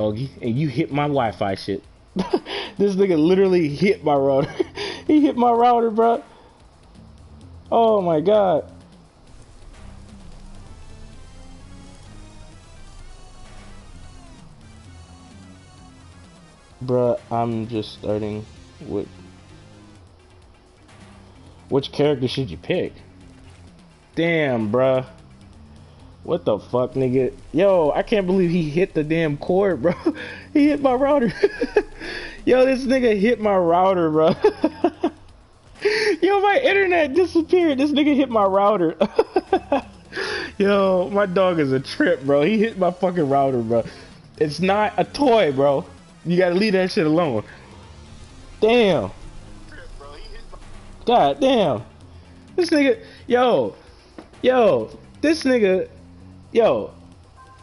doggy, and you hit my Wi-Fi shit. This nigga literally hit my router. He hit my router, bro. Oh my god. Bruh, I'm just starting with... Which character should you pick? Damn, bruh. What the fuck, nigga? Yo, I can't believe he hit the damn cord, bro. He hit my router. Yo, this nigga hit my router, bro. Yo, my internet disappeared. This nigga hit my router. Yo, my dog is a trip, bro. He hit my fucking router, bro. It's not a toy, bro. You gotta leave that shit alone. Damn. God damn. This nigga, yo, this nigga, yo,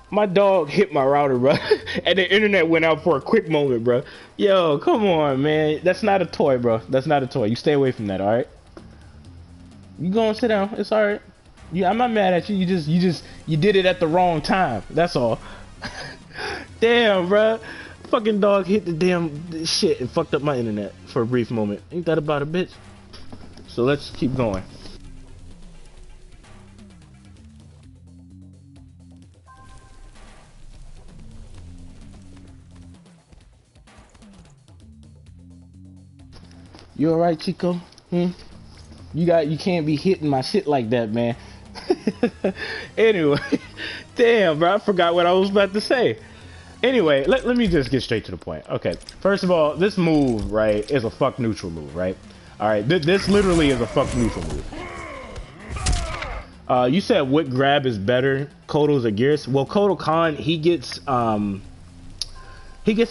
my dog hit my router, bro. And the internet went out for a quick moment, bro. Yo, come on, man. That's not a toy, bro. That's not a toy. You stay away from that, all right? You go and sit down. It's all right. I'm not mad at you. You did it at the wrong time. That's all. Damn, bro. Fucking dog hit the damn shit and fucked up my internet for a brief moment. Ain't that about a bitch? So let's keep going. You alright, Chico? Hmm? You can't be hitting my shit like that, man. Anyway, damn, bro, I forgot what I was about to say. Anyway, let me just get straight to the point. Okay, first of all, this move, right, is a fuck neutral move, right? Alright, this literally is a fuck neutral move. You said what grab is better, Kodo's or Gears? Well, Kodo Khan, he gets a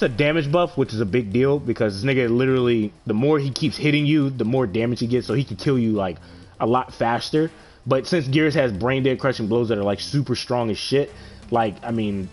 damage buff, which is a big deal because this nigga literally, the more he keeps hitting you, the more damage he gets, so he can kill you like a lot faster. But since Gears has brain dead crushing blows that are like super strong as shit, like, I mean,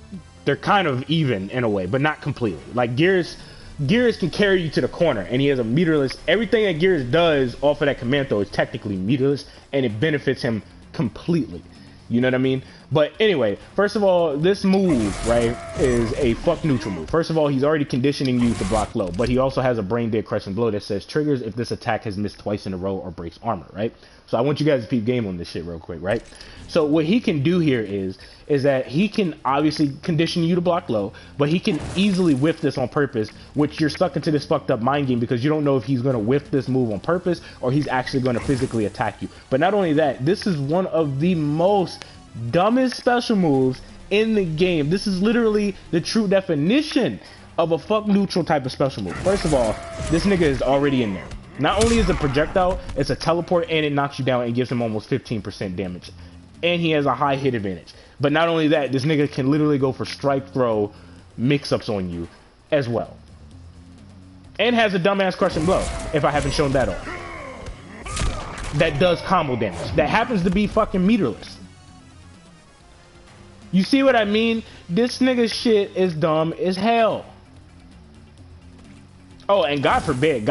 they're kind of even in a way, but not completely. Like Gears can carry you to the corner, and he has a meterless. Everything that Gears does off of that command throw is technically meterless, and it benefits him completely. You know what I mean? But anyway, first of all, this move, right, is a fuck neutral move. First of all, he's already conditioning you to block low, but he also has a brain dead crushing blow that says triggers if this attack has missed twice in a row or breaks armor, right? So I want you guys to peep game on this shit real quick, right? So what he can do here is that he can obviously condition you to block low, but he can easily whiff this on purpose, which you're stuck into this fucked up mind game because you don't know if he's going to whiff this move on purpose or he's actually going to physically attack you. But not only that, this is one of the most dumbest special moves in the game. This is literally the true definition of a fuck neutral type of special move. First of all, this nigga is already in there. Not only is it a projectile, it's a teleport and it knocks you down and gives him almost 15% damage. And he has a high hit advantage. But not only that, this nigga can literally go for strike throw mix-ups on you as well. And has a dumbass crushing blow, if I haven't shown that off. That does combo damage. That happens to be fucking meterless. You see what I mean? This nigga shit is dumb as hell. Oh, and God forbid,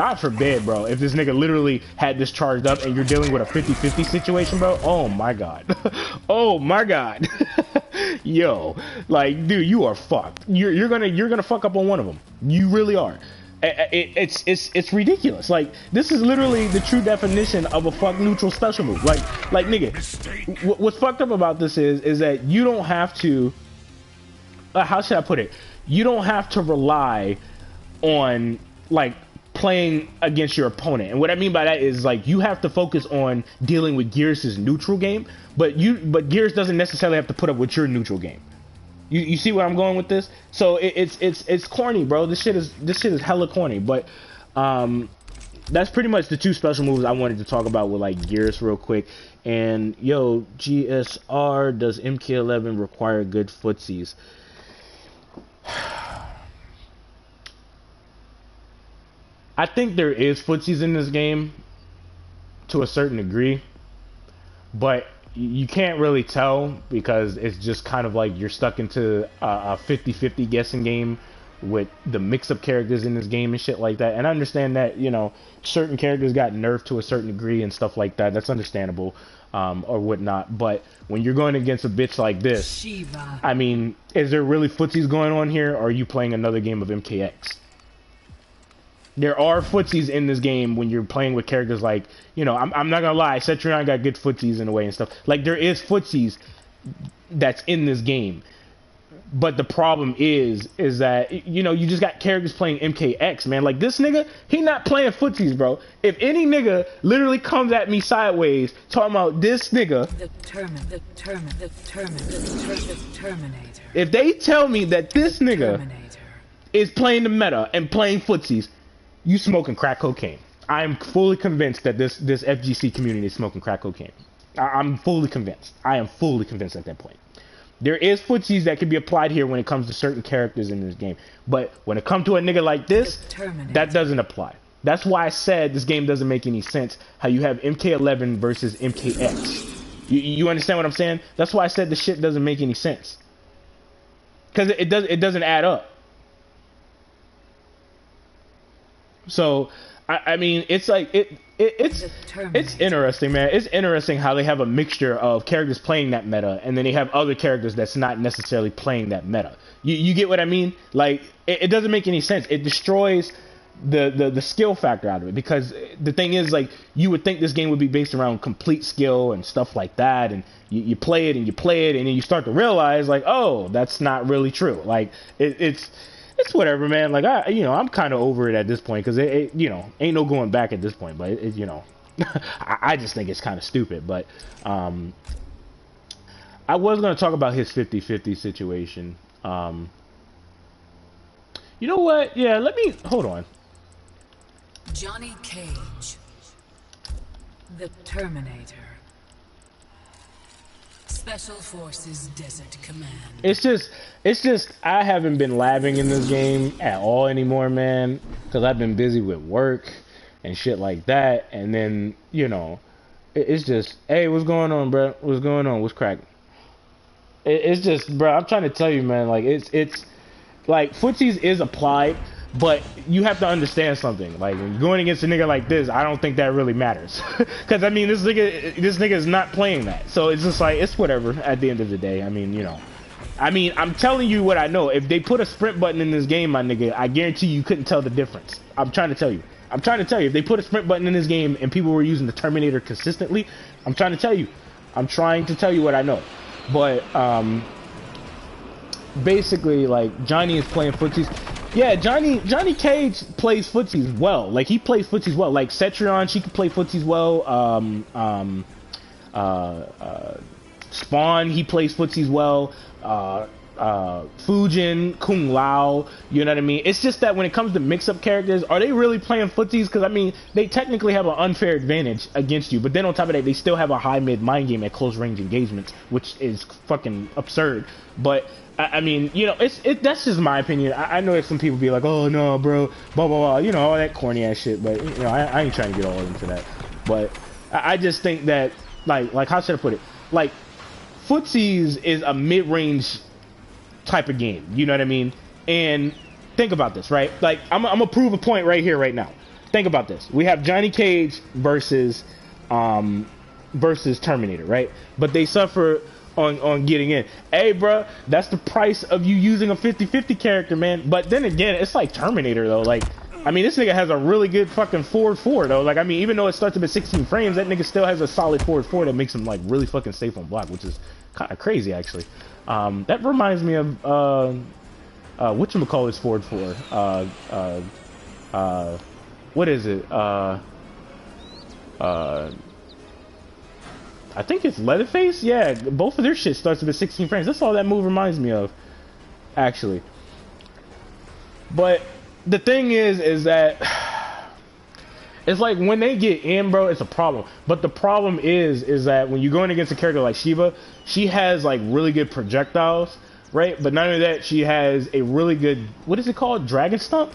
bro, if this nigga literally had this charged up and you're dealing with a 50-50 situation, bro, oh my god. Oh my god. Yo, like, dude, you are fucked. You're gonna fuck up on one of them. You really are. It's ridiculous. Like, this is literally the true definition of a fuck neutral special move. Like nigga, what's fucked up about this is that you don't have to, how should I put it? You don't have to rely on like playing against your opponent. And what I mean by that is like you have to focus on dealing with Gears' neutral game, but Gears doesn't necessarily have to put up with your neutral game. You see where I'm going with this? So it's corny, bro. This shit is hella corny. But that's pretty much the two special moves I wanted to talk about with like Gears real quick. And yo, GSR, does MK11 require good footsies? I think there is footsies in this game to a certain degree, but you can't really tell because it's just kind of like you're stuck into a 50-50 guessing game with the mix-up characters in this game and shit like that. And I understand that, you know, certain characters got nerfed to a certain degree and stuff like that. That's understandable. or whatnot. But when you're going against a bitch like this, Shiva. I mean, is there really footsies going on here, or are you playing another game of MKX? There are footsies in this game when you're playing with characters like, you know, I'm not gonna lie, Cetrion got good footsies in a way and stuff. Like, there is footsies that's in this game. But the problem is that, you know, you just got characters playing MKX, man. Like, this nigga, he not playing footsies, bro. If any nigga literally comes at me sideways talking about this nigga, The Terminator. if they tell me that this nigga Terminator. is playing the meta and playing footsies, you smoking crack cocaine. I am fully convinced that this FGC community is smoking crack cocaine. I'm fully convinced. I am fully convinced at that point. There is footsies that can be applied here when it comes to certain characters in this game. But when it comes to a nigga like this, that doesn't apply. That's why I said this game doesn't make any sense. How you have MK11 versus MKX. You understand what I'm saying? That's why I said the shit doesn't make any sense. Because it doesn't add up. So, I mean, it's like, it's interesting, man. It's interesting how they have a mixture of characters playing that meta, and then they have other characters that's not necessarily playing that meta. You get what I mean? Like, it doesn't make any sense. It destroys the skill factor out of it, because the thing is, like, you would think this game would be based around complete skill and stuff like that, and you play it and you play it, and then you start to realize, like, oh, that's not really true. Like, it's whatever, man. Like, I'm kind of over it at this point, because it you know, ain't no going back at this point. But you know, I just think it's kind of stupid. But I was gonna talk about his 50-50 situation. You know what? Yeah, let me hold on. Johnny Cage. The Terminator. Special Forces Desert Command. It's just I haven't been labbing in this game at all anymore, man, because I've been busy with work and shit like that. And then, you know, it's just, hey, what's going on, bro? What's going on? What's cracking? It's just, bro, I'm trying to tell you, man, like, it's like, footsies is applied, but you have to understand something. Like, when you're going against a nigga like this, I don't think that really matters. Because, I mean, this nigga is not playing that. So it's just like, it's whatever at the end of the day. I mean, you know. I mean, I'm telling you what I know. If they put a sprint button in this game, my nigga, I guarantee you couldn't tell the difference. I'm trying to tell you. I'm trying to tell you. If they put a sprint button in this game and people were using the Terminator consistently, I'm trying to tell you. I'm trying to tell you what I know. But, basically, like, Johnny is playing footsies. Yeah, Johnny Cage plays footsies well. Like, he plays footsies well. Like, Cetrion, she can play footsies well. Spawn, he plays footsies well. Fujin, Kung Lao, you know what I mean? It's just that when it comes to mix-up characters, are they really playing footsies? Because, I mean, they technically have an unfair advantage against you, but then on top of that, they still have a high-mid mind game at close-range engagements, which is fucking absurd. But, I mean, you know, that's just my opinion. I know that some people be like, oh, no, bro, blah, blah, blah, you know, all that corny-ass shit, but, you know, I ain't trying to get all into that. But I just think that, like, how should I put it? Like, footsies is a mid-range type of game, you know what I mean? And think about this, right? Like, I'm gonna prove a point right here, right now. Think about this. We have Johnny Cage versus Terminator, right? But they suffer on getting in. Hey, bro, that's the price of you using a 50-50 character, man. But then again, it's like Terminator, though. Like, I mean, this nigga has a really good fucking forward 4, though. Like, I mean, even though it starts up at 16 frames, that nigga still has a solid forward 4 that makes him, like, really fucking safe on block, which is kind of crazy, actually. That reminds me of, whatchamacallit's forward 4? What is it? I think it's Leatherface? Yeah, both of their shit starts with 16 frames. That's all that move reminds me of, actually. But the thing is that it's like when they get in, bro, it's a problem. But the problem is that when you're going against a character like Shiva, she has like really good projectiles, right? But not only that, she has a really good, what is it called? Dragon Stump?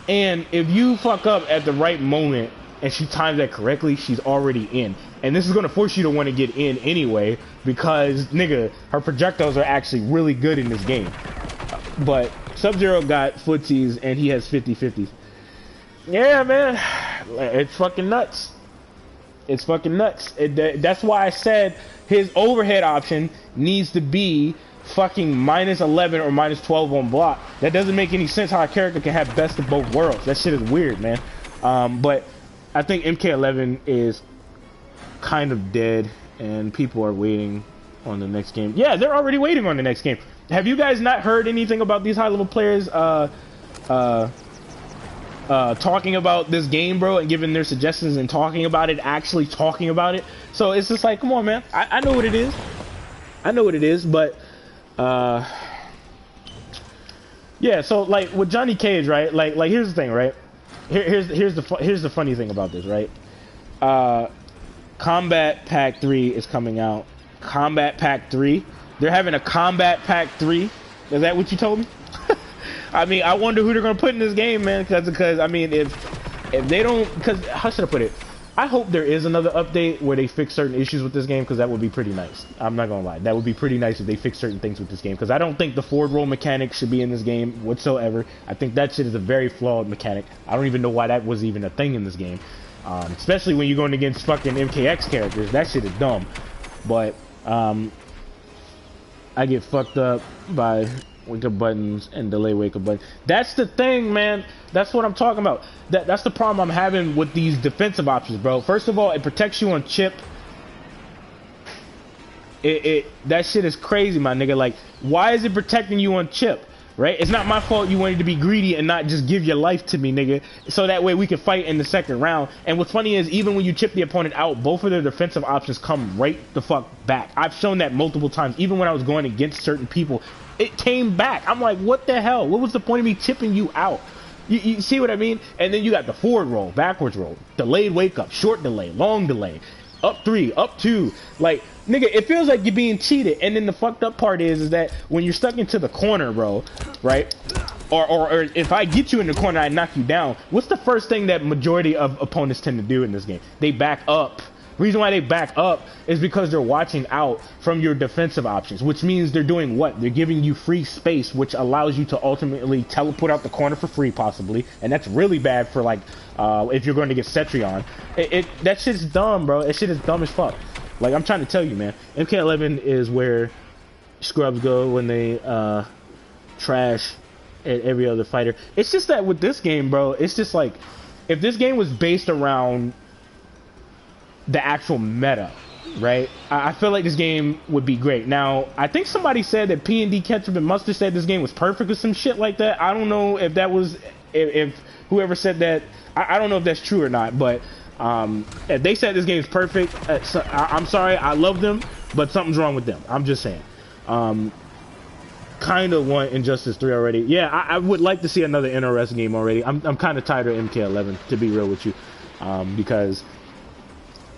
And if you fuck up at the right moment and she times that correctly, she's already in. And this is going to force you to want to get in anyway, because, nigga, her projectiles are actually really good in this game. But Sub-Zero got footsies, and he has 50-50s. Yeah, man. It's fucking nuts. It's fucking nuts. That's why I said his overhead option needs to be fucking -11 or -12 on block. That doesn't make any sense how a character can have best of both worlds. That shit is weird, man. But I think MK11 is kind of dead, and people are waiting on the next game. Yeah, they're already waiting on the next game. Have you guys not heard anything about these high-level players talking about this game, bro, and giving their suggestions and talking about it, actually talking about it? So it's just like, come on, man. I know what it is. I know what it is, but yeah. So like with Johnny Cage, right? Like here's the thing, right? Here's the funny thing about this, right? Combat Pack 3 is coming out. Combat Pack 3. They're having a Combat Pack 3. Is that what you told me? I mean, I wonder who they're gonna put in this game, man. Because I mean, if they don't, because how should I put it? I hope there is another update where they fix certain issues with this game, because that would be pretty nice. I'm not gonna lie, that would be pretty nice if they fix certain things with this game. Because I don't think the forward roll mechanic should be in this game whatsoever. I think that shit is a very flawed mechanic. I don't even know why that was even a thing in this game. Especially when you're going against fucking MKX characters, that shit is dumb. But I get fucked up by wake up buttons and delay wake up buttons. That's the thing, man. That's what I'm talking about. That's the problem I'm having with these defensive options, bro. First of all, it protects you on chip. That shit is crazy, my nigga. Like, why is it protecting you on chip? Right? It's not my fault you wanted to be greedy and not just give your life to me, nigga. So that way we can fight in the second round. And what's funny is, even when you chip the opponent out, both of their defensive options come right the fuck back. I've shown that multiple times. Even when I was going against certain people, it came back. I'm like, what the hell? What was the point of me chipping you out? You see what I mean? And then you got the forward roll, backwards roll, delayed wake up, short delay, long delay, up 3, up 2. Like, nigga, it feels like you're being cheated. And then the fucked up part is that when you're stuck into the corner, bro, right? Or if I get you in the corner, I knock you down. What's the first thing that majority of opponents tend to do in this game? They back up. Reason why they back up is because they're watching out from your defensive options, which means they're doing what? They're giving you free space, which allows you to ultimately teleport out the corner for free, possibly. And that's really bad for, like, if you're going to get Cetrion. That shit's dumb, bro. That shit is dumb as fuck. Like, I'm trying to tell you, man. MK11 is where scrubs go when they trash every other fighter. It's just that with this game, bro, it's just like, if this game was based around the actual meta, right? I feel like this game would be great. Now, I think somebody said that P&D Ketchup and Mustard said this game was perfect or some shit like that. I don't know if that was, if whoever said that, I don't know if that's true or not, but if they said this game is perfect, I'm sorry, I love them, but something's wrong with them. I'm just saying. Kind of want Injustice 3 already. Yeah, I would like to see another NRS game already. I'm kind of tired of MK11, to be real with you, because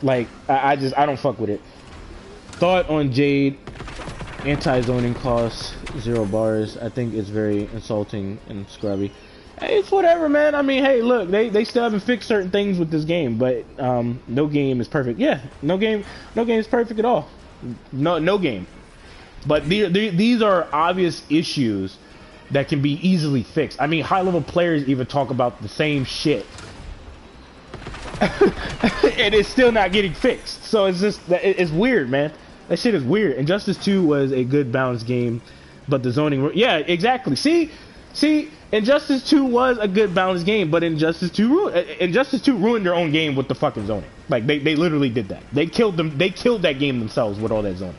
like I don't fuck with it. Thought on Jade: anti-zoning costs 0 bars. I think it's very insulting and scrubby. Hey, it's whatever, man. I mean, hey, look, they still haven't fixed certain things with this game, but no game is perfect. Yeah, no game is perfect at all. No game. But these are obvious issues that can be easily fixed. I mean, high-level players even talk about the same shit, and it's still not getting fixed. So it's just, it's weird, man. That shit is weird. Injustice 2 was a good balanced game, but the zoning, yeah, exactly. See, Injustice 2 was a good balanced game, but Injustice 2 ruined their own game with the fucking zoning. Like, they literally did that. They killed that game themselves with all that zoning.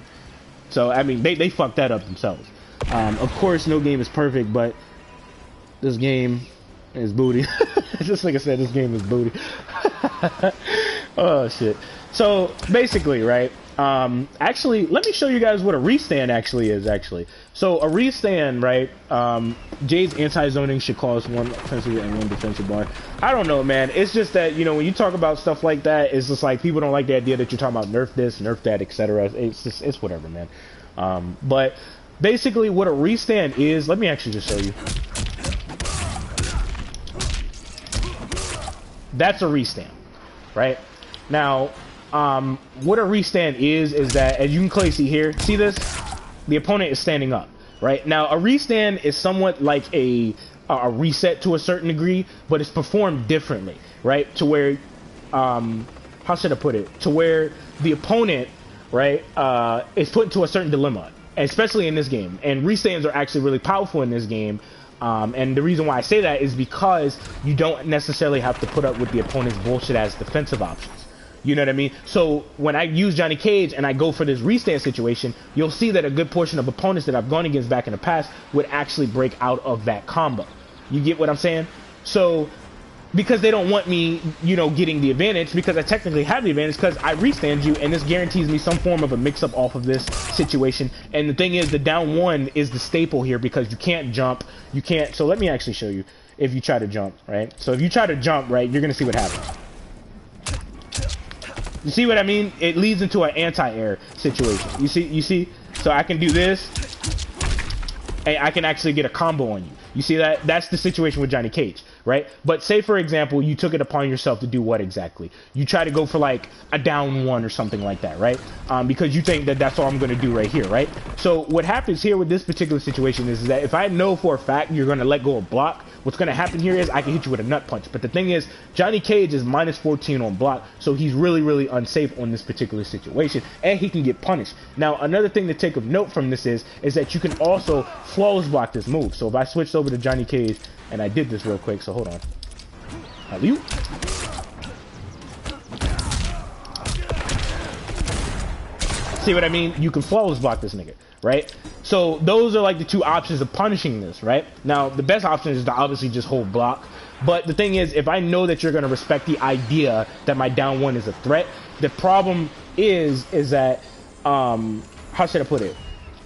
So I mean, they fucked that up themselves. Of course, no game is perfect, but this game is booty. Just like I said, this game is booty. Oh shit. So basically, right? Actually, let me show you guys what a restand actually is. So a restand, right? Jade's anti-zoning should cost 1 offensive and 1 defensive bar. I don't know, man. It's just that, you know, when you talk about stuff like that, it's just like people don't like the idea that you're talking about nerf this, nerf that, etc. It's whatever, man. But basically, what a restand is, let me actually just show you. That's a restand, right? Now, what a restand is that, as you can clearly see here, see this? The opponent is standing up, right? Now, a restand is somewhat like a reset to a certain degree, but it's performed differently, right? To where how should I put it, to where the opponent, right, is put into a certain dilemma, especially in this game. And restands are actually really powerful in this game. And the reason why I say that is because you don't necessarily have to put up with the opponent's bullshit as defensive options. You know what I mean? So when I use Johnny Cage and I go for this restand situation, you'll see that a good portion of opponents that I've gone against back in the past would actually break out of that combo. You get what I'm saying? So because they don't want me, you know, getting the advantage, because I technically have the advantage because I restand you, and this guarantees me some form of a mix-up off of this situation. And the thing is, the down one is the staple here because you can't jump. You can't. So let me actually show you if you try to jump, right? So if you try to jump, right, you're going to see what happens. You see what I mean? It leads into an anti-air situation. You see? So I can do this, and I can actually get a combo on you. You see that? That's the situation with Johnny Cage, right? But say, for example, you took it upon yourself to do what exactly? You try to go for like a down one or something like that, right? Because you think that that's all I'm going to do right here, right? So what happens here with this particular situation is that if I know for a fact you're going to let go of block, what's going to happen here is I can hit you with a nut punch. But the thing is, Johnny Cage is minus 14 on block, so he's really, really unsafe on this particular situation, and he can get punished. Now, another thing to take of note from this is that you can also flawless block this move. So if I switched over to Johnny Cage, and I did this real quick, so hold on. Alley-oop. See what I mean? You can flawless block this nigga, right? So those are like the two options of punishing this, right? Now, the best option is to obviously just hold block. But the thing is, if I know that you're going to respect the idea that my down one is a threat, the problem is that, how should I put it?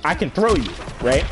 I can throw you, right?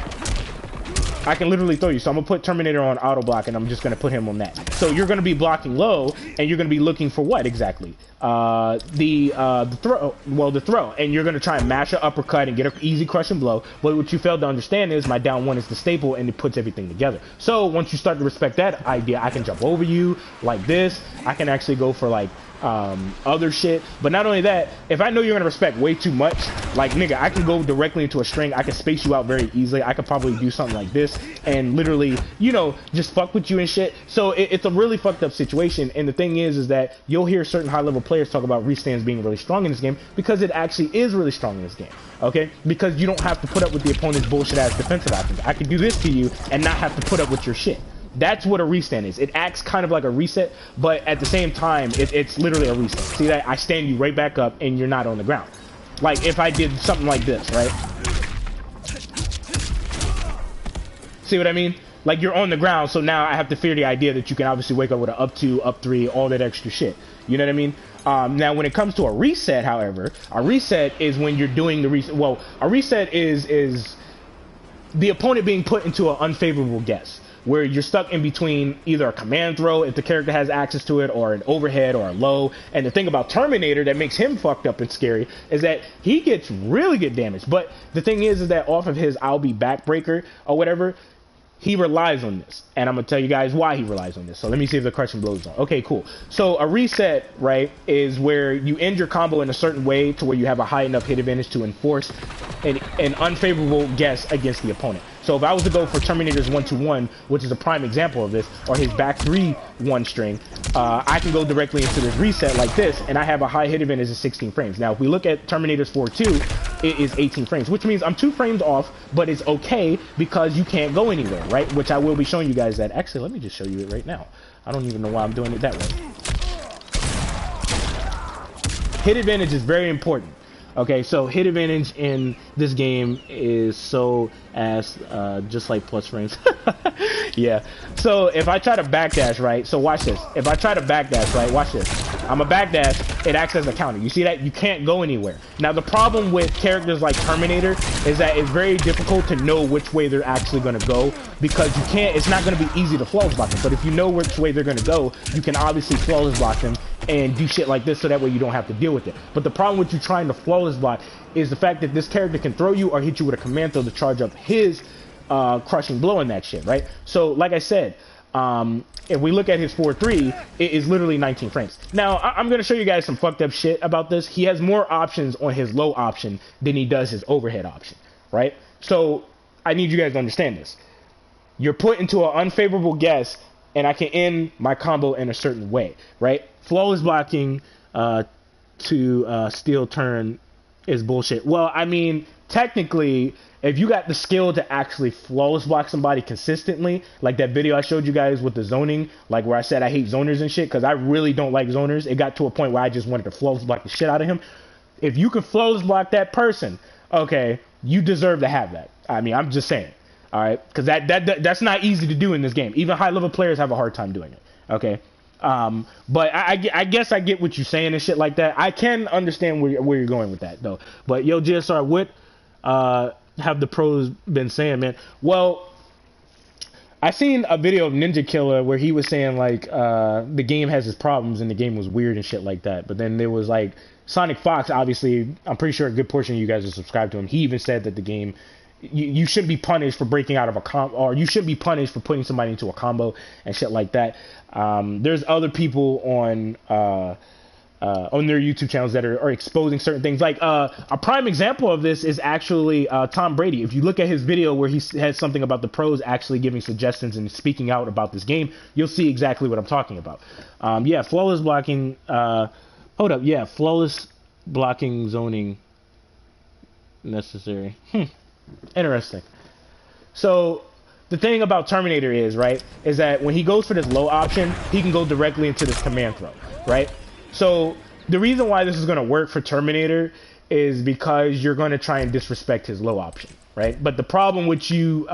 I can literally throw you. So I'm going to put Terminator on auto block, and I'm just going to put him on that. So you're going to be blocking low, and you're going to be looking for what exactly? The throw. Well, the throw. And you're going to try and mash an uppercut and get an easy crushing blow. But what you failed to understand is my down one is the staple, and it puts everything together. So once you start to respect that idea, I can jump over you like this. I can actually go for like other shit. But not only that, if I know you're gonna respect way too much, like nigga, I can go directly into a string. I can space you out very easily. I could probably do something like this and literally, you know, just fuck with you and shit. So it's a really fucked up situation. And the thing is that you'll hear certain high level players talk about restands being really strong in this game, because it actually is really strong in this game. Okay, because you don't have to put up with the opponent's bullshit ass defensive options. I can do this to you and not have to put up with your shit. That's what a restand is. It acts kind of like a reset, but at the same time, it's literally a reset. See that? I stand you right back up, and you're not on the ground. Like, if I did something like this, right? See what I mean? Like, you're on the ground, so now I have to fear the idea that you can obviously wake up with an up 2, up 3, all that extra shit. You know what I mean? Now, when it comes to a reset, however, a reset is when you're doing the reset. Well, a reset is the opponent being put into an unfavorable guess, where you're stuck in between either a command throw if the character has access to it, or an overhead or a low. And the thing about Terminator that makes him fucked up and scary is that he gets really good damage. But the thing is that off of his I'll be backbreaker or whatever, he relies on this. And I'm going to tell you guys why he relies on this. So let me see if the crushing blows on. Okay, cool. So a reset, right, is where you end your combo in a certain way to where you have a high enough hit advantage to enforce an unfavorable guess against the opponent. So if I was to go for Terminator's 1-2-1, which is a prime example of this, or his back 3-1 string, I can go directly into this reset like this, and I have a high hit advantage of 16 frames. Now, if we look at Terminator's 4-2, it is 18 frames, which means I'm 2 frames off, but it's okay because you can't go anywhere, right? Which I will be showing you guys that. Actually, let me just show you it right now. I don't even know why I'm doing it that way. Hit advantage is very important. Okay, so hit advantage in this game is so ass, just like plus frames. Yeah. So if I try to backdash, right? So watch this. If I try to backdash, right? Watch this. I'm a backdash. It acts as a counter. You see that? You can't go anywhere. Now the problem with characters like Terminator is that it's very difficult to know which way they're actually going to go, because you can't. It's not going to be easy to flawless block them. But if you know which way they're going to go, you can obviously flawless block them and do shit like this, so that way you don't have to deal with it. But the problem with you trying to flawless block is the fact that this character can throw you or hit you with a command throw to charge up his crushing blow in that shit, right? So like I said, if we look at his 4-3, it is literally 19 frames. Now I'm going to show you guys some fucked up shit about this. He has more options on his low option than he does his overhead option, right? So I need you guys to understand this. You're put into an unfavorable guess, and I can end my combo in a certain way, right? Flawless blocking to steel turn is bullshit. Well, I mean, technically, if you got the skill to actually flawless block somebody consistently, like that video I showed you guys with the zoning, like where I said I hate zoners and shit, because I really don't like zoners. It got to a point where I just wanted to flawless block the shit out of him. If you can flawless block that person, okay, you deserve to have that. I mean, I'm just saying, all right, because that's not easy to do in this game. Even high level players have a hard time doing it. Okay. But I guess I get what you're saying and shit like that. I can understand where you're going with that though. But yo, GSR, what have the pros been saying, man? Well, I seen a video of Ninja Killer where he was saying like the game has its problems and the game was weird and shit like that. But then there was like Sonic Fox, obviously, I'm pretty sure a good portion of you guys are subscribed to him. He even said that the game, you shouldn't be punished for breaking out of a combo, or you shouldn't be punished for putting somebody into a combo and shit like that. There's other people on their YouTube channels that are exposing certain things. Like a prime example of this is actually Tom Brady. If you look at his video where he has something about the pros actually giving suggestions and speaking out about this game, you'll see exactly what I'm talking about. Yeah, flawless blocking. Hold up, yeah, flawless blocking zoning necessary. Interesting. So the thing about Terminator is, right, is that when he goes for this low option, he can go directly into this command throw, right? So the reason why this is going to work for Terminator is because you're going to try and disrespect his low option, right? But the problem with you,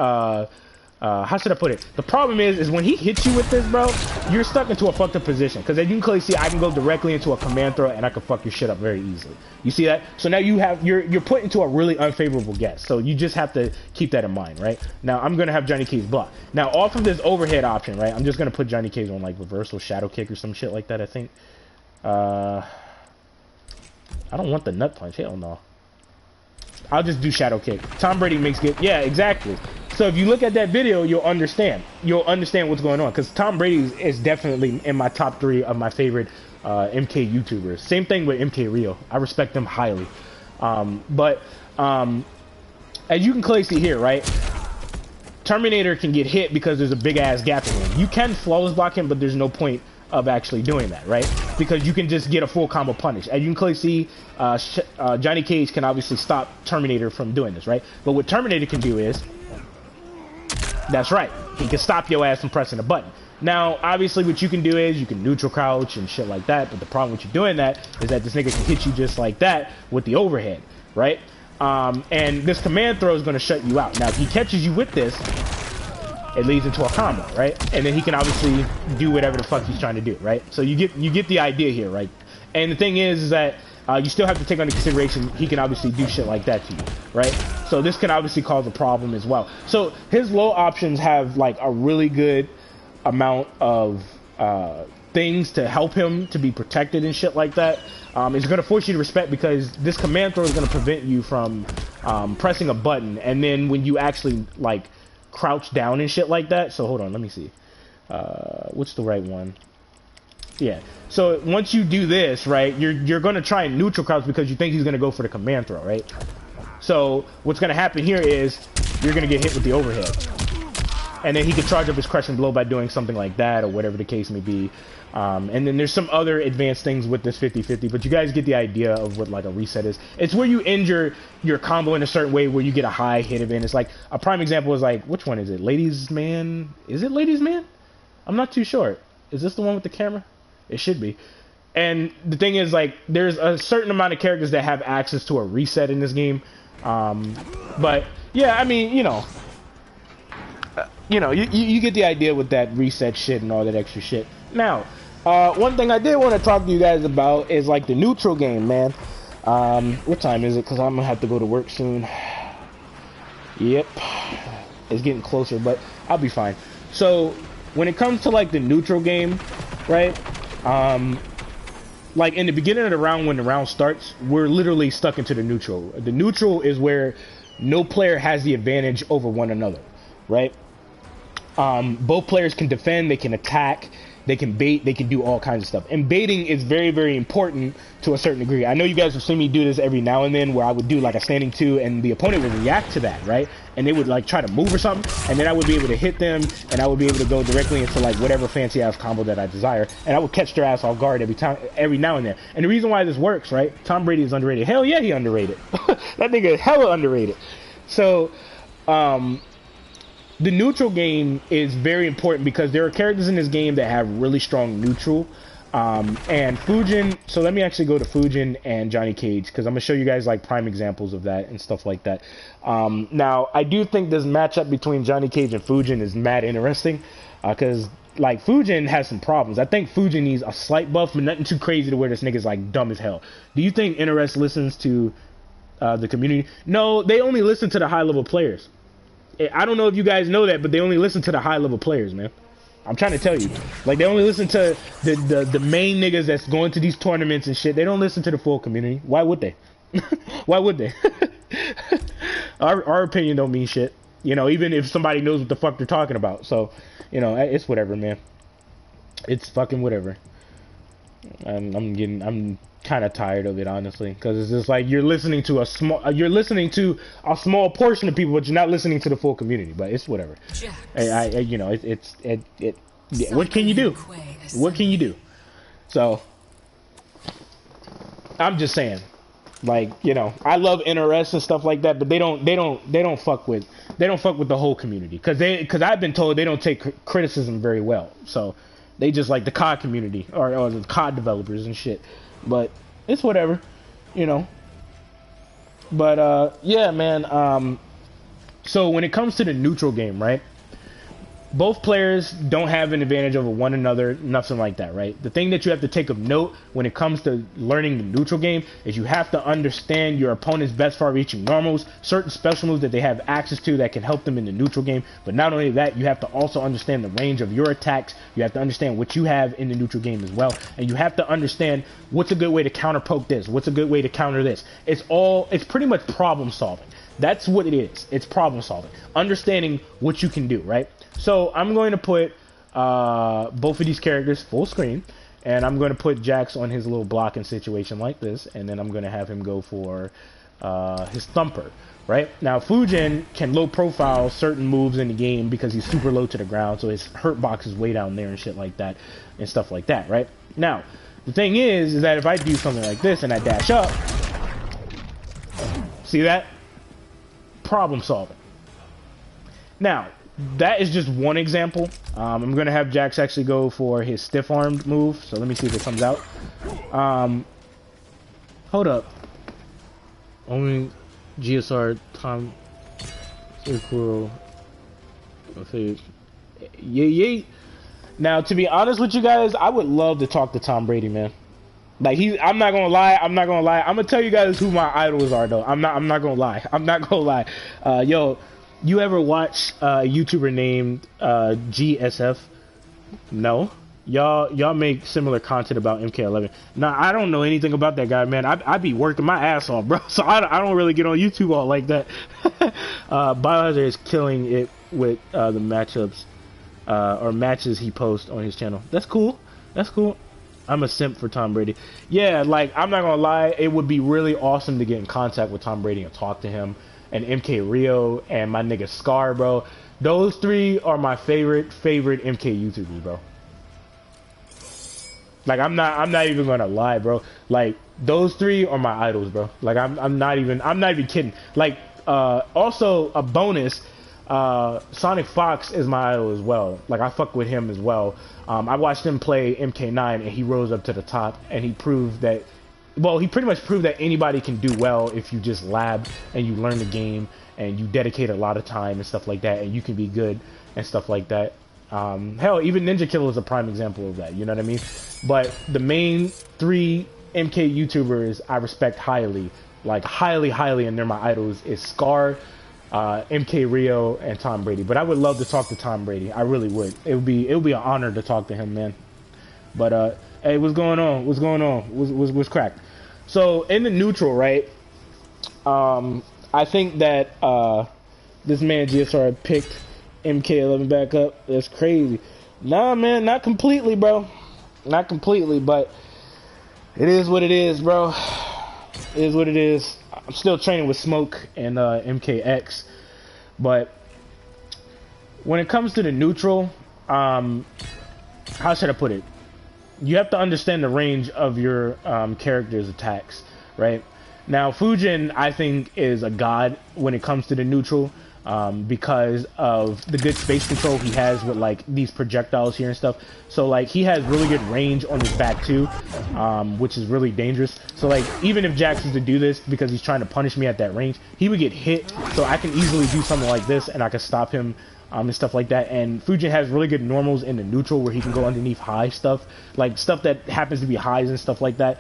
how should I put it? The problem is when he hits you with this, bro, you're stuck into a fucked up position. Because as you can clearly see, I can go directly into a command throw and I can fuck your shit up very easily. You see that? So now you're put into a really unfavorable guess. So you just have to keep that in mind, right? Now I'm gonna have Johnny Cage block. Now off of this overhead option, right? I'm just gonna put Johnny Cage on like reversal shadow kick or some shit like that. I think. I don't want the nut punch. Hell no. I'll just do shadow kick. Tom Brady makes good. Yeah, exactly. So if you look at that video, you'll understand. You'll understand what's going on. Because Tom Brady is definitely in my top 3 of my favorite MK YouTubers. Same thing with MK Rio. I respect them highly. But as you can clearly see here, right? Terminator can get hit because there's a big ass gap in him. You can flawless block him, but there's no point of actually doing that, right? Because you can just get a full combo punish. As you can clearly see, Johnny Cage can obviously stop Terminator from doing this, right? But what Terminator can do is, that's right, he can stop your ass from pressing a button. Now, obviously, what you can do is you can neutral crouch and shit like that, but the problem with you doing that is that this nigga can hit you just like that with the overhead, right? And this command throw is going to shut you out. Now, if he catches you with this, it leads into a combo, right? And then he can obviously do whatever the fuck he's trying to do, right? So you get the idea here, right? And the thing is that you still have to take into consideration he can obviously do shit like that to you, right? So this can obviously cause a problem as well. So his low options have like a really good amount of things to help him to be protected and shit like that. It's going to force you to respect because this command throw is going to prevent you from pressing a button, and then when you actually like crouch down and shit like that. So hold on, let me see. What's the right one? Yeah. So once you do this, right, you're going to try and neutral crouch because you think he's going to go for the command throw, right? So what's going to happen here is you're going to get hit with the overhead. And then he can charge up his crushing blow by doing something like that or whatever the case may be. And then there's some other advanced things with this 50-50, but you guys get the idea of what like a reset is. It's where you injure your combo in a certain way where you get a high hit event. It's like a prime example is like, which one is it? Ladies Man? Is it Ladies Man? I'm not too sure. Is this the one with the camera? It should be. And the thing is, like, there's a certain amount of characters that have access to a reset in this game. But yeah, I mean, you get the idea with that reset shit and all that extra shit. Now, one thing I did want to talk to you guys about is like the neutral game, man. What time is it? Because I'm gonna have to go to work soon. Yep, it's getting closer, but I'll be fine. So when it comes to like the neutral game, right? Like in the beginning of the round, when the round starts, we're literally stuck into the neutral. The neutral is where no player has the advantage over one another, right? Both players can defend, they can attack, they can bait, they can do all kinds of stuff. And baiting is very, very important to a certain degree. I know you guys have seen me do this every now and then, where I would do like a standing 2 and the opponent would react to that, right? And they would like try to move or something, and then I would be able to hit them, and I would be able to go directly into like whatever fancy ass combo that I desire, and I would catch their ass off guard every now and then. And the reason why this works, right? Tom Brady is underrated. Hell yeah, he underrated. That nigga is hella underrated. So, the neutral game is very important because there are characters in this game that have really strong neutral. And Fujin, so let me actually go to Fujin and Johnny Cage, because I'm going to show you guys like prime examples of that and stuff like that. Now, I do think this matchup between Johnny Cage and Fujin is mad interesting, because like Fujin has some problems. I think Fujin needs a slight buff, but nothing too crazy to where this nigga's like dumb as hell. Do you think NRS listens to the community? No, they only listen to the high level players. I don't know if you guys know that, but they only listen to the high level players, man. I'm trying to tell you. Like, they only listen to the main niggas that's going to these tournaments and shit. They don't listen to the full community. Why would they? Why would they? Our opinion don't mean shit. You know, even if somebody knows what the fuck they're talking about. So, you know, it's whatever, man. It's fucking whatever. I'm kind of tired of it, honestly, because it's just like you're listening to a small portion of people, but you're not listening to the full community. But it's whatever. You know, yeah, what can you do? What can you do? So I'm just saying, like, you know, I love NRS and stuff like that, but they don't fuck with the whole community, because I've been told they don't take criticism very well. So they just like the COD community or the COD developers and shit. But it's whatever, you know. But yeah, man. So when it comes to the neutral game, right? Both players don't have an advantage over one another, nothing like that, right? The thing that you have to take of note when it comes to learning the neutral game is you have to understand your opponent's best far-reaching normals, certain special moves that they have access to that can help them in the neutral game. But not only that, you have to also understand the range of your attacks. You have to understand what you have in the neutral game as well. And you have to understand what's a good way to counter poke this, what's a good way to counter this. It's pretty much problem solving. That's what it is. It's problem solving. Understanding what you can do, right? So I'm going to put both of these characters full screen, and I'm going to put Jax on his little blocking situation like this, and then I'm going to have him go for his thumper, right? Now Fujin can low profile certain moves in the game because he's super low to the ground, so his hurt box is way down there and shit like that and stuff like that, right? Now the thing is that if I do something like this and I dash up, see that? Problem solving. Now that is just one example. I'm gonna have Jax actually go for his stiff-armed move, so let me see if it comes out. Hold up. Only GSR Tom Sakura. Yay. Now, to be honest with you guys, I would love to talk to Tom Brady, man. Like, I'm not gonna lie. I'm gonna tell you guys who my idols are, though. I'm not gonna lie. Yo, you ever watch a YouTuber named GSF? No. Y'all make similar content about MK11. Nah, I don't know anything about that guy, man. I be working my ass off, bro. So I don't really get on YouTube all like that. Biohazard is killing it with the matchups or matches he posts on his channel. That's cool. I'm a simp for Tom Brady. Yeah, like, I'm not gonna lie, it would be really awesome to get in contact with Tom Brady and talk to him, and MK Rio and my nigga Scar, bro. Those three are my favorite MK YouTubers, bro. Like, I'm not even gonna lie, bro. Like, those three are my idols, bro. Like, I'm not even kidding. Like, also a bonus, Sonic Fox is my idol as well. Like, I fuck with him as well. I watched him play MK9 and he rose up to the top, and he proved that, well, he pretty much proved that anybody can do well if you just lab and you learn the game and you dedicate a lot of time and stuff like that, and you can be good and stuff like that. Hell, even Ninja Killer is a prime example of that, you know what I mean? But the main three MK YouTubers I respect highly, like highly, and they're my idols, is Scar, MK Rio, and Tom Brady. But I would love to talk to Tom Brady. I really would. It would be an honor to talk to him, man. But hey, what's going on? What's cracked? So in the neutral, right? I think that this man GSR picked MK11 back up. That's crazy. Nah, man, not completely, bro. Not completely, but it is what it is, bro. It is what it is. I'm still training with Smoke and MKX, but when it comes to the neutral, how should I put it? You have to understand the range of your character's attacks, right? Now, Fujin, I think, is a god when it comes to the neutral, because of the good space control he has with like these projectiles here and stuff. So like he has really good range on his back too, which is really dangerous. So like even if Jax is to do this because he's trying to punish me at that range, he would get hit. So I can easily do something like this and I can stop him and stuff like that. And Fujin has really good normals in the neutral where he can go underneath high stuff, like stuff that happens to be highs and stuff like that.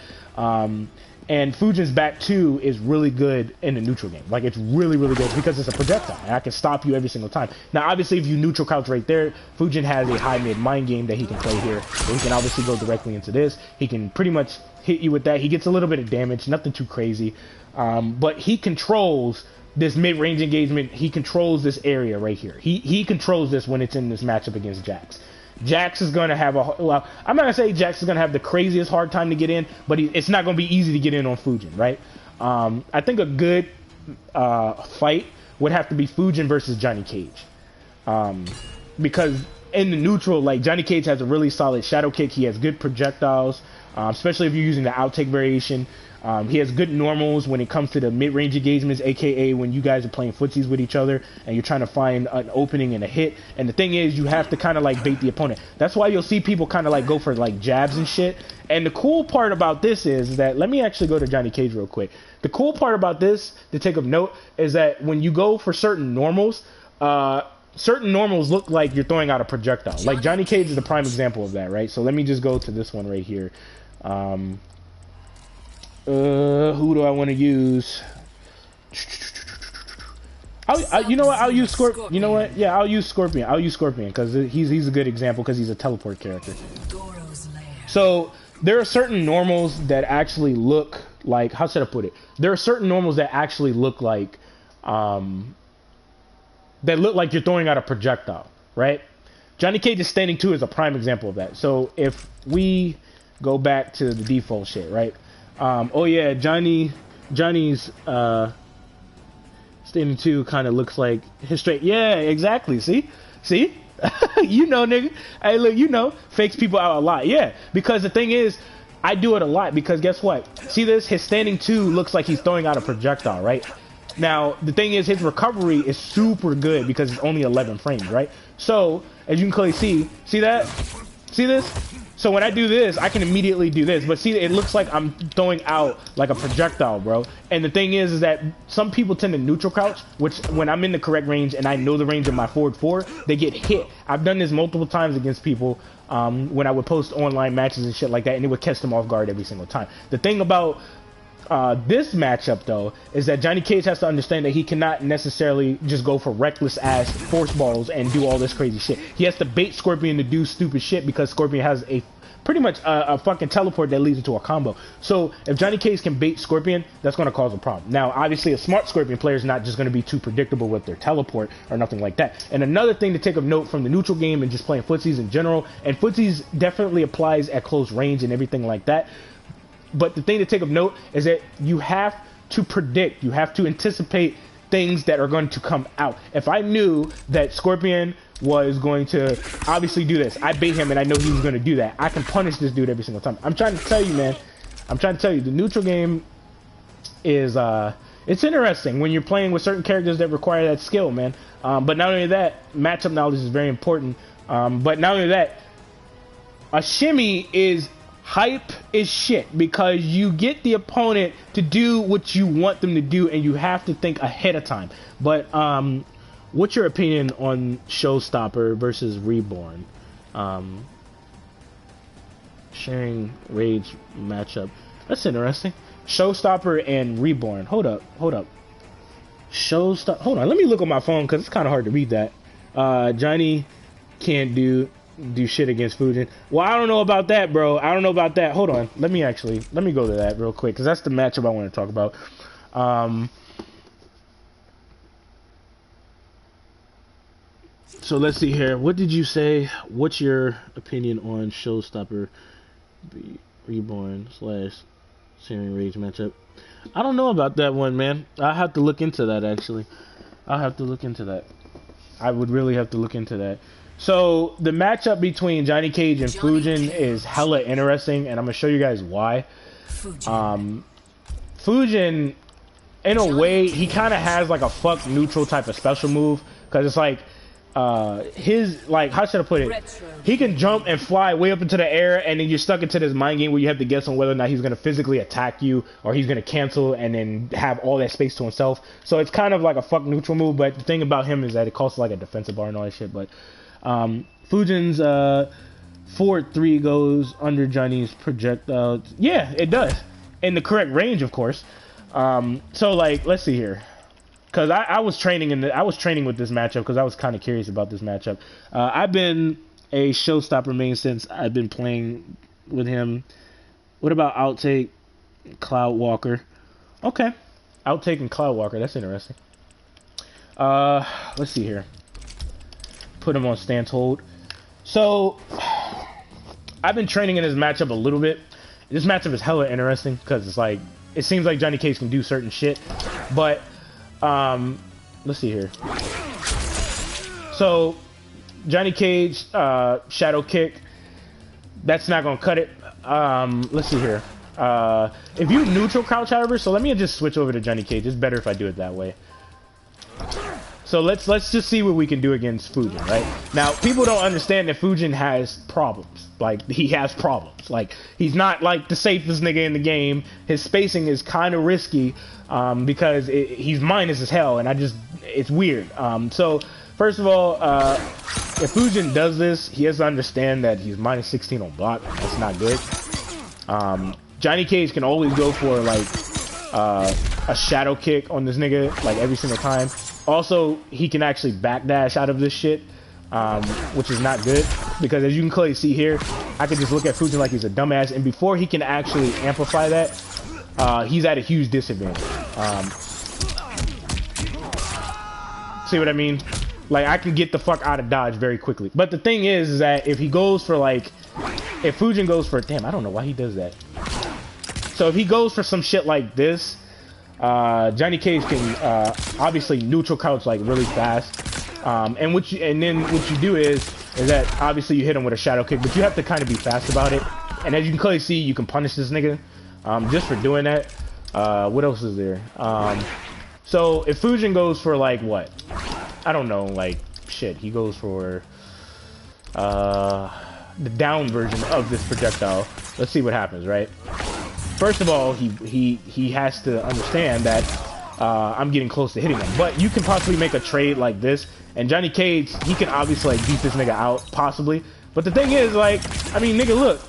And Fujin's back 2 is really good in the neutral game. Like, it's really, really good because it's a projectile. And I can stop you every single time. Now, obviously, if you neutral crouch right there, Fujin has a high mid mind game that he can play here. So he can obviously go directly into this. He can pretty much hit you with that. He gets a little bit of damage, nothing too crazy. But he controls this mid-range engagement. He controls this area right here. He controls this when it's in this matchup against Jax. Jax is going to have well, I'm not going to say Jax is going to have the craziest hard time to get in, but it's not going to be easy to get in on Fujin, right? I think a good fight would have to be Fujin versus Johnny Cage. Because in the neutral, like, Johnny Cage has a really solid shadow kick. He has good projectiles, especially if you're using the outtake variation. He has good normals when it comes to the mid-range engagements, aka when you guys are playing footsies with each other and you're trying to find an opening and a hit. And the thing is, you have to kind of like bait the opponent. That's why you'll see people kind of like go for like jabs and shit. And the cool part about this is that, let me actually go to Johnny Cage real quick. The cool part about this, to take of note, is that when you go for certain normals look like you're throwing out a projectile. Like Johnny Cage is the prime example of that, right? So let me just go to this one right here. Who do I want to use? You know what? I'll use Scorpion. You know what? Yeah, I'll use Scorpion. I'll use Scorpion because he's a good example because he's a teleport character. So there are certain normals that actually look like, how should I put it? There are certain normals that actually look like you're throwing out a projectile, right? Johnny Cage's standing 2 is a prime example of that. So if we go back to the default shit, right? Oh yeah, Johnny's standing 2 kind of looks like his straight. Yeah, exactly. See, you know, nigga. Hey, look, you know, fakes people out a lot. Yeah, because the thing is, I do it a lot because guess what? See this? His standing 2 looks like he's throwing out a projectile, right? Now, the thing is, his recovery is super good because it's only 11 frames, right? So, as you can clearly see that? See this? So when I do this, I can immediately do this. But see, it looks like I'm throwing out like a projectile, bro. And the thing is that some people tend to neutral crouch, which when I'm in the correct range and I know the range of my forward 4, they get hit. I've done this multiple times against people when I would post online matches and shit like that, and it would catch them off guard every single time. The thing about this matchup, though, is that Johnny Cage has to understand that he cannot necessarily just go for reckless ass force balls and do all this crazy shit. He has to bait Scorpion to do stupid shit because Scorpion has a pretty much a fucking teleport that leads into a combo. So if Johnny Cage can bait Scorpion, that's going to cause a problem. Now, obviously, a smart Scorpion player is not just going to be too predictable with their teleport or nothing like that. And another thing to take of note from the neutral game and just playing footsies in general, and footsies definitely applies at close range and everything like that. But the thing to take of note is that you have to predict, you have to anticipate things that are going to come out. If I knew that Scorpion was going to obviously do this, I bait him and I know he was going to do that, I can punish this dude every single time. I'm trying to tell you, man. I'm trying to tell you, the neutral game is, it's interesting when you're playing with certain characters that require that skill, man. But not only that, matchup knowledge is very important. But not only that, a shimmy is hype is shit because you get the opponent to do what you want them to do and you have to think ahead of time. But what's your opinion on Showstopper versus Reborn? Sharing rage matchup. That's interesting. Showstopper and Reborn. Hold up. Showstopper. Hold on. Let me look on my phone because it's kind of hard to read that. Johnny can't do shit against Fujin. Well, I don't know about that, bro. I don't know about that. Hold on. Let me go to that real quick because that's the matchup I want to talk about. So let's see here. What did you say? What's your opinion on Showstopper Reborn / Searing Rage matchup? I don't know about that one, man. I have to look into that, actually. I'll have to look into that. I would really have to look into that. So the matchup between Johnny Cage and Fujin is hella interesting, and I'm gonna show you guys why. Fujin, in a way, he kind of has like a fuck neutral type of special move, because it's like his, like, how should I put it? He can jump and fly way up into the air, and then you're stuck into this mind game where you have to guess on whether or not he's gonna physically attack you or he's gonna cancel and then have all that space to himself. So it's kind of like a fuck neutral move, but the thing about him is that it costs like a defensive bar and all that shit. But Fujin's forward 3 goes under Johnny's projectile. Yeah, it does, in the correct range, of course. So like, let's see here. Because I was training with this matchup because I was kind of curious about this matchup. I've been a Showstopper main since I've been playing with him. What about Outtake, Cloud Walker? Okay, Outtake and Cloud Walker. That's interesting. Let's see here. Put him on stance hold. So I've been training in this matchup a little bit. This matchup is hella interesting because it's like, it seems like Johnny Cage can do certain shit, but let's see here. So Johnny Cage, shadow kick, that's not gonna cut it. Let's see here. If you neutral crouch, however, so let me just switch over to Johnny Cage. It's better if I do it that way. So let's just see what we can do against Fujin, right? Now, people don't understand that Fujin has problems. Like, he has problems. Like, he's not, like, the safest nigga in the game. His spacing is kind of risky, because he's minus as hell, and it's weird. So, first of all, if Fujin does this, he has to understand that he's minus 16 on block. That's not good. Johnny Cage can always go for, like, a shadow kick on this nigga, like, every single time. Also, he can actually backdash out of this shit, which is not good, because as you can clearly see here, I can just look at Fujin like he's a dumbass, and before he can actually amplify that, he's at a huge disadvantage. See what I mean? Like, I can get the fuck out of dodge very quickly. But the thing is that if he goes for, like, if Fujin goes for, damn, I don't know why he does that. So if he goes for some shit like this, Johnny Cage can obviously neutral crouch like really fast, and then what you do is that obviously you hit him with a shadow kick, but you have to kind of be fast about it. And as you can clearly see, you can punish this nigga just for doing that. What else is there? So if Fujin goes for like what? I don't know, like shit. He goes for the down version of this projectile. Let's see what happens, right? First of all, he has to understand that I'm getting close to hitting him. But you can possibly make a trade like this, and Johnny Cage, he can obviously like beat this nigga out, possibly. But the thing is, like, I mean, nigga, look.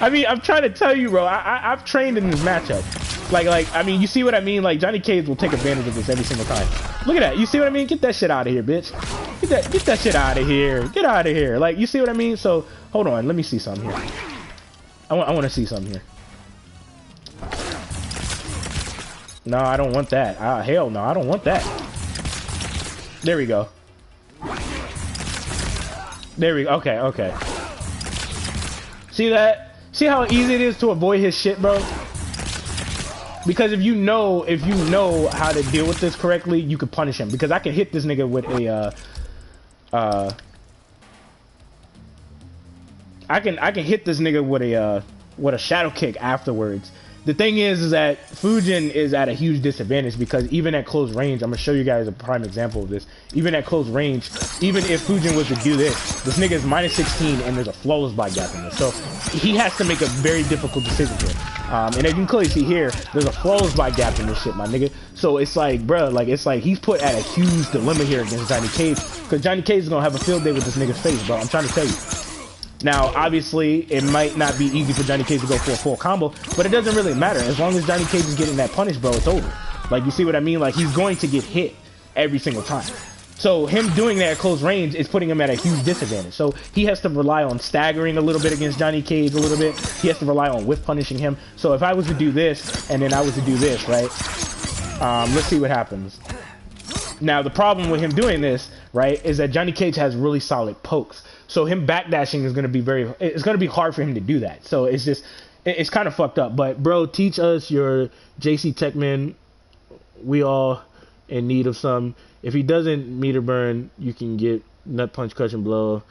I mean, I'm trying to tell you, bro. I've trained in this matchup. Like, I mean, you see what I mean? Like, Johnny Cage will take advantage of this every single time. Look at that. You see what I mean? Get that shit out of here, bitch. Get that shit out of here. Get out of here. Like, you see what I mean? So, hold on. Let me see something here. I want to see something here. No, I don't want that. Hell no, I don't want that. There we go. There we go. Okay, okay. See that? See how easy it is to avoid his shit, bro? Because if you know how to deal with this correctly, you can punish him. Because I can hit this nigga with a I can hit this nigga with a shadow kick afterwards. The thing is that Fujin is at a huge disadvantage because even at close range, I'm gonna show you guys a prime example of this. Even at close range, even if Fujin was to do this nigga is minus 16 and there's a flawless buy gap in this. So he has to make a very difficult decision here. And as you can clearly see here, there's a flawless buy gap in this shit, my nigga. So it's like, bro, like it's like he's put at a huge dilemma here against Johnny Cage because Johnny Cage is gonna have a field day with this nigga's face, bro. I'm trying to tell you. Now, obviously, it might not be easy for Johnny Cage to go for a full combo, but it doesn't really matter. As long as Johnny Cage is getting that punish, bro, it's over. Like, you see what I mean? Like, he's going to get hit every single time. So, him doing that at close range is putting him at a huge disadvantage. So, he has to rely on staggering a little bit against Johnny Cage a little bit. He has to rely on whiff punishing him. So, if I was to do this, and then I was to do this, right? Let's see what happens. Now, the problem with him doing this, right, is that Johnny Cage has really solid pokes. So him backdashing is going to be it's going to be hard for him to do that. So it's just, it's kind of fucked up. But bro, teach us your JC Techman. We all in need of some. If he doesn't meter burn, you can get nut punch, crush and blow,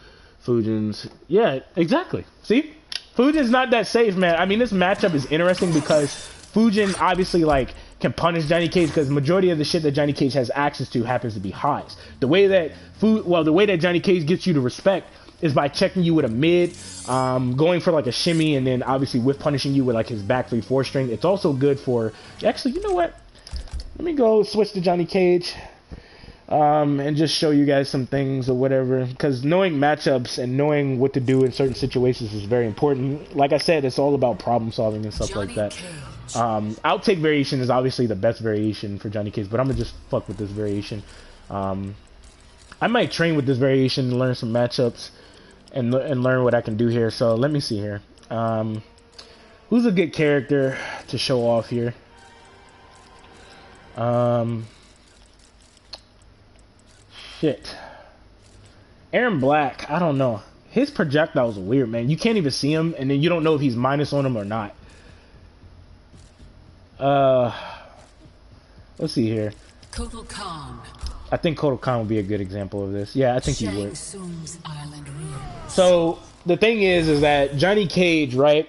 Fujin's. Yeah, exactly. See, Fujin's not that safe, man. I mean, this matchup is interesting because Fujin obviously like can punish Johnny Cage because majority of the shit that Johnny Cage has access to happens to be highs. The way that the way that Johnny Cage gets you to respect is by checking you with a mid, going for like a shimmy, and then obviously with punishing you with like his back 3/4 string. It's also good for, actually, you know what? Let me go switch to Johnny Cage, and just show you guys some things or whatever, because knowing matchups and knowing what to do in certain situations is very important. Like I said, it's all about problem solving and stuff like that. Outtake variation is obviously the best variation for Johnny Cage, but I'm gonna just fuck with this variation. I might train with this variation and learn some matchups and learn what I can do here. So let me see here. Who's a good character to show off here? Shit. Aaron Black, I don't know. His projectiles are weird, man. You can't even see him, and then you don't know if he's minus on him or not. Let's see here. Kotal Khan. I think Kotal Khan would be a good example of this. Yeah, I think he would. So the thing is that Johnny Cage, right?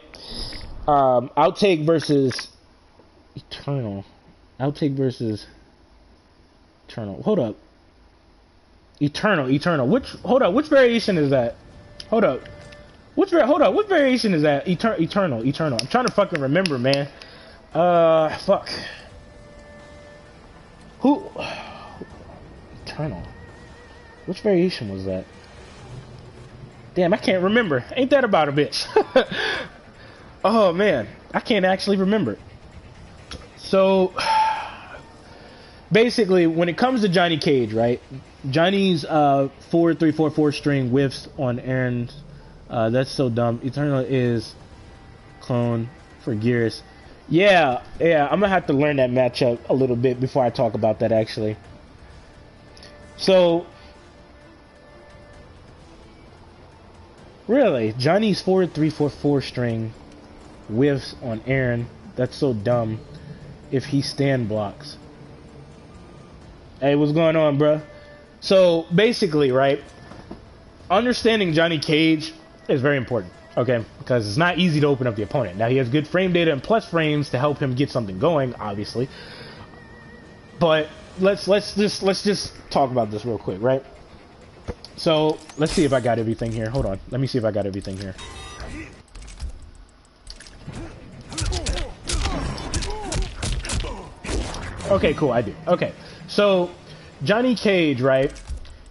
Outtake versus Eternal. Outtake versus Eternal. Hold up. Eternal. Hold up. Which variation is that? Hold up. What variation is that? Eternal. I'm trying to fucking remember, man. Fuck. Who? Eternal. Which variation was that? Damn, I can't remember. Ain't that about a bitch? Oh man, I can't actually remember. So basically, when it comes to Johnny Cage, right? Johnny's 4-3-4-4 string whiffs on Aaron's. That's so dumb. Eternal is clone for Gears. Yeah, I'm gonna have to learn that matchup a little bit before I talk about that, actually. So, really, Johnny's 4-3-4-4 string whiffs on Aaron. That's so dumb. If he stand blocks. Hey, what's going on, bruh? So, basically, right, understanding Johnny Cage is very important. Okay, because it's not easy to open up the opponent. Now he has good frame data and plus frames to help him get something going, obviously. But let's just talk about this real quick, right? So let's see if I got everything here. Hold on, let me see if I got everything here. Okay, cool, I do. Okay, so Johnny Cage, right?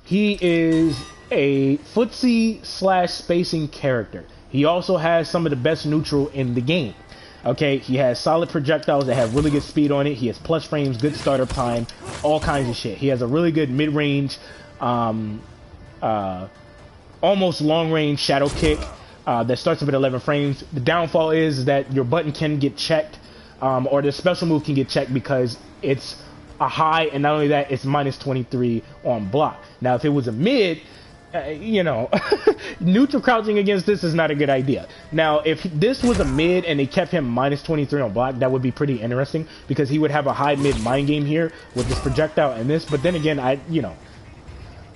He is a footsie / spacing character. He also has some of the best neutral in the game. Okay, he has solid projectiles that have really good speed on it. He has plus frames, good startup time, all kinds of shit. He has a really good mid-range, almost long-range shadow kick that starts up at 11 frames. The downfall is that your button can get checked, or the special move can get checked because it's a high, and not only that, it's minus 23 on block. Now, if it was a mid, you know, neutral crouching against this is not a good idea. Now, if this was a mid and they kept him minus 23 on block, that would be pretty interesting because he would have a high mid mind game here with this projectile and this. But then again,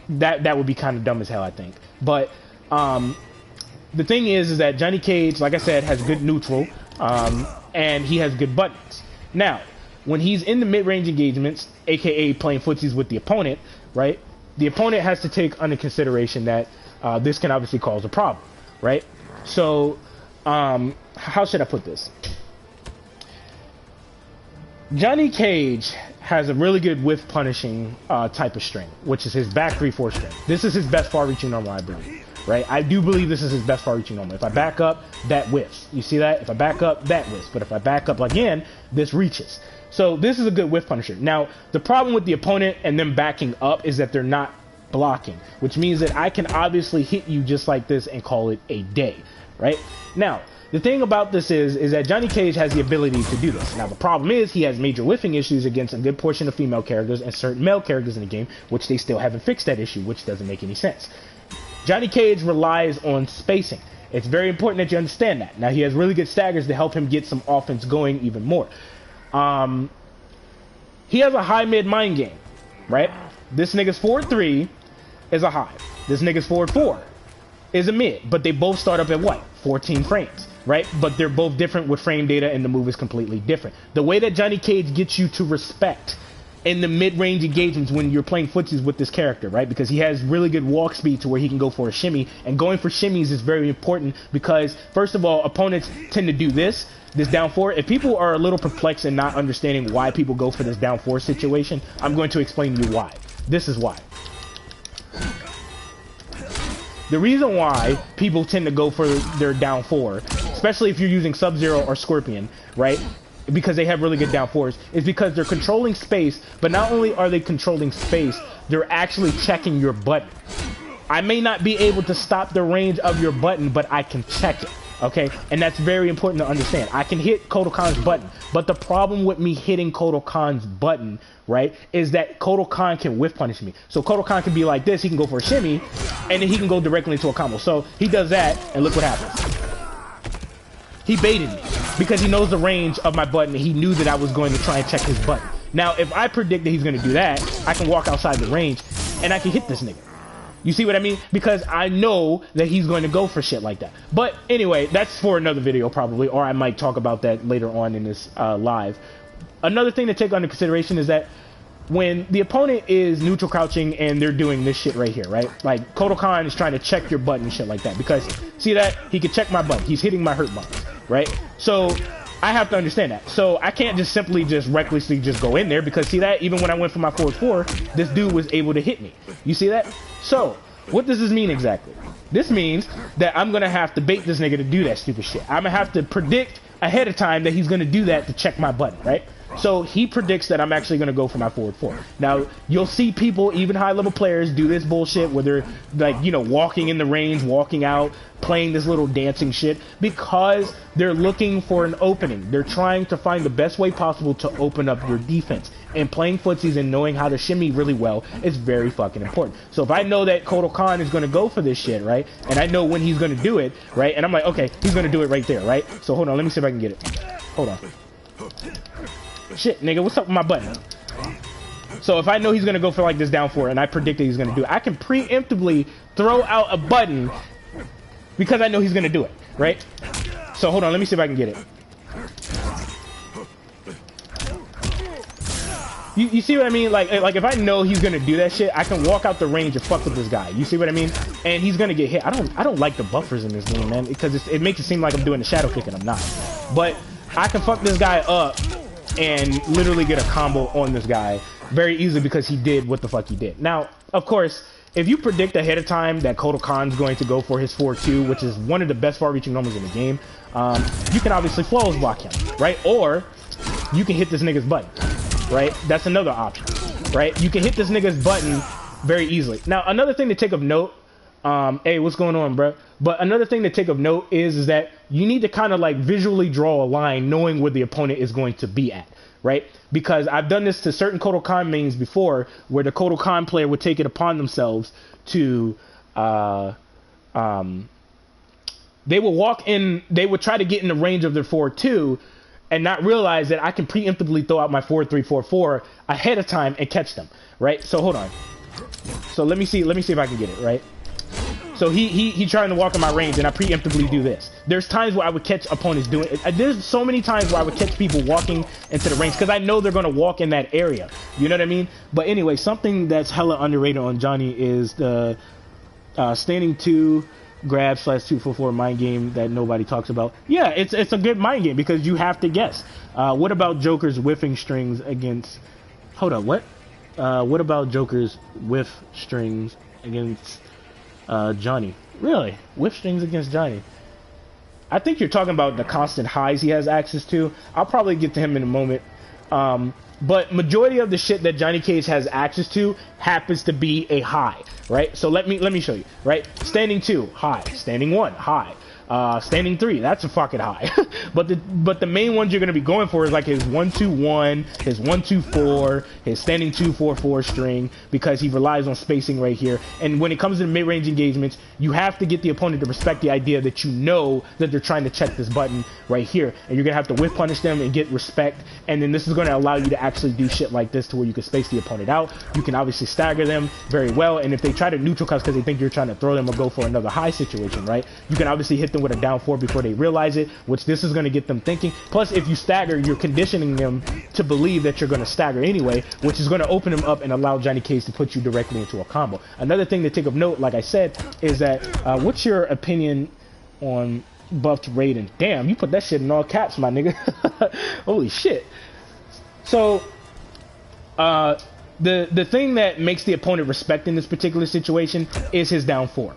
that would be kind of dumb as hell, I think. But the thing is that Johnny Cage, like I said, has good neutral, and he has good buttons. Now, when he's in the mid-range engagements, aka playing footsies with the opponent, right? The opponent has to take under consideration that this can obviously cause a problem, right? So, how should I put this? Johnny Cage has a really good whiff punishing type of string, which is his back 3/4 string. This is his best far-reaching normal, I believe, right? I do believe this is his best far-reaching normal. If I back up, that whiffs. You see that? If I back up, that whiffs. But if I back up again, this reaches. So this is a good whiff punisher. Now, the problem with the opponent and them backing up is that they're not blocking, which means that I can obviously hit you just like this and call it a day, right? Now, the thing about this is that Johnny Cage has the ability to do this. Now, the problem is he has major whiffing issues against a good portion of female characters and certain male characters in the game, which they still haven't fixed that issue, which doesn't make any sense. Johnny Cage relies on spacing. It's very important that you understand that. Now, he has really good staggers to help him get some offense going even more. He has a high mid mind game, right? This nigga's 4-3 is a high. This nigga's 4-4 is a mid, but they both start up at what? 14 frames, right? But they're both different with frame data, and the move is completely different. The way that Johnny Cage gets you to respect in the mid-range engagements when you're playing footsies with this character, right? Because he has really good walk speed to where he can go for a shimmy, and going for shimmies is very important because, first of all, opponents tend to do this down 4. If people are a little perplexed and not understanding why people go for this down 4 situation, I'm going to explain to you why. This is why. The reason why people tend to go for their down 4, especially if you're using Sub-Zero or Scorpion, right? Because they have really good down 4s, is because they're controlling space, but not only are they controlling space, they're actually checking your button. I may not be able to stop the range of your button, but I can check it, okay? And that's very important to understand. I can hit Kotal Khan's button, but the problem with me hitting Kotal Khan's button, right, is that Kotal Khan can whiff punish me. So Kotal Khan can be like this, he can go for a shimmy, and then he can go directly into a combo. So he does that, and look what happens. He baited me because he knows the range of my button. He knew that I was going to try and check his button. Now, if I predict that he's going to do that, I can walk outside the range and I can hit this nigga. You see what I mean? Because I know that he's going to go for shit like that. But anyway, that's for another video probably, or I might talk about that later on in this live. Another thing to take under consideration is that when the opponent is neutral crouching and they're doing this shit right here, right? Like, Kotal Khan is trying to check your button and shit like that. Because, see that? He can check my button. He's hitting my hurt button, right? So, I have to understand that. So, I can't just simply just recklessly just go in there. Because, see that? Even when I went for my 4-4, this dude was able to hit me. You see that? So, what does this mean exactly? This means that I'm going to have to bait this nigga to do that stupid shit. I'm going to have to predict ahead of time that he's going to do that to check my button, right? So he predicts that I'm actually going to go for my 4-4. Now, you'll see people, even high-level players, do this bullshit where they're, like, you know, walking in the range, walking out, playing this little dancing shit because they're looking for an opening. They're trying to find the best way possible to open up your defense. And playing footsies and knowing how to shimmy really well is very fucking important. So if I know that Kotal Khan is going to go for this shit, right, and I know when he's going to do it, right, and I'm like, okay, he's going to do it right there, right? So hold on, let me see if I can get it. Hold on. Shit, nigga, what's up with my button? So if I know he's going to go for like this down 4 and I predict that he's going to do it, I can preemptively throw out a button because I know he's going to do it, right? So hold on, let me see if I can get it. You see what I mean? Like if I know he's going to do that shit, I can walk out the range and fuck with this guy. You see what I mean? And he's going to get hit. I don't like the buffers in this game, man, because it makes it seem like I'm doing the shadow kick and I'm not. But I can fuck this guy up and literally get a combo on this guy very easily because he did what the fuck he did. Now, of course, if you predict ahead of time that Kotal Khan's going to go for his 4-2, which is one of the best far-reaching normals in the game, you can obviously flawless block him, right? Or you can hit this nigga's button, right? That's another option, right? You can hit this nigga's button very easily. Now, another thing to take of note, hey, what's going on, bro? But another thing to take of note is that you need to kind of like visually draw a line knowing where the opponent is going to be at, right? Because I've done this to certain Kotal Khan mains before where the Kotal Khan player would take it upon themselves to, they would walk in, they would try to get in the range of their 4-2 and not realize that I can preemptively throw out my 4-3, 4-4 ahead of time and catch them, right? So hold on. So let me see if I can get it, right? So he trying to walk in my range, and I preemptively do this. There's times where I would catch opponents doing it. There's so many times where I would catch people walking into the range because I know they're going to walk in that area. You know what I mean? But anyway, something that's hella underrated on Johnny is the standing 2 grab / 2-4-4 mind game that nobody talks about. Yeah, it's a good mind game because you have to guess. What about Joker's whiffing strings against... Hold up, what? What about Joker's whiff strings against... Johnny? Really? Whiff strings against Johnny? I think you're talking about the constant highs he has access to. I'll probably get to him in a moment. But majority of the shit that Johnny Cage has access to happens to be a high, right? So let me show you, right? Standing 2, high. Standing 1, high. Standing 3, that's a fucking high. but the main ones you're gonna be going for is like his 1-2-1, his 1-2-4, his standing 2-4-4 string, because he relies on spacing right here. And when it comes to mid-range engagements, you have to get the opponent to respect the idea that you know that they're trying to check this button right here, and you're gonna have to whiff punish them and get respect. And then this is gonna allow you to actually do shit like this to where you can space the opponent out. You can obviously stagger them very well, and if they try to neutral cuts because they think you're trying to throw them or go for another high situation, right? You can obviously hit them with a down 4 before they realize it, which this is going to get them thinking. Plus, if you stagger, you're conditioning them to believe that you're going to stagger anyway, which is going to open them up and allow Johnny Cage to put you directly into a combo. Another thing to take of note, like I said, is that what's your opinion on buffed Raiden? Damn, you put that shit in all caps, my nigga. Holy shit. So, the thing that makes the opponent respect in this particular situation is his down 4,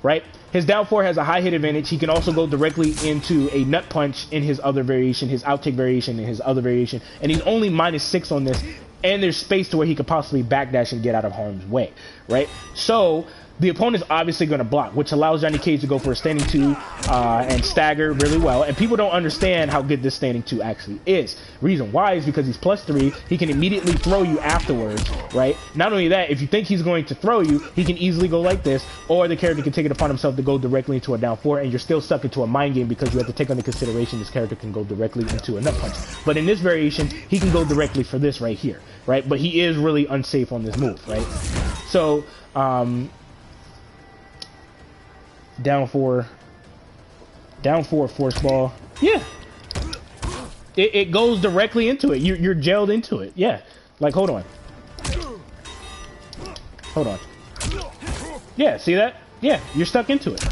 right? His down 4 has a high hit advantage. He can also go directly into a nut punch in his other variation, his outtake variation, and his other variation, and he's only -6 on this, and there's space to where he could possibly backdash and get out of harm's way, right? So the opponent's obviously going to block, which allows Johnny Cage to go for a standing 2 and stagger really well. And people don't understand how good this standing 2 actually is. Reason why is because he's +3. He can immediately throw you afterwards, right? Not only that, if you think he's going to throw you, he can easily go like this, or the character can take it upon himself to go directly into a down 4, and you're still stuck into a mind game because you have to take into consideration this character can go directly into a nut punch. But in this variation, he can go directly for this right here, right? But he is really unsafe on this move, right? So, down 4 force ball. Yeah, it goes directly into it. You're gelled into it. Yeah, like hold on. Yeah, see that? Yeah, you're stuck into it.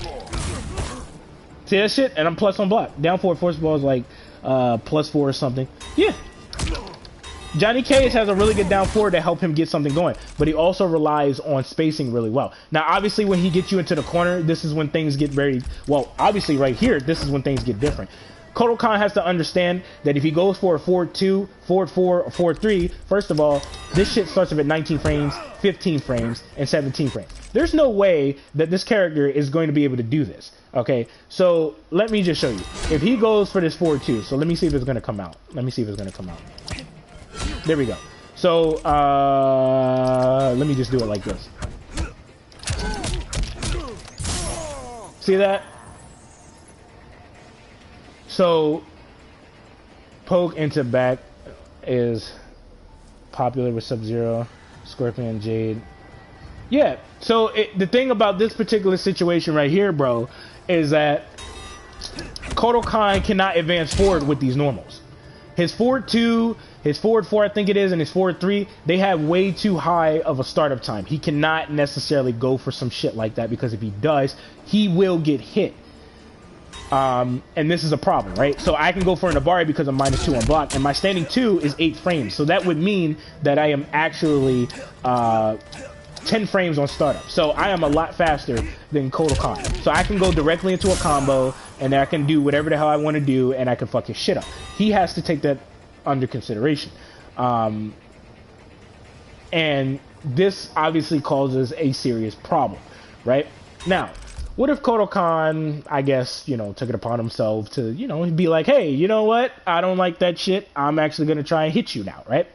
See that shit? And I'm plus on block. Down 4 force ball is like +4 or something. Yeah. Johnny Cage has a really good down 4 to help him get something going, but he also relies on spacing really well. Now, obviously, when he gets you into the corner, this is when things get very, well, obviously right here, this is when things get different. Kotal Khan has to understand that if he goes for a forward 2, forward 4, or forward 3, first of all, this shit starts off at 19 frames, 15 frames, and 17 frames. There's no way that this character is going to be able to do this, okay? So, let me just show you. If he goes for this forward 2, so let me see if it's going to come out. There we go. So, let me just do it like this. See that? So, poke into back is popular with Sub-Zero, Scorpion, Jade. Yeah, so the thing about this particular situation right here, bro, is that Kotal Khan cannot advance forward with these normals. His forward 2, his forward 4, I think it is, and his forward 3, they have way too high of a startup time. He cannot necessarily go for some shit like that, because if he does, he will get hit. And this is a problem, right? So I can go for an Abari because I'm -2 on block, and my standing 2 is 8 frames. So that would mean that I am actually 10 frames on startup. So I am a lot faster than Kotal Khan. So I can go directly into a combo, and then I can do whatever the hell I want to do, and I can fuck his shit up. He has to take that under consideration. And this obviously causes a serious problem, right? Now, what if Kotal Khan, I guess, you know, took it upon himself to, you know, be like, hey, you know what? I don't like that shit. I'm actually going to try and hit you now, right?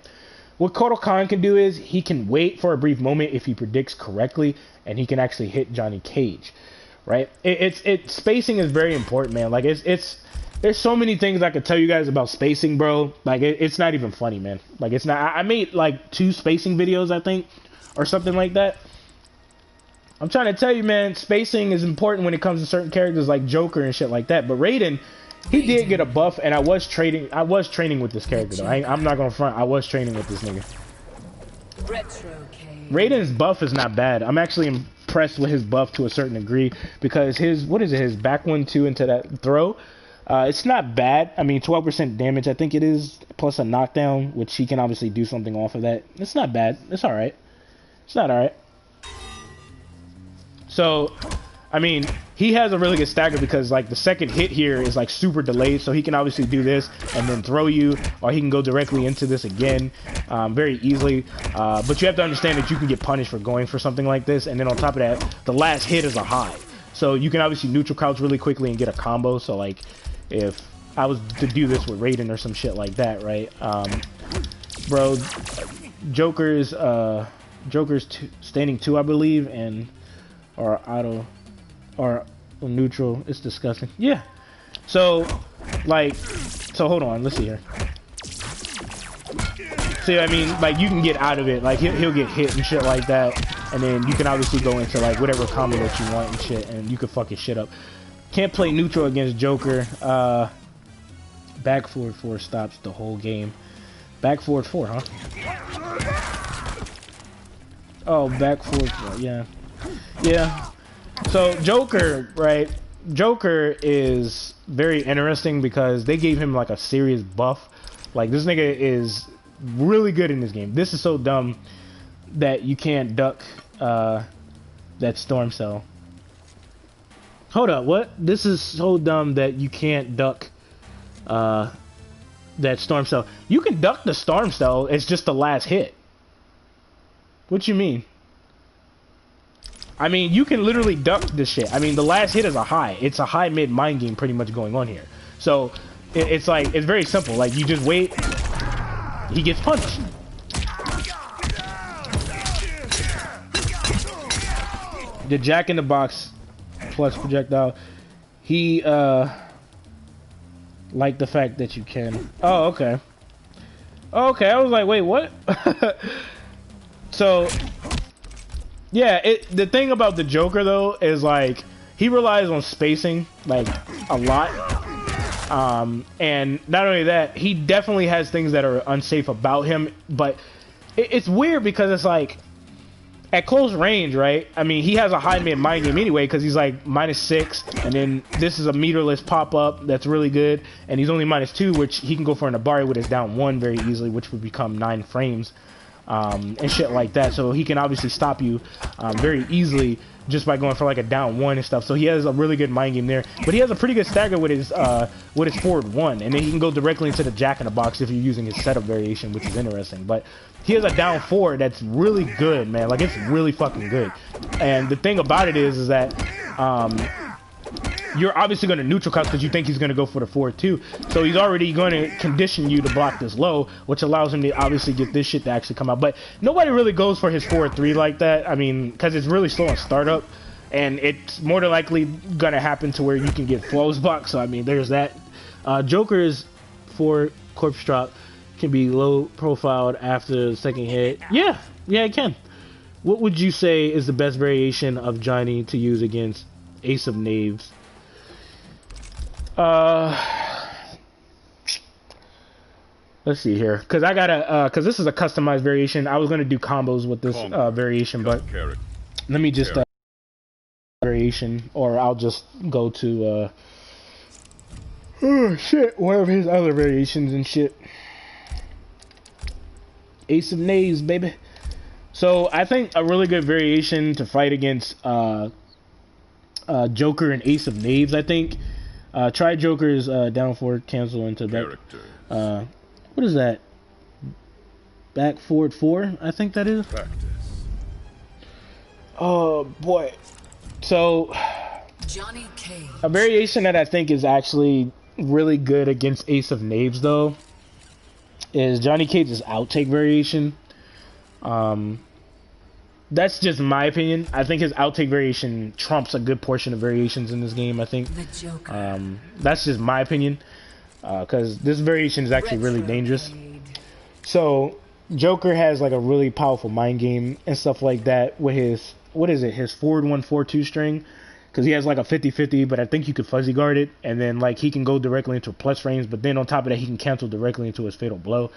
What Kotal Khan can do is he can wait for a brief moment if he predicts correctly, and he can actually hit Johnny Cage, right? Spacing is very important, man. Like, there's so many things I could tell you guys about spacing, bro. Like, it's not even funny, man. Like, it's not. I made like 2 spacing videos, I think, or something like that. I'm trying to tell you, man, spacing is important when it comes to certain characters like Joker and shit like that. But Raiden, he did get a buff, and I was training with this character, though. I'm not gonna front. I was training with this nigga. Raiden's buff is not bad. I'm actually impressed with his buff to a certain degree, because his, what is it, his back 1-2 into that throw, it's not bad. I mean, 12% damage, I think it is, plus a knockdown, which he can obviously do something off of that. It's not bad. It's alright. It's not alright. So, I mean, he has a really good stagger because like the second hit here is like super delayed, so he can obviously do this and then throw you, or he can go directly into this again very easily. But you have to understand that you can get punished for going for something like this, and then on top of that, the last hit is a high, so you can obviously neutral crouch really quickly and get a combo. So like if I was to do this with Raiden or some shit like that, right? Bro, Joker's standing 2, I believe, and or auto or neutral. It's disgusting. Yeah. So like, so hold on. Let's see here. See, I mean, like you can get out of it. Like he'll get hit and shit like that, and then you can obviously go into like whatever combo that you want and shit, and you can fuck his shit up. Can't play neutral against Joker. Back forward 4 stops the whole game. Back forward 4, huh? Oh, back forward 4, yeah. Yeah. So Joker, right? Joker is very interesting because they gave him like a serious buff. Like this nigga is really good in this game. This is so dumb that you can't duck that storm cell. Hold up, what? This is so dumb that you can't duck that storm cell. You can duck the storm cell, it's just the last hit. What you mean? I mean, you can literally duck this shit. I mean, the last hit is a high. It's a high mid mind game pretty much going on here. So it's like, it's very simple. Like you just wait, he gets punched. The Jack in the Box plus projectile, he like the fact that you can. Oh, okay. Okay, I was like, wait, what? So yeah, the thing about the Joker though is like he relies on spacing like a lot. And not only that, he definitely has things that are unsafe about him, but it's weird because it's like at close range, right? I mean, he has a high mid mind game anyway because he's like -6, and then this is a meterless pop-up that's really good, and he's only -2, which he can go for an Abari with his down 1 very easily, which would become 9 frames, and shit like that. So he can obviously stop you very easily just by going for like a down 1 and stuff. So he has a really good mind game there, but he has a pretty good stagger with his forward 1, and then he can go directly into the Jack in the Box if you're using his setup variation, which is interesting. But he has a down 4 that's really good, man. Like it's really fucking good. And the thing about it is that you're obviously going to neutral cut because you think he's going to go for the forward 2. So he's already going to condition you to block this low, which allows him to obviously get this shit to actually come out. But nobody really goes for his forward 3 like that. I mean, because it's really slow on startup, and it's more than likely going to happen to where you can get flows blocked. So I mean, there's that. Joker's for corpse drop can be low profiled after the second hit. Yeah, it can. What would you say is the best variation of Johnny to use against Ace of Knaves? Let's see here, because I gotta because this is a customized variation. I was gonna do combos with this variation, but let me just variation, or I'll just go to oh shit, one of his other variations and shit. Ace of Knaves, baby. So I think a really good variation to fight against Joker and Ace of Knaves, I think. Try Joker's down forward, cancel into back. What is that? Back forward 4, I think that is. Practice. Oh boy. So Johnny Cage. A variation that I think is actually really good against Ace of Knaves though is Johnny Cage's outtake variation. That's just my opinion. I think his outtake variation trumps a good portion of variations in this game, I think. That's just my opinion. Because this variation is actually really dangerous. So, Joker has like a really powerful mind game and stuff like that with his, what is it, his forward 1-4-2 string. Because he has like a 50-50, but I think you could fuzzy guard it. And then like he can go directly into plus frames, but then on top of that, he can cancel directly into his fatal blow,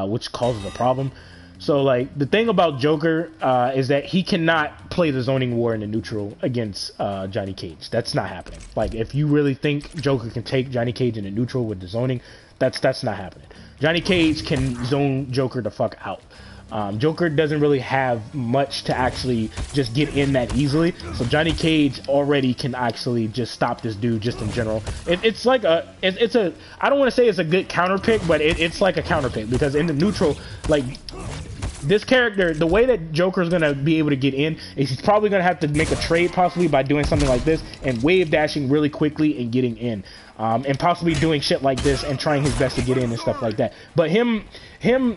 which causes a problem. So, like, the thing about Joker is that he cannot play the zoning war in the neutral against Johnny Cage. That's not happening. Like, if you really think Joker can take Johnny Cage in the neutral with the zoning, that's not happening. Johnny Cage can zone Joker the fuck out. Joker doesn't really have much to actually just get in that easily, so Johnny Cage already can actually just stop this dude just in general. It's like it's a, I don't want to say it's a good counter pick, but it's like a counter pick, because in the neutral, like, this character, the way that Joker's gonna be able to get in is he's probably gonna have to make a trade, possibly by doing something like this and wave dashing really quickly and getting in, and possibly doing shit like this and trying his best to get in and stuff like that. But him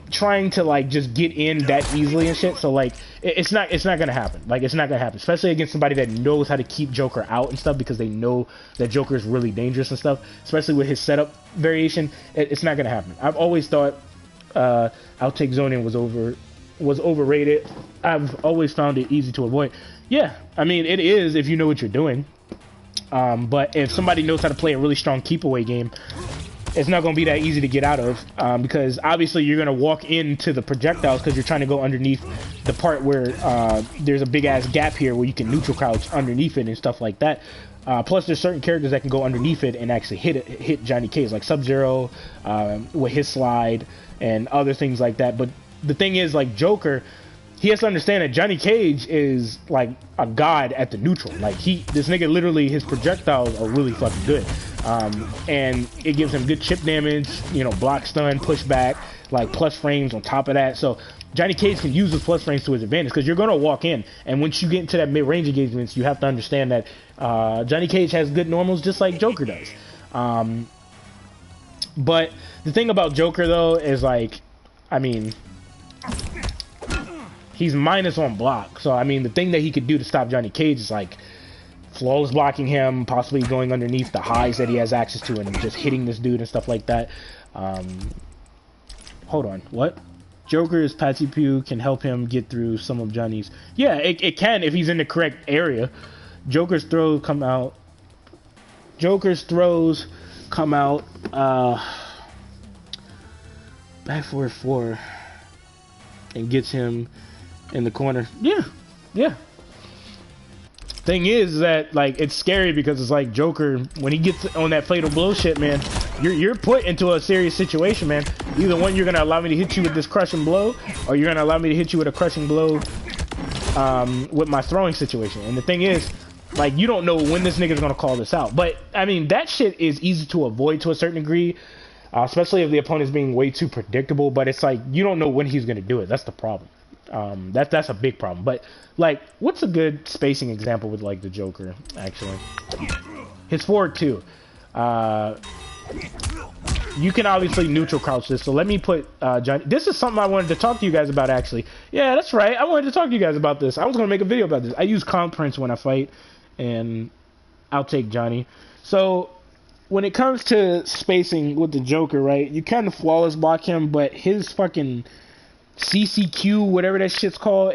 trying to like just get in that easily and shit, so like it's not gonna happen. Like, it's not gonna happen, especially against somebody that knows how to keep Joker out and stuff, because they know that Joker is really dangerous and stuff. Especially with his setup variation, it's not gonna happen. I've always thought I'll take zoning was overrated. I've always found it easy to avoid. Yeah, I mean, it is if you know what you're doing. But if somebody knows how to play a really strong keep away game, it's not going to be that easy to get out of, because obviously you're going to walk into the projectiles because you're trying to go underneath the part where there's a big ass gap here where you can neutral crouch underneath it and stuff like that. Plus, there's certain characters that can go underneath it and actually hit Johnny Cage, like Sub-Zero with his slide and other things like that. But the thing is, like, Joker, he has to understand that Johnny Cage is like a god at the neutral. Like, this nigga literally, his projectiles are really fucking good, and it gives him good chip damage, you know, block, stun, pushback, like plus frames on top of that. So Johnny Cage can use his plus frames to his advantage, because you're gonna walk in, and once you get into that mid-range engagements, you have to understand that Johnny Cage has good normals just like Joker does. But the thing about Joker though is, like, I mean, he's minus on block, so I mean, the thing that he could do to stop Johnny Cage is like flawless blocking him, possibly going underneath the highs that he has access to and just hitting this dude and stuff like that. Hold on, what? Joker's Patsy Pew can help him get through some of Johnny's. Yeah, it can if he's in the correct area. Joker's throws come out back forward 4 and gets him in the corner. Yeah. Thing is that, like, it's scary because it's like Joker, when he gets on that fatal blow shit, man, you're put into a serious situation, man. Either one, you're gonna allow me to hit you with this crushing blow, or you're gonna allow me to hit you with a crushing blow with my throwing situation. And the thing is, like, you don't know when this nigga's gonna call this out. But I mean, that shit is easy to avoid to a certain degree, especially if the opponent's being way too predictable. But it's like, you don't know when he's gonna do it. That's the problem. That's a big problem. But like, what's a good spacing example with like the Joker? Actually, his forward 2. You can obviously neutral crouch this. So let me put Johnny. This is something I wanted to talk to you guys about, actually. Yeah, that's right. I wanted to talk to you guys about this. I was gonna make a video about this. I use comp prints when I fight, and I'll take Johnny. So when it comes to spacing with the Joker, right? You kind of flawless block him, but his fucking CCQ, whatever that shit's called,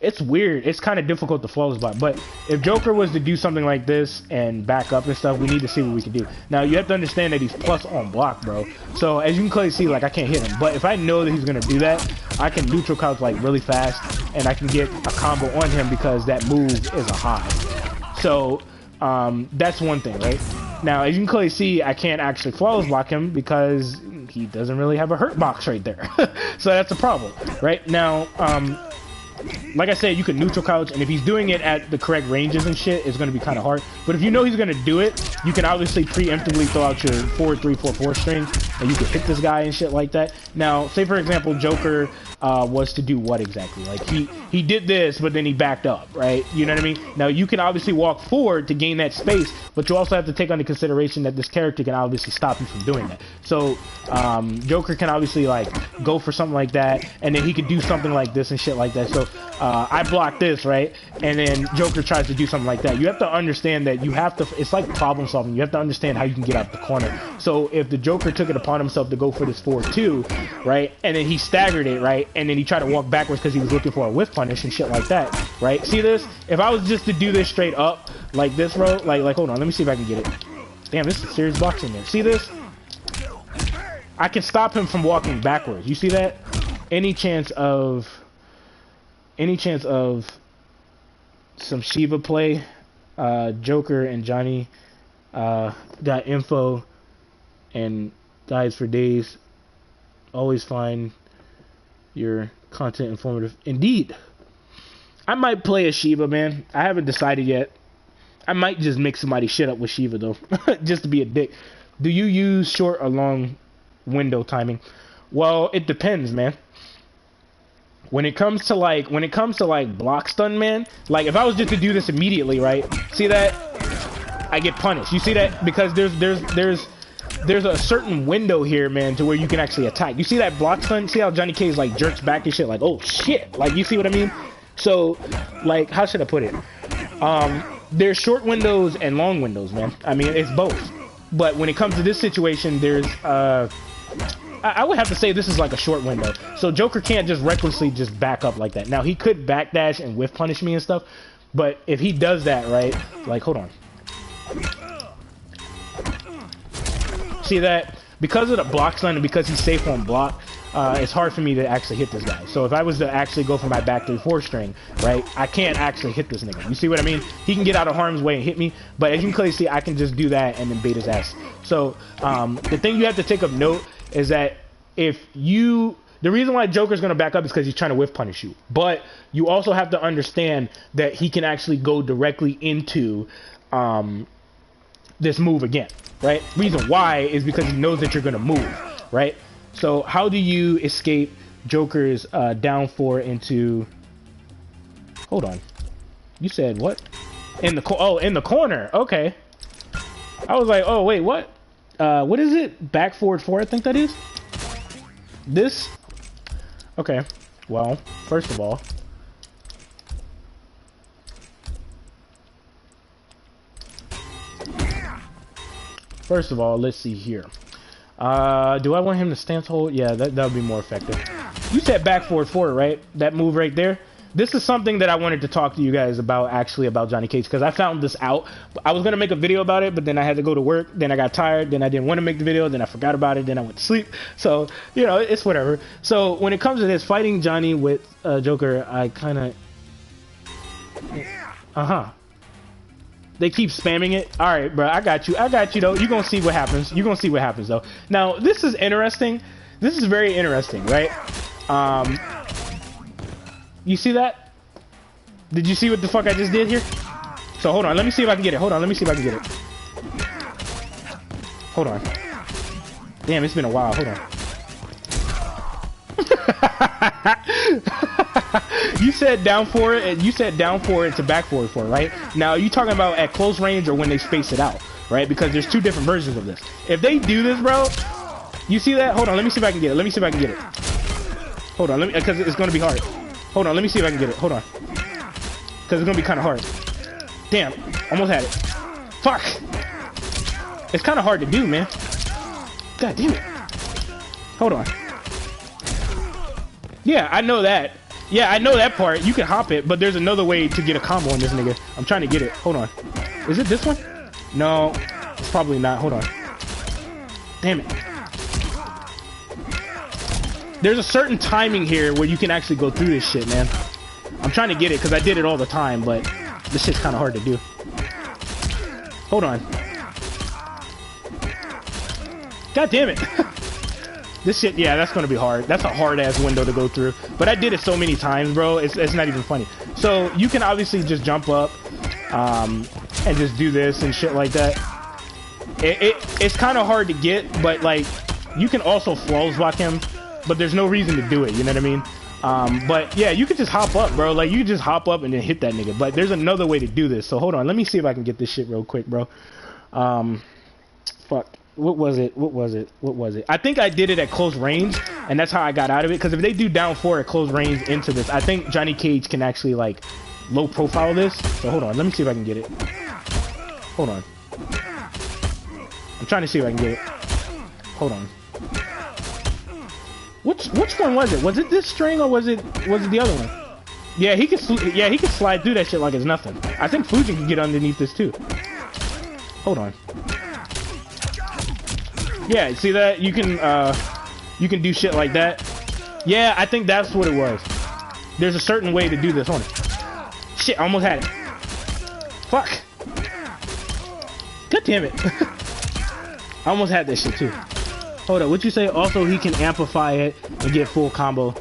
it's weird. It's kind of difficult to flawless block. But if Joker was to do something like this and back up and stuff, we need to see what we can do. Now, you have to understand that he's plus on block, bro. So as you can clearly see, like, I can't hit him. But if I know that he's gonna do that, I can neutral crouch like really fast, and I can get a combo on him because that move is a high. So that's one thing, right? Now, as you can clearly see, I can't actually flawless block him because he doesn't really have a hurt box right there. So that's a problem, right? Now, like I said, you can neutral crouch, and if he's doing it at the correct ranges and shit, it's going to be kind of hard. But if you know he's going to do it, you can obviously preemptively throw out your 4-3-4-4 string, and you can hit this guy and shit like that. Now, say for example, Joker was to do what exactly? Like, he did this, but then he backed up, right? You know what I mean? Now, you can obviously walk forward to gain that space, but you also have to take into consideration that this character can obviously stop you from doing that. So, Joker can obviously, like, go for something like that, and then he could do something like this and shit like that. So, I block this, right? And then Joker tries to do something like that. You have to understand that you have to, it's like problem solving. You have to understand how you can get out the corner. So, if the Joker took it upon himself to go for this 4-2, right? And then he staggered it, right? And then he tried to walk backwards because he was looking for a whiff punish and shit like that, right? See this? If I was just to do this straight up like this, bro, like hold on, let me see if I can get it. Damn, this is serious boxing there. See this? I can stop him from walking backwards. You see that? Any chance of some Shiva play? Joker and Johnny got info and guys for days. Always find your Content informative. Indeed. I might play a Shiva, man. I haven't decided yet. I might just mix somebody's shit up with Shiva, though. Just to be a dick. Do you use short or long window timing? Well, it depends, man. When it comes to like block stun, man, like if I was just to do this immediately, right? See that? I get punished. You see that? Because there's a certain window here, man, to where you can actually attack. You see that block stun? See how Johnny Cage like jerks back and shit? Like, oh shit! Like, you see what I mean? So, like, how should I put it? There's short windows and long windows, man. I mean, it's both. But when it comes to this situation, there's I would have to say this is like a short window. So Joker can't just recklessly just back up like that. Now, he could backdash and whiff punish me and stuff, but if he does that, right? Like, hold on. See that? Because of the block stun and because he's safe on block, it's hard for me to actually hit this guy. So if I was to actually go for my back 3-4 string, right, I can't actually hit this nigga. You see what I mean? He can get out of harm's way and hit me, but as you can clearly see, I can just do that and then bait his ass. So the thing you have to take of note is that if you... The reason why Joker's going to back up is because he's trying to whiff punish you. But you also have to understand that he can actually go directly into this move again, right? Reason why is because he knows that you're going to move, right? So how do you escape Joker's down 4 into... Hold on. You said what? In the in the corner. Okay. I was like, oh, wait, what? What is it? Back forward 4, I think that is? This? Okay. Well, first of all... let's see here. Do I want him to stance hold? Yeah, that would be more effective. You said back forward 4, right? That move right there? This is something that I wanted to talk to you guys about, actually, about Johnny Cage, because I found this out. I was going to make a video about it, but then I had to go to work, then I got tired, then I didn't want to make the video, then I forgot about it, then I went to sleep. So, you know, it's whatever. So, when it comes to this, fighting Johnny with Joker, I kind of... They keep spamming it. All right, bro, I got you. I got you, though. You're going to see what happens. You're going to see what happens, though. Now, this is interesting. This is very interesting, right? You see that? Did you see what the fuck I just did here? So, hold on. Let me see if I can get it. Hold on. Let me see if I can get it. Hold on. Damn, it's been a while. Hold on. You said down for it, and you said down for it to back forward for it, right? Now, are you talking about at close range or when they space it out, right? Because there's two different versions of this. If they do this, bro, you see that? Hold on, let me see if I can get it. Let me see if I can get it. Hold on, let me, because it's going to be hard. Hold on, let me see if I can get it. Hold on. Because it's going to be kind of hard. Damn, almost had it. Fuck. It's kind of hard to do, man. God damn it. Hold on. Yeah, I know that. Yeah, I know that part. You can hop it, but there's another way to get a combo on this nigga. I'm trying to get it. Hold on. Is it this one? No, it's probably not. Hold on. Damn it. There's a certain timing here where you can actually go through this shit, man. I'm trying to get it because I did it all the time, but this shit's kind of hard to do. Hold on. God damn it. This shit, yeah, that's gonna be hard. That's a hard ass window to go through. But I did it so many times, bro. It's not even funny. So you can obviously just jump up, and just do this and shit like that. It's kind of hard to get, but like you can also flawless block him. But there's no reason to do it. You know what I mean? But yeah, you could just hop up, bro. Like you could just hop up and then hit that nigga. But there's another way to do this. So hold on, let me see if I can get this shit real quick, bro. Fuck. What was it? I think I did it at close range, and that's how I got out of it. Because if they do down 4 at close range into this, I think Johnny Cage can actually, like, low profile this. So hold on. Let me see if I can get it. Hold on. I'm trying to see if I can get it. Hold on. Which one was it? Was it this string or was it the other one? Yeah, he can slide through that shit like it's nothing. I think Fujin can get underneath this too. Hold on. Yeah, see that? You can do shit like that. Yeah, I think that's what it was. There's a certain way to do this on it. Shit, I almost had it. Fuck. God damn it. I almost had that shit too. Hold up, what you say? Also, he can amplify it and get full combo.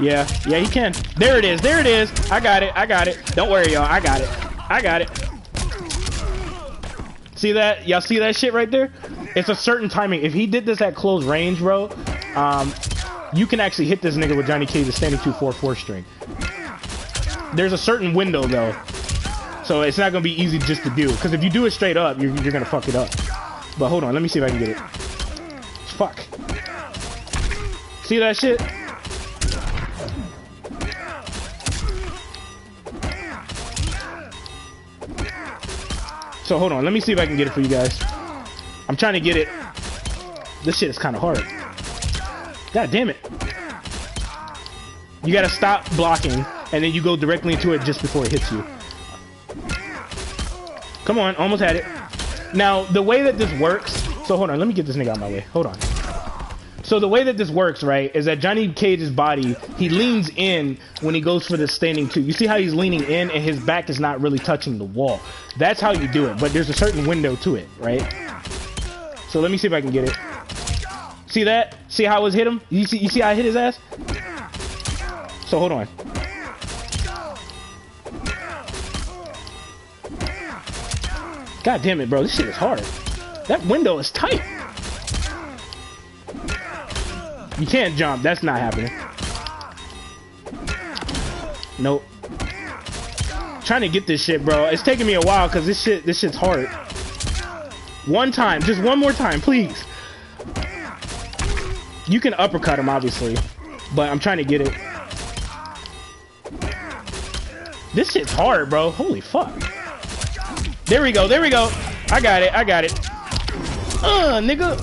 Yeah, yeah, he can. There it is. There it is. I got it. I got it. Don't worry, y'all. I got it. I got it. See that? Y'all see that shit right there? It's a certain timing. If he did this at close range, bro, you can actually hit this nigga with Johnny Cage's standing 2-4-4 string. There's a certain window though, so it's not gonna be easy just to do. Because if you do it straight up, you're gonna fuck it up. But hold on, let me see if I can get it. Fuck. See that shit? So hold on, let me see if I can get it for you guys. I'm trying to get it. This shit is kind of hard. God damn it. You gotta stop blocking, and then you go directly into it just before it hits you. Come on, almost had it. Now, the way that this works... So hold on, let me get this nigga out of my way. Hold on. So the way that this works, right, is that Johnny Cage's body, he leans in when he goes for the standing 2. You see how he's leaning in and his back is not really touching the wall. That's how you do it, but there's a certain window to it, right? So let me see if I can get it. See that? See how I was hit him? You see how I hit his ass? So hold on. God damn it, bro. This shit is hard. That window is tight. You can't jump. That's not happening. Nope. Trying to get this shit, bro. It's taking me a while because this shit's hard. One time. Just one more time, please. You can uppercut him, obviously. But I'm trying to get it. This shit's hard, bro. Holy fuck. There we go. There we go. I got it. I got it. Nigga.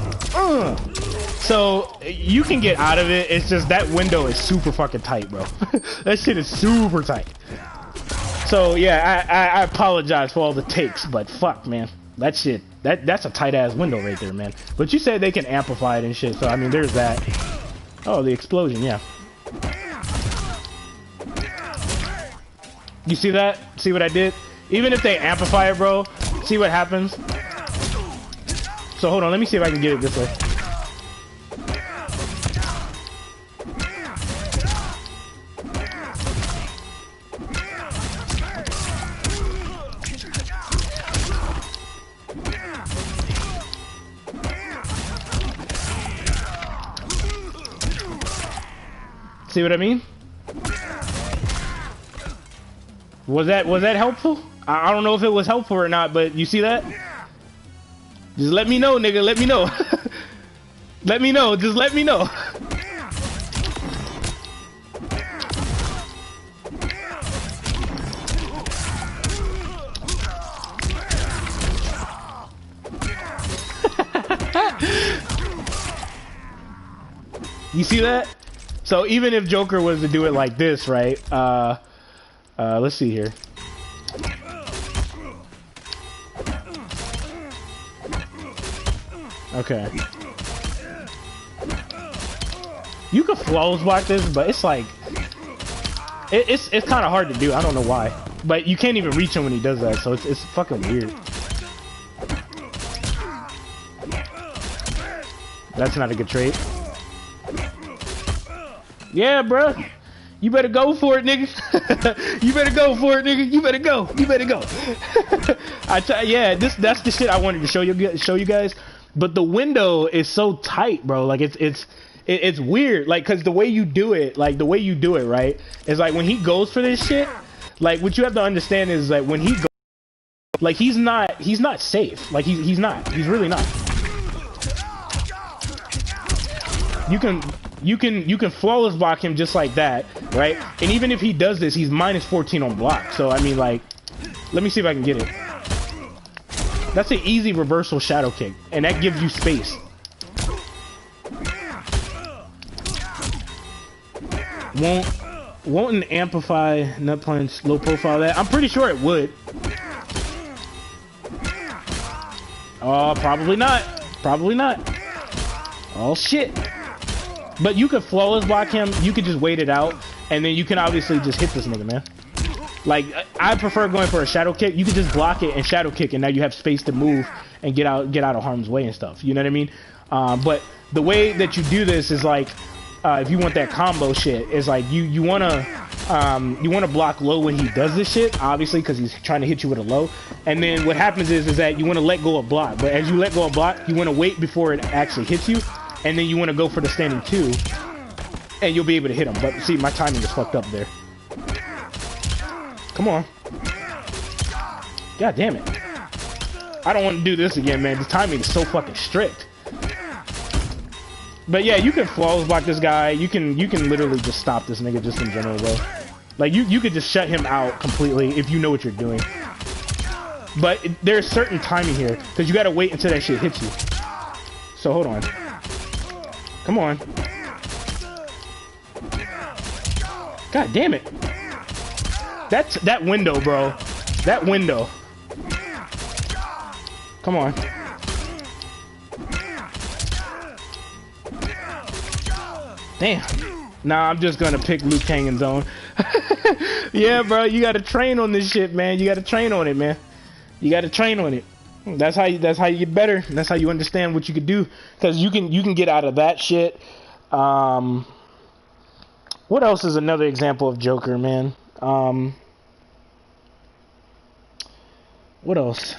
So you can get out of it. It's just that window is super fucking tight, bro. That shit is super tight. So yeah, I apologize for all the takes, but fuck, man. That shit, that's a tight ass window right there, man. But you said they can amplify it and shit, so I mean, there's that. Oh, the explosion, yeah. You see that? See what I did? Even if they amplify it, bro, see what happens? So hold on, let me see if I can get it this way. See what I mean? Was that helpful? I don't know if it was helpful or not, but you see that? Just let me know, nigga. Let me know. Let me know. Just let me know. You see that? So even if Joker was to do it like this, right? Let's see here. Okay. You could flawless block this, but it's like it's kind of hard to do. I don't know why, but you can't even reach him when he does that, so it's fucking weird. That's not a good trade. Yeah, bro. You better go for it, nigga. You better go for it, nigga. You better go. You better go. Yeah, that's the shit I wanted to show you guys. But the window is so tight, bro. Like it's weird. Like, cause the way you do it, right, is like when he goes for this shit. Like, what you have to understand is like when he goes, like he's not safe. Like he's not. He's really not. You can flawless block him just like that, right? And even if he does this, he's minus 14 on block. So I mean, like, let me see if I can get it. That's an easy reversal shadow kick, and that gives you space. Won't an amplify nut punch low profile that? I'm pretty sure it would. Oh, probably not. Probably not. Oh shit. But you could flawless block him, you could just wait it out, and then you can obviously just hit this nigga, man. Like, I prefer going for a shadow kick. You can just block it and shadow kick, and now you have space to move and get out of harm's way and stuff. You know what I mean? But the way that you do this is like, if you want that combo shit, is like you wanna block low when he does this shit, obviously, because he's trying to hit you with a low. And then what happens is that you want to let go of block, but as you let go of block, you want to wait before it actually hits you, and then you want to go for the standing 2, and you'll be able to hit him. But see, my timing is fucked up there. Come on. God damn it. I don't want to do this again, man. The timing is so fucking strict. But yeah, you can flawless block this guy. You can literally just stop this nigga just in general, bro. Like, you could just shut him out completely if you know what you're doing. But there's certain timing here, because you gotta wait until that shit hits you. So hold on. Come on. God damn it. That's that window, bro. That window. Come on. Damn. Nah, I'm just gonna pick Liu Kang in zone. Yeah, bro, you gotta train on this shit, man. You gotta train on it, man. You gotta train on it. That's how you get better. That's how you understand what you could do. Cause you can get out of that shit. What else is another example of Joker, man? What else?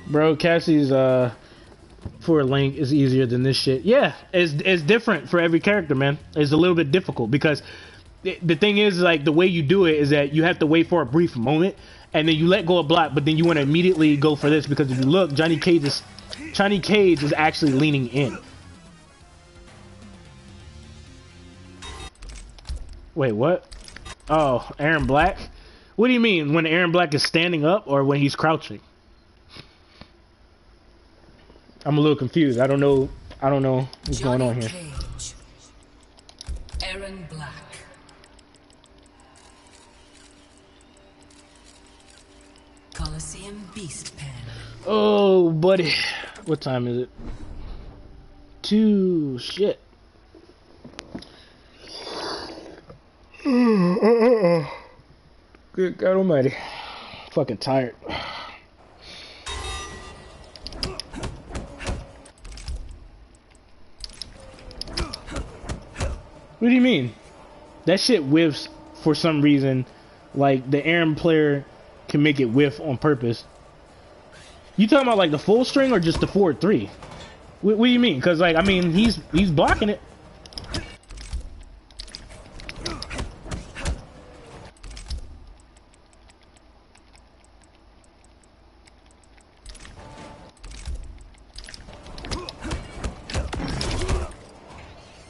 Bro, Cassie's for a link is easier than this shit. Yeah, it's different for every character, man. It's a little bit difficult because the thing is, like, the way you do it is that you have to wait for a brief moment and then you let go of block, but then you want to immediately go for this because if you look, Johnny Cage is actually leaning in. Wait, what? Oh, Aaron Black? What do you mean, when Aaron Black is standing up or when he's crouching? I'm a little confused. I don't know what's Johnny going on here. Cage. Aaron Black. Coliseum Beast Pen. Oh, buddy. What time is it? 2. Shit. Good God almighty. Fucking tired. What do you mean? That shit whiffs for some reason. Like, the Aaron player can make it whiff on purpose. You talking about like the full string or just the forward 3? What do you mean? Because, like, I mean, he's blocking it.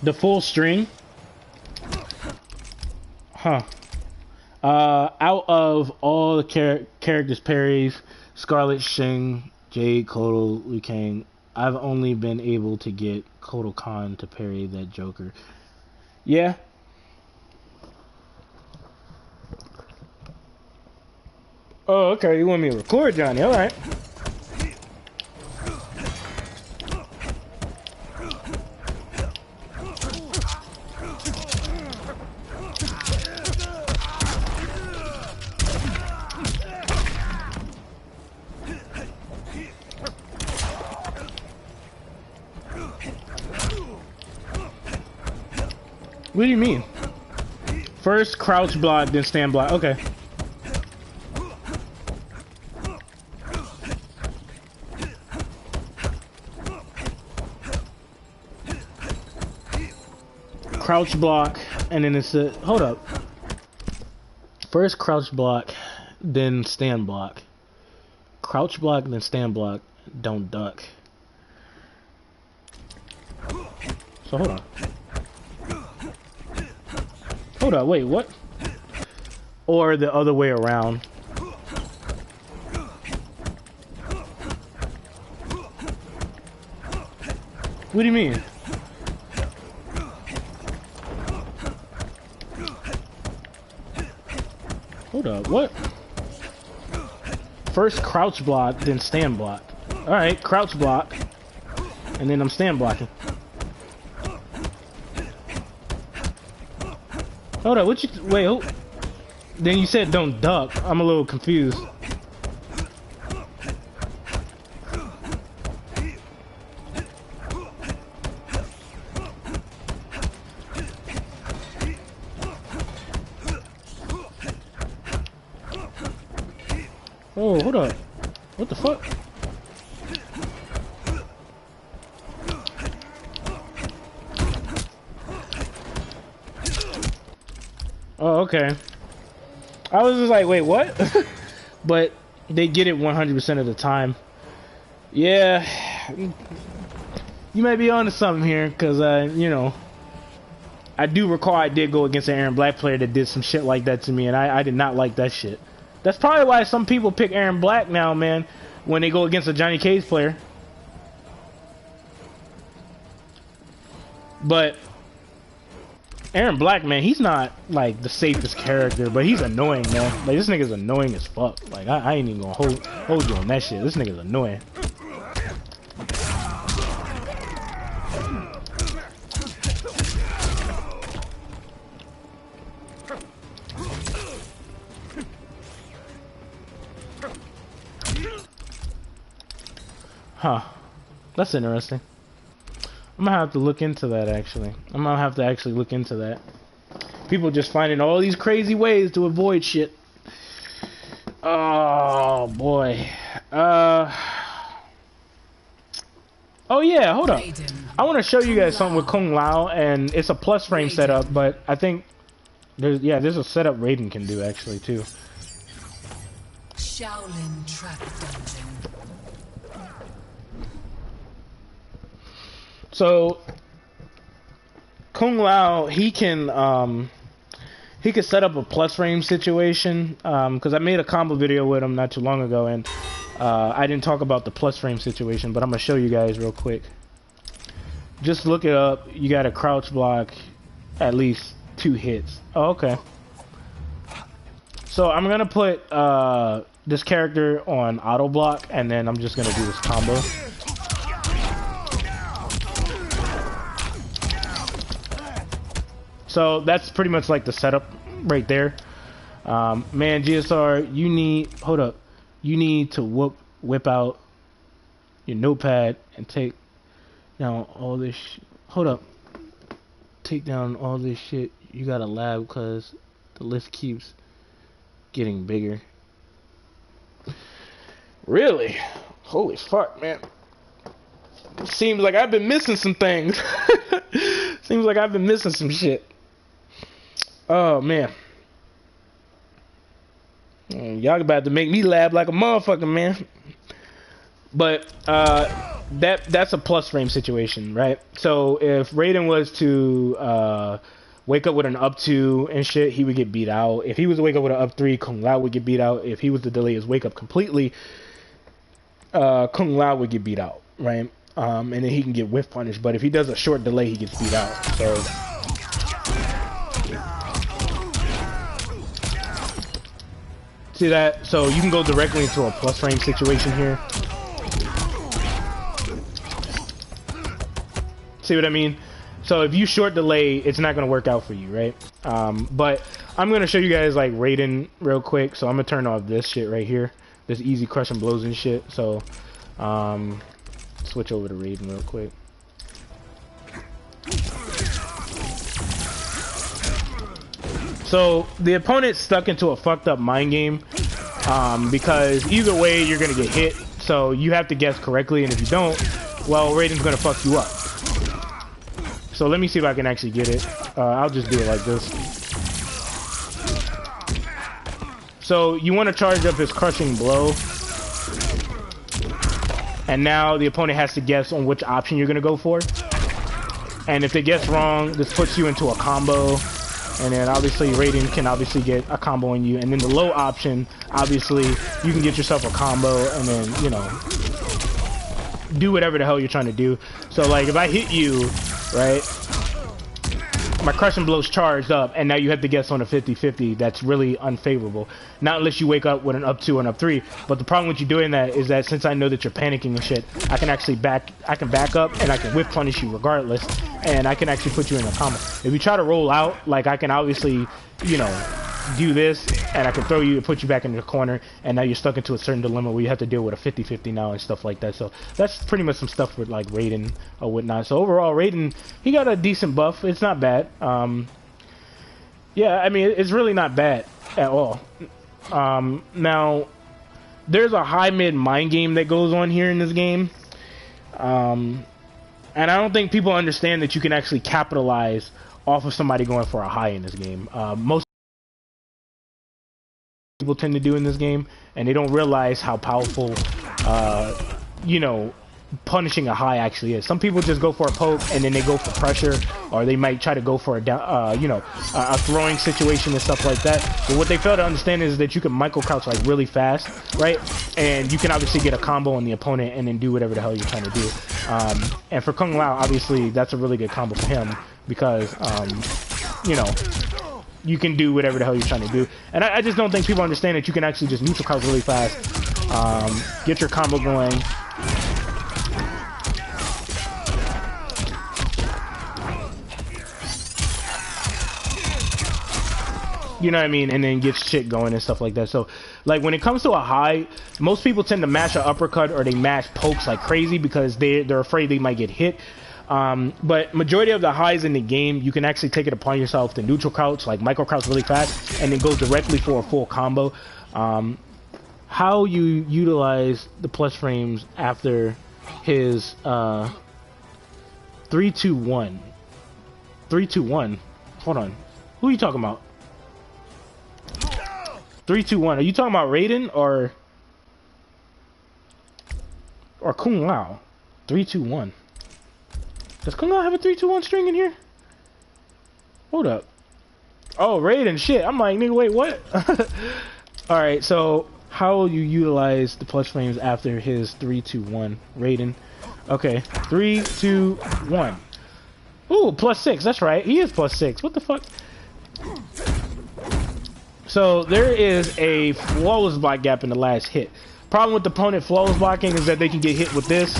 The full string? Huh. Out of all the characters parries, Scarlet, Shing, Jade, Kotal, Liu Kang, I've only been able to get Kotal Khan to parry that Joker. Yeah. Oh, okay. You want me to record, Johnny? All right. What do you mean? First crouch block, then stand block. Okay. Crouch block, and then it's a... Hold up. First crouch block, then stand block. Crouch block, then stand block. Don't duck. So hold on. Hold up, wait, what? Or the other way around. What do you mean? Hold up, what? First crouch block, then stand block. Alright, crouch block. And then I'm stand blocking. Hold up, what you, wait, who? Then you said don't duck. I'm a little confused. Oh, hold up. What the fuck? Oh, okay. I was just like, wait, what? But they get it 100% of the time. Yeah. You might be onto something here, because, you know, I do recall I did go against an Aaron Black player that did some shit like that to me, and I did not like that shit. That's probably why some people pick Aaron Black now, man, when they go against a Johnny Cage player. But Aaron Black, man, he's not like the safest character, but he's annoying, man. Like, this nigga's annoying as fuck. Like, I ain't even gonna hold you on that shit. This nigga's annoying. Huh. That's interesting. I'm gonna have to look into that, actually. I'm gonna have to actually look into that. People just finding all these crazy ways to avoid shit. Oh, boy. Oh, yeah, hold up. I want to show you guys something with Kung Lao, and it's a plus frame setup, but I think there's a setup Raiden can do, actually, too. Shaolin Trap Dungeon. So Kung Lao, he can set up a plus frame situation, because I made a combo video with him not too long ago, and I didn't talk about the plus frame situation, but I'm gonna show you guys real quick. Just look it up. You gotta crouch block at least 2 hits. Oh, okay. So I'm gonna put this character on auto block, and then I'm just gonna do this combo. So that's pretty much like the setup right there. Man, GSR, you need to whip out your notepad and take down all this take down all this shit you got a lab, because the list keeps getting bigger. Really? Holy fuck, man. Seems like I've been missing some things. Seems like I've been missing some shit. Oh, man. Y'all about to make me laugh like a motherfucker, man. But that's a plus frame situation, right? So if Raiden was to wake up with an up 2 and shit, he would get beat out. If he was to wake up with an up 3, Kung Lao would get beat out. If he was to delay his wake up completely, Kung Lao would get beat out, right? And then he can get whiff punished. But if he does a short delay, he gets beat out. So see that? So you can go directly into a plus frame situation here. See what I mean? So if you short delay, it's not going to work out for you, right? But I'm going to show you guys like Raiden real quick. So I'm going to turn off this shit right here. This easy crushing blows and shit. So switch over to Raiden real quick. So the opponent's stuck into a fucked up mind game, because either way you're gonna get hit. So you have to guess correctly, and if you don't, well, Raiden's gonna fuck you up. So let me see if I can actually get it. I'll just do it like this. So you want to charge up his crushing blow, and now the opponent has to guess on which option you're gonna go for. And if they guess wrong, this puts you into a combo. And then obviously Raiden can obviously get a combo on you. And then the low option, obviously, you can get yourself a combo and then, you know, do whatever the hell you're trying to do. So like if I hit you, right, my crushing blow's charged up, and now you have to guess on a 50-50. That's really unfavorable. Not unless you wake up with an up 2 and up 3. But the problem with you doing that is that since I know that you're panicking and shit, I can actually back up and I can whip punish you regardless, and I can actually put you in a combo. If you try to roll out, like I can obviously, you know, do this, and I can throw you and put you back in the corner, and now you're stuck into a certain dilemma where you have to deal with a 50-50 now and stuff like that. So that's pretty much some stuff with like Raiden or whatnot. So overall, Raiden, he got a decent buff. It's not bad. Yeah, I mean, it's really not bad at all. Now, there's a high-mid mind game that goes on here in this game. And I don't think people understand that you can actually capitalize off of somebody going for a high in this game. Most people tend to do in this game, and they don't realize how powerful, you know, punishing a high actually is. Some people just go for a poke and then they go for pressure, or they might try to go for a down, you know, a throwing situation and stuff like that. But what they fail to understand is that you can micro crouch like really fast, right? And you can obviously get a combo on the opponent and then do whatever the hell you're trying to do. And for Kung Lao, obviously that's a really good combo for him because, you know, you can do whatever the hell you're trying to do. And I just don't think people understand that you can actually just neutral crouch really fast, get your combo going. You know what I mean? And then get shit going and stuff like that. So, like, when it comes to a high, most people tend to mash an uppercut or they mash pokes like crazy because they're afraid they might get hit. But majority of the highs in the game, you can actually take it upon yourself to neutral crouch, like micro crouch really fast, and then go directly for a full combo. How you utilize the plus frames after his 3-2-1. 3-2-1. Hold on. Who are you talking about? 3-2-1. Are you talking about Raiden or Kung Lao? 3-2-1. Does Kung Lao have a 3-2-1 string in here? Hold up. Oh, Raiden, shit. I'm like, nigga, wait, what? Alright, so how will you utilize the plus frames after his 3-2-1? Raiden. Okay, 3-2-1. Ooh, +6. That's right. He is +6. What the fuck? So there is a flawless block gap in the last hit. Problem with the opponent flawless blocking is that they can get hit with this,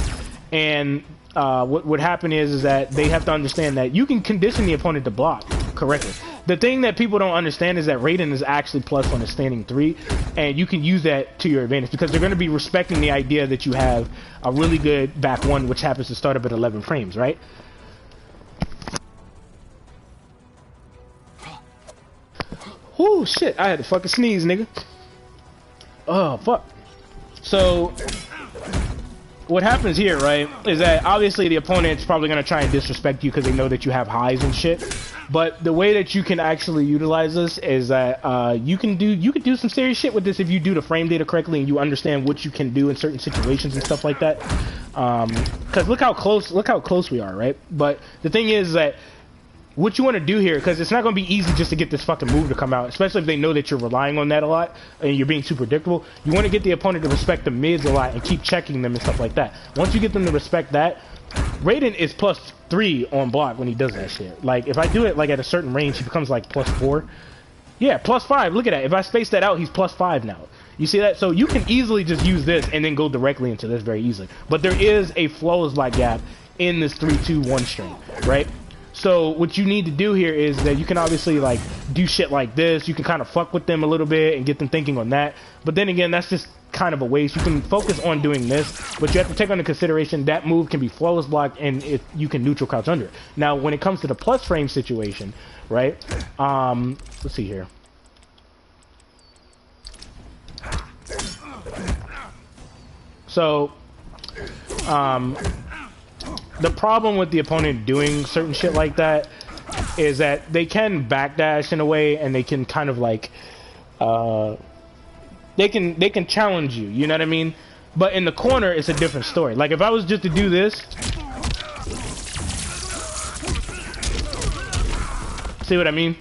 and what would happen is that they have to understand that you can condition the opponent to block correctly. The thing that people don't understand is that Raiden is actually plus on a standing 3, and you can use that to your advantage because they're going to be respecting the idea that you have a really good back 1, which happens to start up at 11 frames, right? Oh shit, I had to fucking sneeze, nigga. Oh, fuck. So, what happens here, right, is that obviously the opponent's probably going to try and disrespect you because they know that you have highs and shit. But the way that you can actually utilize this is that you can do some serious shit with this if you do the frame data correctly and you understand what you can do in certain situations and stuff like that. Because look how close we are, right? But the thing is that what you want to do here, because it's not going to be easy just to get this fucking move to come out, especially if they know that you're relying on that a lot and you're being too predictable. You want to get the opponent to respect the mids a lot and keep checking them and stuff like that. Once you get them to respect that, Raiden is +3 on block when he does that shit. Like, if I do it like at a certain range, he becomes like +4. Yeah, +5. Look at that. If I space that out, he's +5 now. You see that? So you can easily just use this and then go directly into this very easily. But there is a flawless block gap in this 3-2-1 string, right? So what you need to do here is that you can obviously like do shit like this. You can kind of fuck with them a little bit and get them thinking on that. But then again, that's just kind of a waste. You can focus on doing this, but you have to take into consideration that move can be flawless blocked and you can neutral crouch under it. Now, when it comes to the plus frame situation, right? Let's see here. So, the problem with the opponent doing certain shit like that is that they can backdash in a way, and they can kind of like, they can challenge you. You know what I mean? But in the corner, it's a different story. Like if I was just to do this, see what I mean?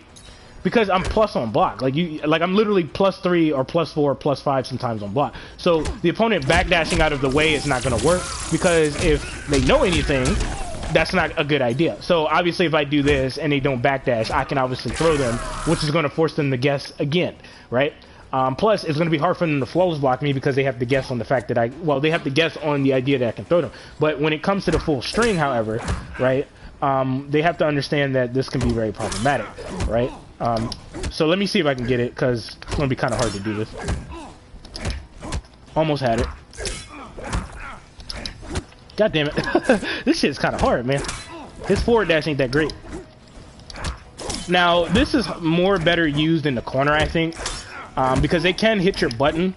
Because I'm plus on block, like I'm literally +3 or +4 or +5 sometimes on block. So the opponent backdashing out of the way is not going to work, because if they know anything, that's not a good idea. So obviously if I do this and they don't backdash, I can obviously throw them, which is going to force them to guess again, right? Plus, it's going to be hard for them to flawless block me because they have to guess on the fact that they have to guess on the idea that I can throw them. But when it comes to the full string, however, right, they have to understand that this can be very problematic, right? So let me see if I can get it, because it's going to be kind of hard to do this. Almost had it. God damn it. This shit's kind of hard, man. His forward dash ain't that great. Now, this is more better used in the corner, I think. Because they can hit your button.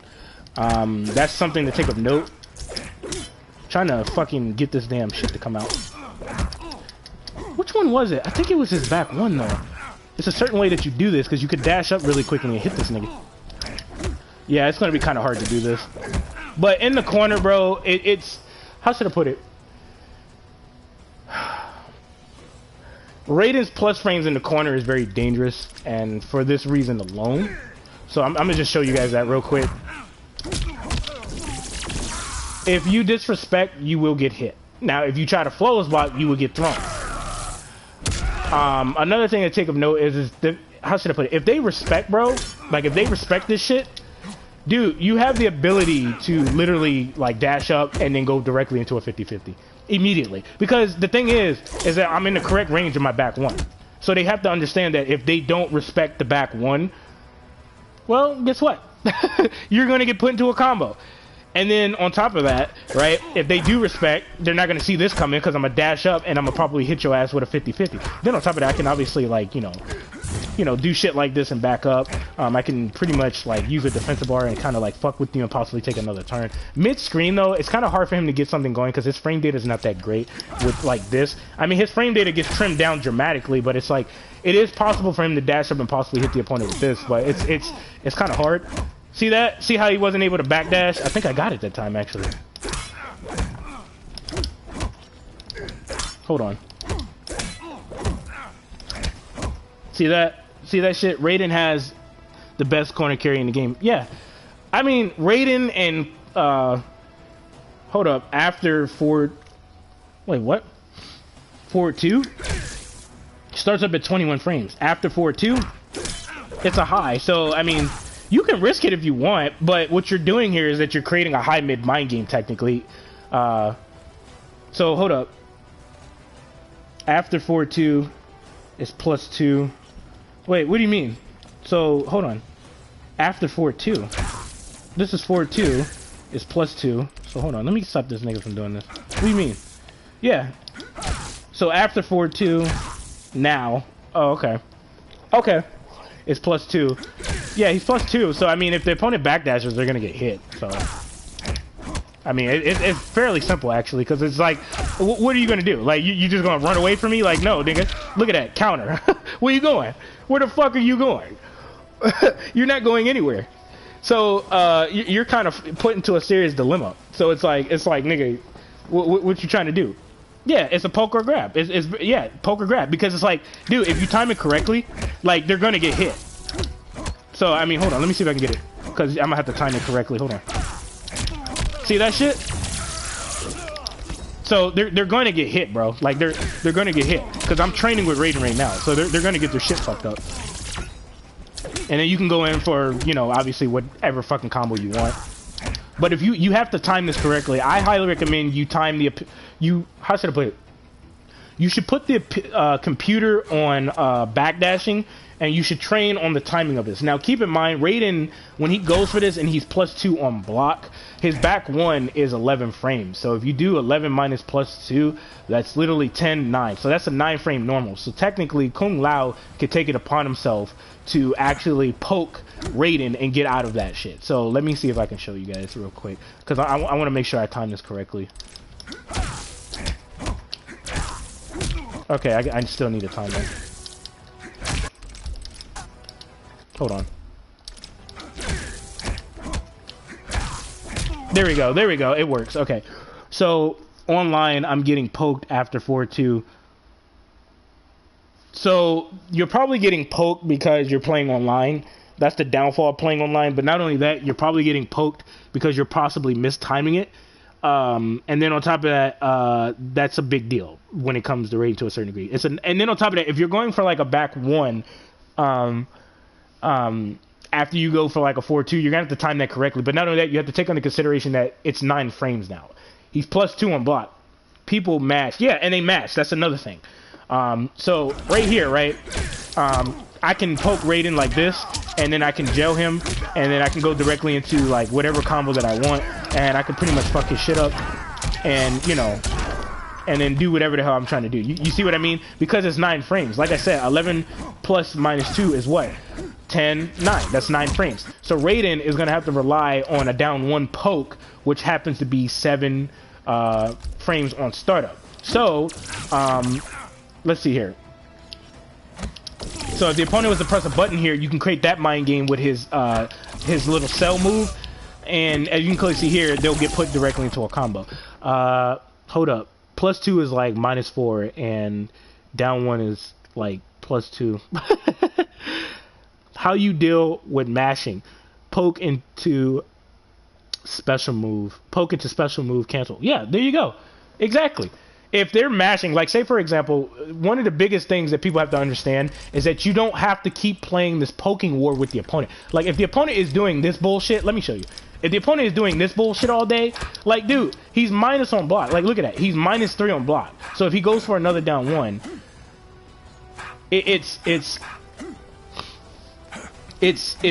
That's something to take of note. Trying to fucking get this damn shit to come out. Which one was it? I think it was his back one, though. It's a certain way that you do this, because you could dash up really quick and hit this nigga. Yeah, it's going to be kind of hard to do this. But in the corner, bro, it's... How should I put it? Raiden's plus frames in the corner is very dangerous, and for this reason alone. So I'm gonna just show you guys that real quick. If you disrespect, you will get hit. Now, if you try to flawless block, you will get thrown. Another thing to take of note is how should I put it? If they respect, bro, like if they respect this shit, dude, you have the ability to literally like dash up and then go directly into a 50-50 immediately. Because the thing is that I'm in the correct range of my back one. So they have to understand that if they don't respect the back one, well, guess what? You're going to get put into a combo. And then on top of that, right, if they do respect, they're not going to see this coming because I'm going to dash up and I'm going to probably hit your ass with a 50-50. Then on top of that, I can obviously, like, you know, do shit like this and back up. I can pretty much, like, use a defensive bar and kind of, like, fuck with you and possibly take another turn. Mid-screen, though, it's kind of hard for him to get something going because his frame data is not that great with, like, this. I mean, his frame data gets trimmed down dramatically, but it's, like, it is possible for him to dash up and possibly hit the opponent with this, but it's kind of hard. See that? See how he wasn't able to backdash? I think I got it that time, actually. Hold on. See that? See that shit? Raiden has the best corner carry in the game. Yeah. I mean, Raiden and, hold up. After forward... Wait, what? Forward 2? Starts up at 21 frames. After forward 2, it's a high. So, I mean... You can risk it if you want, but what you're doing here is that you're creating a high mid mind game technically. So hold up. After 4-2 is +2. Wait, what do you mean? So hold on. After 4-2, this is 4-2 is +2. So hold on, let me stop this nigga from doing this. What do you mean? Yeah. So after 4-2, now. Oh, okay. Okay. It's +2. Yeah, he's +2. So I mean, if the opponent backdashes, they're gonna get hit. So I mean, it's fairly simple actually, because it's like, what are you gonna do? Like, you just gonna run away from me? Like, no, nigga. Look at that counter. Where you going? Where the fuck are you going? You're not going anywhere. So you're kind of put into a serious dilemma. So it's like, nigga, what you trying to do? Yeah, it's a poke or grab. Yeah, poke or grab, because it's like, dude, if you time it correctly, like, they're gonna get hit. So I mean, hold on, let me see if I can get it, because I'm gonna have to time it correctly. Hold on. See that shit? So they're going to get hit, bro. Like they're going to get hit, because I'm training with Raiden right now, so they're going to get their shit fucked up. And then you can go in for, you know, obviously whatever fucking combo you want. But if you have to time this correctly, I highly recommend you time how should I put it? You should put the computer on backdashing, and you should train on the timing of this. Now, keep in mind, Raiden, when he goes for this and he's +2 on block, his back one is 11 frames. So if you do 11 minus +2, that's literally 10, 9. So that's a 9-frame normal. So technically, Kung Lao could take it upon himself to actually poke Raiden and get out of that shit. So let me see if I can show you guys real quick, because I want to make sure I time this correctly. Okay, I still need to time that. Hold on. There we go. There we go. It works. Okay. So online, I'm getting poked after 4-2. So you're probably getting poked because you're playing online. That's the downfall of playing online. But not only that, you're probably getting poked because you're possibly mistiming it. And then on top of that, that's a big deal when it comes to raiding to a certain degree. And then on top of that, if you're going for like a back one, after you go for like a 4-2, you're gonna have to time that correctly. But not only that, you have to take into consideration that it's 9 frames now. He's +2 on block. People mash, yeah, and they mash. That's another thing. So right here, right, I can poke Raiden like this, and then I can gel him, and then I can go directly into like whatever combo that I want, and I can pretty much fuck his shit up, and you know, and then do whatever the hell I'm trying to do. You see what I mean? Because it's 9 frames. Like I said, 11 plus -2 is what? 10, 9. That's 9 frames. So Raiden is gonna have to rely on a down 1 poke, which happens to be 7 frames on startup. So let's see here. So if the opponent was to press a button here, you can create that mind game with his little cell move, and as you can clearly see here, they'll get put directly into a combo. Hold up, +2 is like -4, and down 1 is like +2. How you deal with mashing? Poke into special move. Poke into special move. Cancel. Yeah, there you go. Exactly. If they're mashing, like say for example, one of the biggest things that people have to understand is that you don't have to keep playing this poking war with the opponent. Like if the opponent is doing this bullshit, let me show you. If the opponent is doing this bullshit all day, like dude, he's minus on block. Like look at that. He's -3 on block. So if he goes for another down 1, it's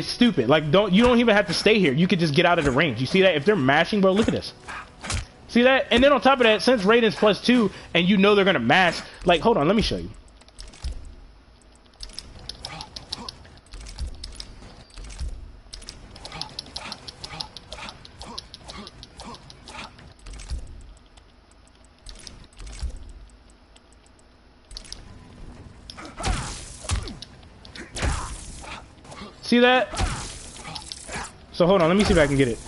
stupid. Like you don't even have to stay here. You could just get out of the range. You see that? If they're mashing, bro, look at this. See that? And then on top of that, since Raiden's +2 and you know they're gonna mash, like hold on, let me show you. See that? So hold on, let me see if I can get it.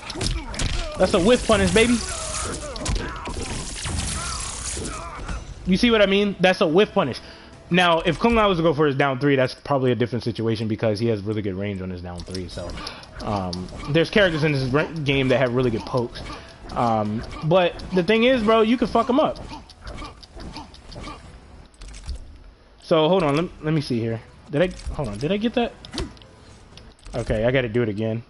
That's a whiff punish, baby. You see what I mean? That's a whiff punish. Now, if Kung Lao was to go for his down 3, that's probably a different situation because he has really good range on his down 3. So, there's characters in this game that have really good pokes. But the thing is, bro, you can fuck them up. So, hold on. Let me see here. Hold on. Did I get that? Okay, I gotta do it again.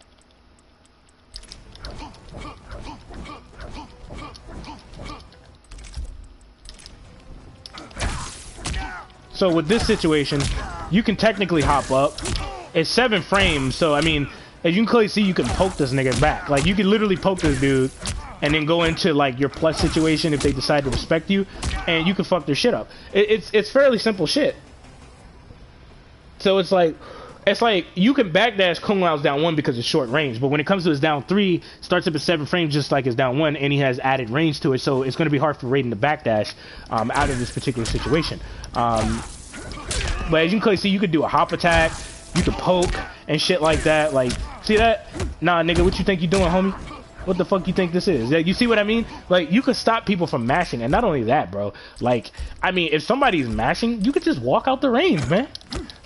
So with this situation, you can technically hop up. It's 7 frames, so I mean, as you can clearly see, you can poke this nigga back. Like you can literally poke this dude, and then go into like your plus situation if they decide to respect you, and you can fuck their shit up. It's fairly simple shit. So it's like you can backdash Kung Lao's down 1 because it's short range, but when it comes to his down 3, starts up at 7 frames just like his down 1, and he has added range to it, so it's going to be hard for Raiden to backdash out of this particular situation. But as you can clearly see, you could do a hop attack, you could poke and shit like that. Like, see that? Nah, nigga, what you think you doing, homie? What the fuck you think this is? You see what I mean? Like, you could stop people from mashing, and not only that, bro. Like, I mean, if somebody's mashing, you could just walk out the range, man.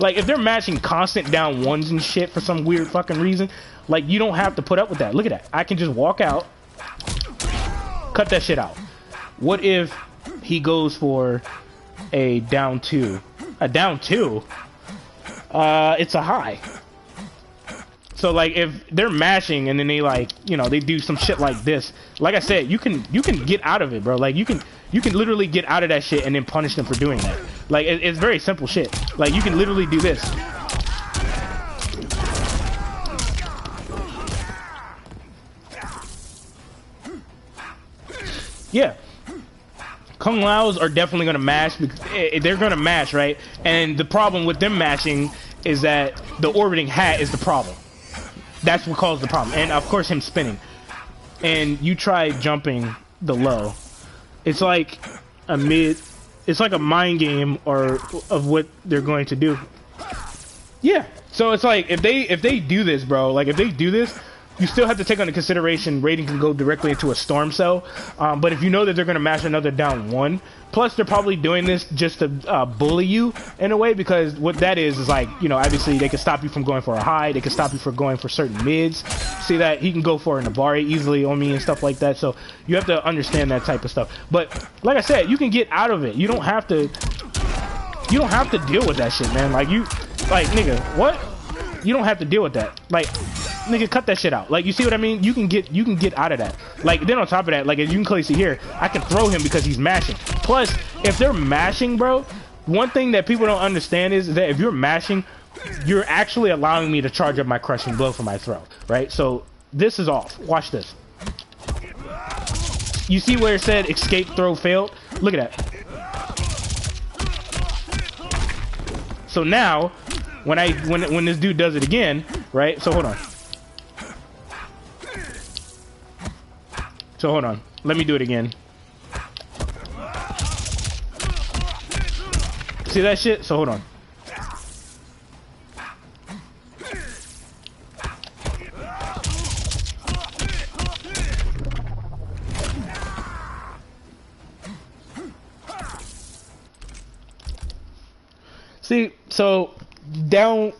Like, if they're mashing constant down 1s and shit for some weird fucking reason, like, you don't have to put up with that. Look at that. I can just walk out, cut that shit out. What if he goes for a down 2? A down 2? It's a high. So like if they're mashing and then they like, you know, they do some shit like this, like I said, you can get out of it, bro. Like you can literally get out of that shit and then punish them for doing that. Like it's very simple shit. Like you can literally do this. Yeah. Kung Laos are definitely gonna mash. They're gonna mash, right? And the problem with them mashing is that the orbiting hat is the problem. That's what caused the problem, and of course him spinning. And you try jumping the low. It's like a it's like a mind game or of what they're going to do. Yeah. So it's like if they do this, bro. Like if they do this, you still have to take into consideration raiding can go directly into a storm cell. But if you know that they're going to mash another down 1, plus they're probably doing this just to bully you in a way, because what that is like, you know, obviously they can stop you from going for a high, they can stop you from going for certain mids. See that he can go for an Navari easily on me and stuff like that. So you have to understand that type of stuff. But like I said, you can get out of it. You don't have to deal with that shit, man. Like, you, like, nigga, what? You don't have to deal with that. Like, nigga, cut that shit out. Like, you see what I mean? You can get out of that. Like, then on top of that, like, as you can clearly see here, I can throw him because he's mashing. Plus, if they're mashing, bro, one thing that people don't understand is that if you're mashing, you're actually allowing me to charge up my crushing blow for my throw, right? So this is off. Watch this. You see where it said escape throw failed? Look at that. So now, when this dude does it again, right? So hold on. So hold on. Let me do it again. See that shit? So hold on. See, so down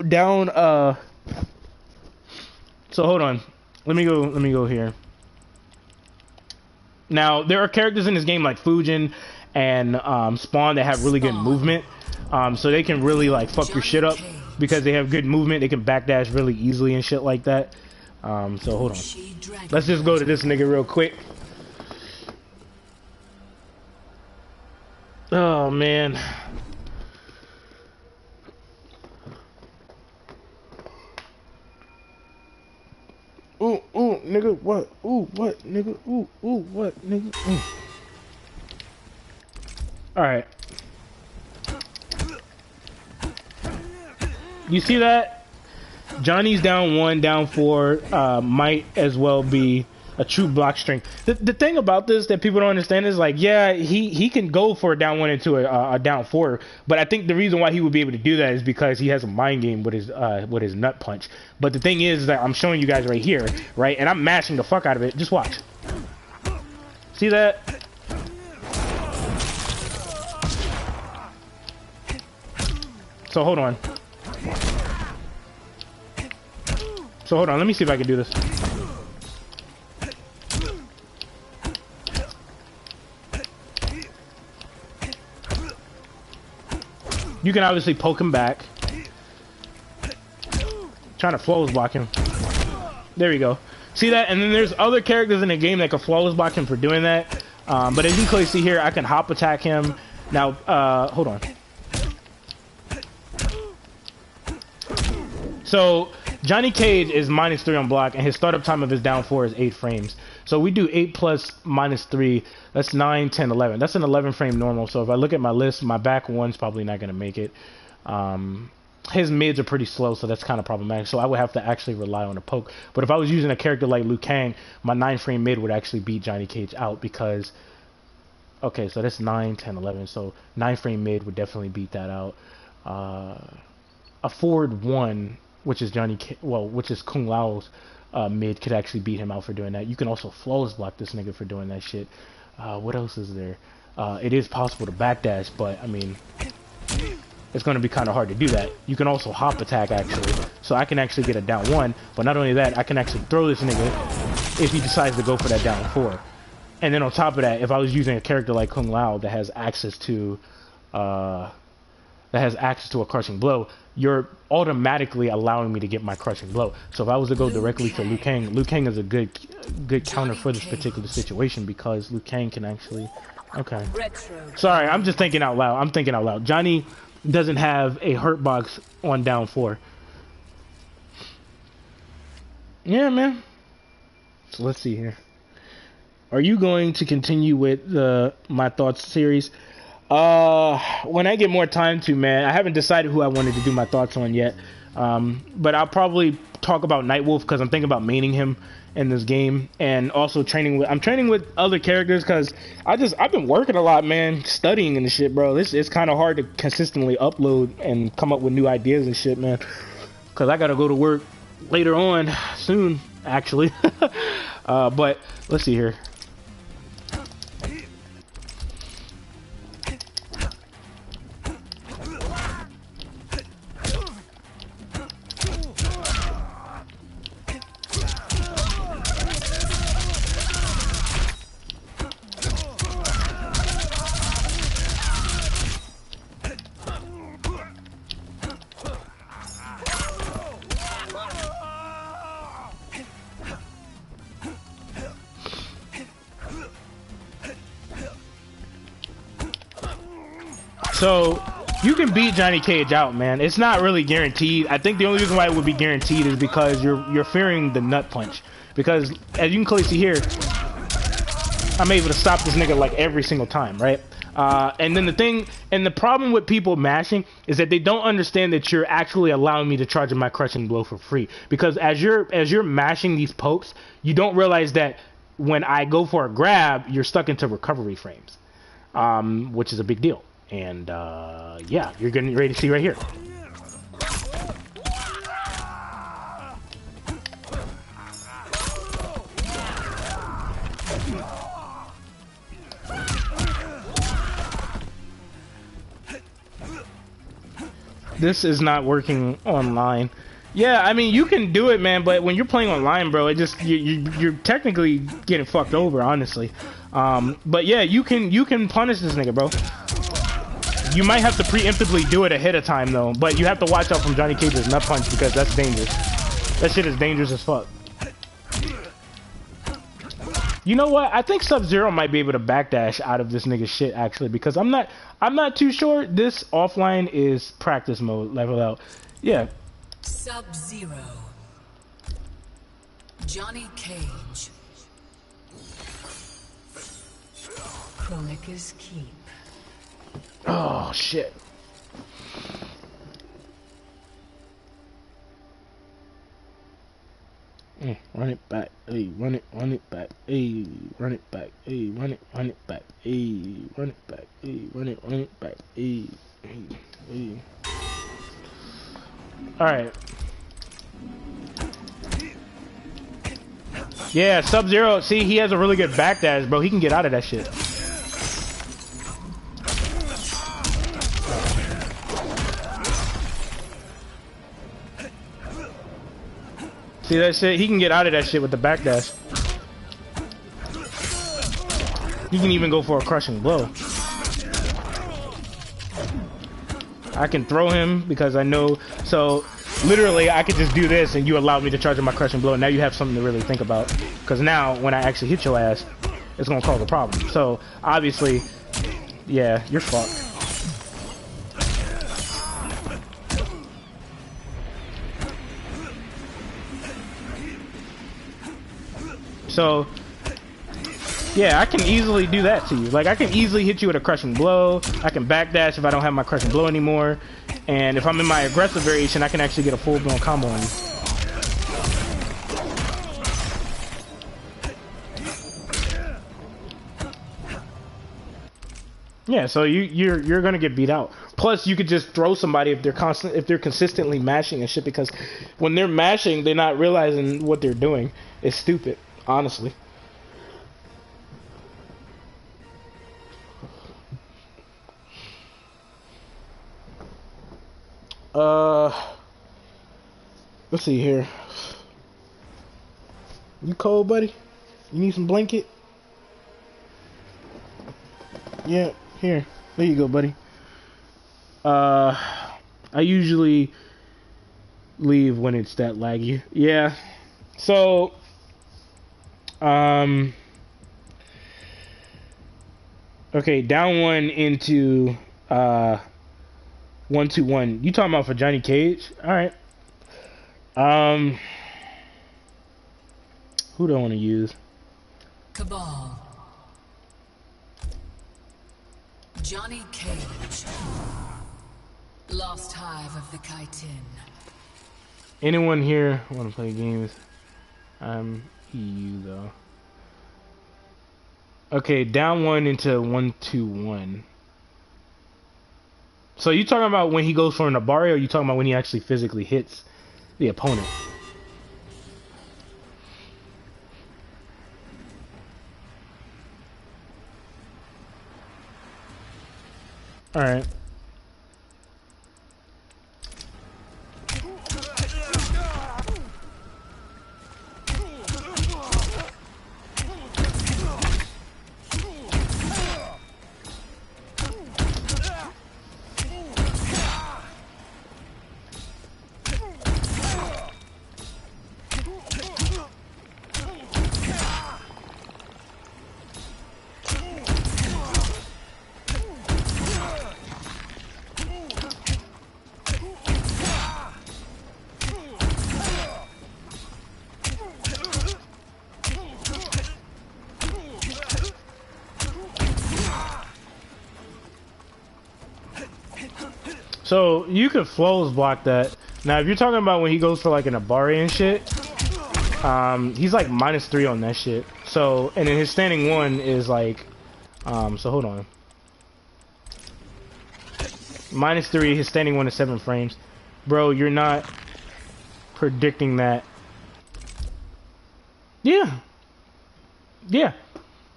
so hold on. Let me go here. Now, there are characters in this game like Fujin and Spawn that have really good movement. So they can really like fuck your shit up because they have good movement. They can backdash really easily and shit like that. So hold on. Let's just go to this nigga real quick. Oh man. Ooh, nigga, what? Ooh, what, nigga? Ooh, what, nigga? Ooh. Alright. You see that? Johnny's down 1, down 4, might as well be a true block strength. The thing about this that people don't understand is like, yeah, he can go for a down 1 into a down 4, but I think the reason why he would be able to do that is because he has a mind game with his nut punch. But the thing is that I'm showing you guys right here, right, and I'm mashing the fuck out of it. Just watch. See that? So hold on. So hold on. Let me see if I can do this. You can obviously poke him back. Trying to flawless block him. There we go. See that? And then there's other characters in the game that can flawless block him for doing that. But as you can clearly see here, I can hop attack him. Now, hold on. So, Johnny Cage is -3 on block, and his startup time of his down 4 is 8 frames. So we do 8 plus -3, that's 9, 10, 11. That's an 11 frame normal. So if I look at my list, my back one's probably not going to make it. His mids are pretty slow, so that's kind of problematic. So I would have to actually rely on a poke. But if I was using a character like Liu Kang, my 9 frame mid would actually beat Johnny Cage out because... Okay, so that's 9, 10, 11. So 9 frame mid would definitely beat that out. A forward 1... which is which is Kung Lao's mid, could actually beat him out for doing that. You can also flawless block this nigga for doing that shit. What else is there? It is possible to backdash, but I mean, it's going to be kind of hard to do that. You can also hop attack actually, so I can actually get a down 1. But not only that, I can actually throw this nigga if he decides to go for that down 4. And then on top of that, if I was using a character like Kung Lao that has access to a crushing blow, you're automatically allowing me to get my crushing blow. So if I was to go directly to Liu Kang is a good counter for this particular situation because Liu Kang can actually... Okay. Sorry, I'm just thinking out loud. I'm thinking out loud. Johnny doesn't have a hurt box on down 4. Yeah, man. So let's see here. Are you going to continue with the My Thoughts series? When I get more time to, man. I haven't decided who I wanted to do my thoughts on yet. But I'll probably talk about Nightwolf because I'm thinking about maining him in this game, and also I'm training with other characters because I've been working a lot, man, studying and shit, bro. It's kind of hard to consistently upload and come up with new ideas and shit, man, because I gotta go to work later on soon. actually. But let's see here. So you can beat Johnny Cage out, man. It's not really guaranteed. I think the only reason why it would be guaranteed is because you're fearing the nut punch. Because as you can clearly see here, I'm able to stop this nigga like every single time, right? And then the problem with people mashing is that they don't understand that you're actually allowing me to charge my crushing blow for free. Because as you're mashing these pokes, you don't realize that when I go for a grab, you're stuck into recovery frames, which is a big deal. And yeah, you're getting ready to see right here. This is not working online. Yeah, I mean, you can do it, man, but when you're playing online, bro, it just you're technically getting fucked over, honestly. But yeah, you can punish this nigga, bro. You might have to preemptively do it ahead of time, though. But you have to watch out from Johnny Cage's nut punch because that's dangerous. That shit is dangerous as fuck. You know what? I think Sub-Zero might be able to backdash out of this nigga's shit, actually, because I'm not too sure. This offline is practice mode, level out. Yeah. Sub-Zero. Johnny Cage. Kronika's Keep. Oh shit. Run it back, hey, run it back, hey, run it back, hey, run it back, hey, run it back, hey, run it back, hey, hey. Alright. Yeah, Sub-Zero, see, he has a really good backdash, bro. He can get out of that shit. See that shit? He can get out of that shit with the backdash. He can even go for a crushing blow. I can throw him because I know. So literally, I could just do this, and you allowed me to charge my crushing blow. Now you have something to really think about. Because now, when I actually hit your ass, it's gonna cause a problem. So obviously, yeah, you're fucked. So, yeah, I can easily do that to you. Like, I can easily hit you with a crushing blow. I can backdash if I don't have my crushing blow anymore. And if I'm in my aggressive variation, I can actually get a full-blown combo on you. Yeah, so you're gonna get beat out. Plus, you could just throw somebody if they're consistently mashing and shit. Because when they're mashing, they're not realizing what they're doing. It's stupid. Honestly. Let's see here. You cold, buddy? You need some blanket? Yeah, here. There you go, buddy. I usually leave when it's that laggy. Yeah. So okay, down one into 1-2-1. You talking about for Johnny Cage? All right. Who do I want to use? Cabal. Johnny Cage. Lost Hive of the Chitin. Anyone here want to play games? EU though. Okay, down one into 1-2-1. So you talking about when he goes for an Abari, or you talking about when he actually physically hits the opponent? All right. So you could flows block that. Now, if you're talking about when he goes for like an Abari and shit, he's like -3 on that shit. So, and then his standing one is like, so hold on. -3, his standing one is 7 frames. Bro, you're not predicting that. Yeah. Yeah.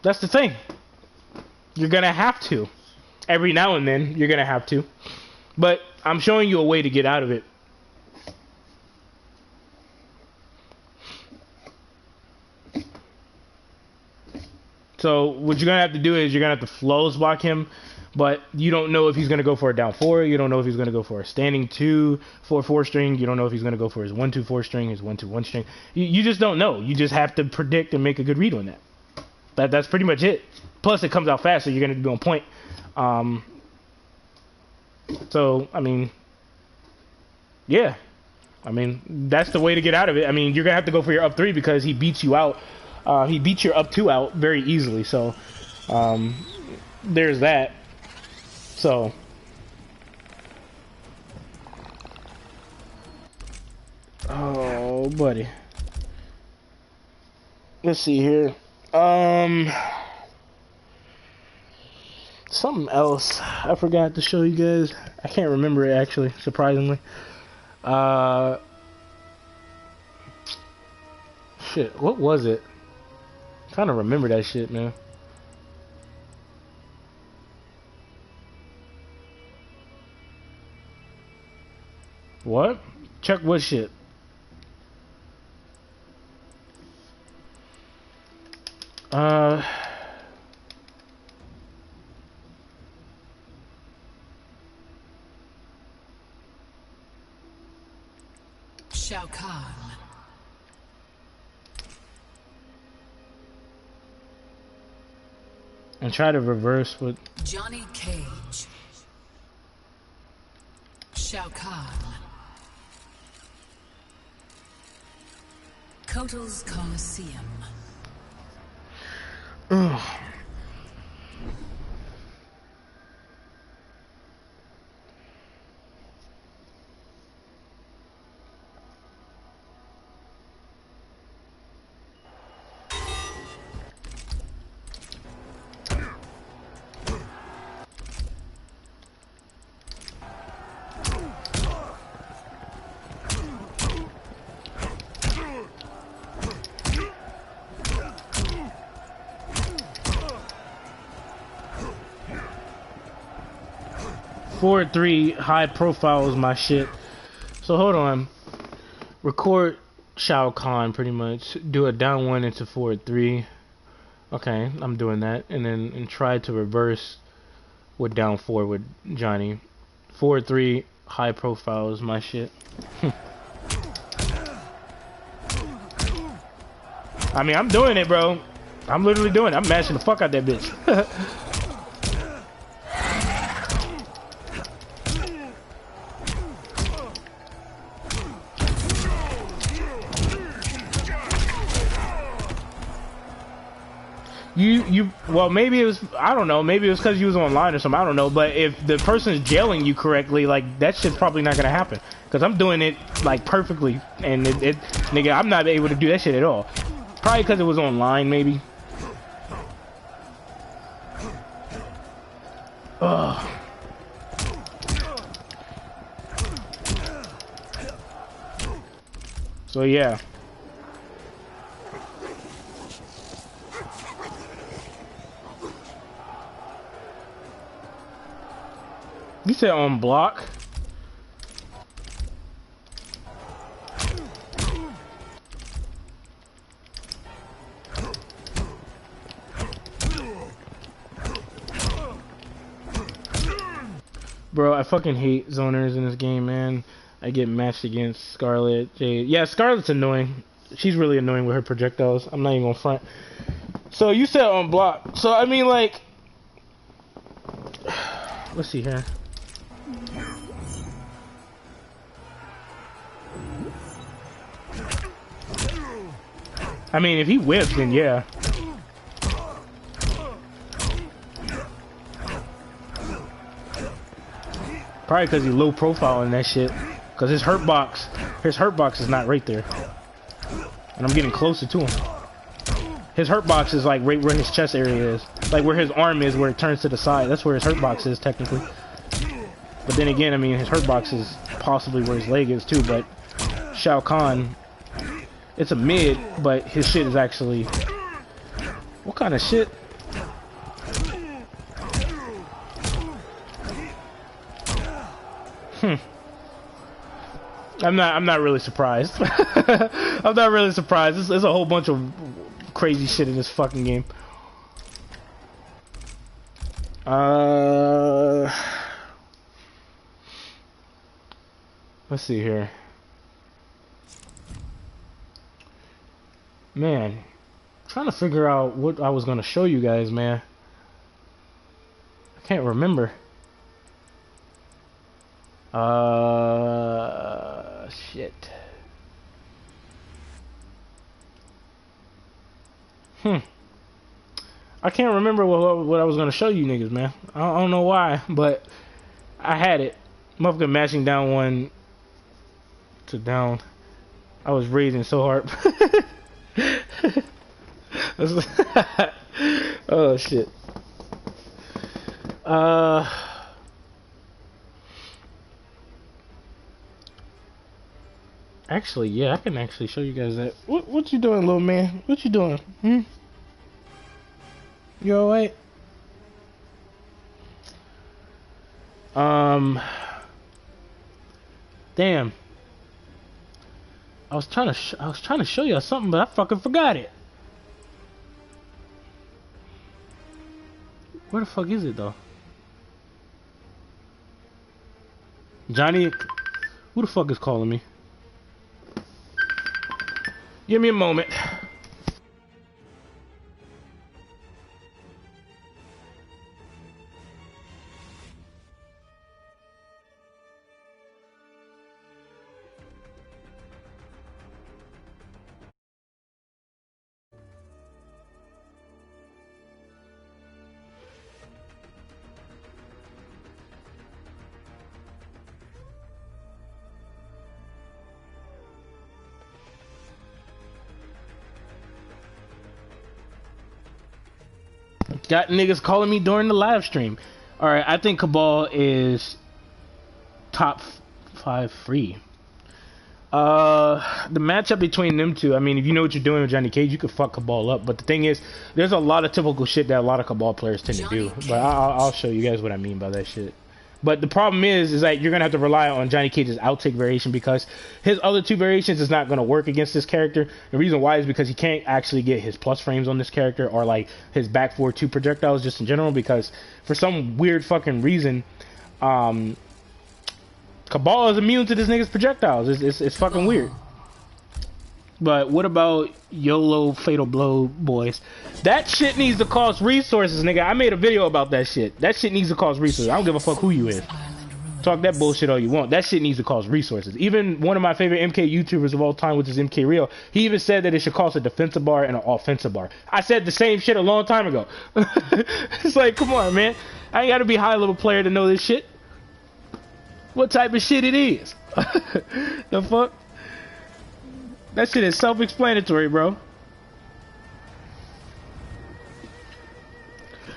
That's the thing. You're gonna have to. Every now and then, you're gonna have to. But I'm showing you a way to get out of it. So what you're gonna have to do is you're gonna have to flows block him, but you don't know if he's gonna go for a down 4. You don't know if he's gonna go for a standing 2 for 4 string. You don't know if he's gonna go for his 1-2 4 string, his 1-2 1 string. You just don't know. You just have to predict and make a good read on that. That's pretty much it. Plus it comes out fast, so you're gonna be on point. So I mean, yeah. I mean, that's the way to get out of it. I mean, you're gonna have to go for your up 3 because he beats you out. He beats your up 2 out very easily. So, there's that. So, oh, buddy. Let's see here. Something else I forgot to show you guys. I can't remember it actually, surprisingly. Shit, what was it? I'm trying to remember that shit, man. What? Check what shit? Shao Kahn. And try to reverse with Johnny Cage. Shao Kahn. Kotal's Coliseum. Ugh. Forward 3 high profile is my shit. So hold on. Record Shao Kahn pretty much. Do a down 1 into forward 3. Okay, I'm doing that. And try to reverse with down 4 with Johnny. Forward 3 high profile is my shit. I mean, I'm doing it, bro. I'm literally doing it. I'm mashing the fuck out that bitch. Well, maybe it was, I don't know, maybe it was because you was online or something, I don't know, but if the person's jailing you correctly, like, that shit's probably not gonna happen, because I'm doing it, like, perfectly, and nigga, I'm not able to do that shit at all. Probably because it was online, maybe. Ugh. So, yeah. You said on block? Bro, I fucking hate zoners in this game, man. I get matched against Scarlet, Jade. Yeah, Scarlet's annoying. She's really annoying with her projectiles. I'm not even gonna front. So you said on block. So I mean, like, let's see here. I mean, if he whips, then yeah. Probably because he's low profile in that shit. Because his hurt box is not right there. And I'm getting closer to him. His hurt box is like right where his chest area is. Like where his arm is, where it turns to the side. That's where his hurt box is, technically. But then again, I mean, his hurt box is possibly where his leg is too. But Shao Kahn, it's a mid, but his shit is actually... What kind of shit? I'm not really surprised. I'm not really surprised. There's a whole bunch of crazy shit in this fucking game. Let's see here. Man, I'm trying to figure out what I was gonna show you guys, man. I can't remember. Shit. I can't remember what I was gonna show you niggas, man. I don't know why, but I had it. Motherfucker mashing down one to down. I was raising so hard. Oh shit. Actually, yeah, I can actually show you guys that. What you doing, little man? What you doing? You alright? Damn. I was trying to show you something, but I fucking forgot it. Where the fuck is it though? Johnny, who the fuck is calling me? Give me a moment. Got niggas calling me during the live stream. Alright, I think Cabal is top 5 free. The matchup between them two, I mean, if you know what you're doing with Johnny Cage, you could fuck Cabal up. But the thing is, there's a lot of typical shit that a lot of Cabal players tend to do. But I'll show you guys what I mean by that shit. But the problem is that you're going to have to rely on Johnny Cage's outtake variation because his other two variations is not going to work against this character. The reason why is because he can't actually get his plus frames on this character or like his back 4-2 projectiles just in general because for some weird fucking reason, Cabal is immune to this nigga's projectiles. It's fucking weird. But what about YOLO Fatal Blow boys? That shit needs to cost resources, nigga. I made a video about that shit. That shit needs to cost resources. I don't give a fuck who you is. Talk that bullshit all you want. That shit needs to cost resources. Even one of my favorite MK YouTubers of all time, which is MK Real, he even said that it should cost a defensive bar and an offensive bar. I said the same shit a long time ago. It's like, come on, man. I ain't gotta be a high level player to know this shit. What type of shit it is? The fuck? That shit is self-explanatory, bro.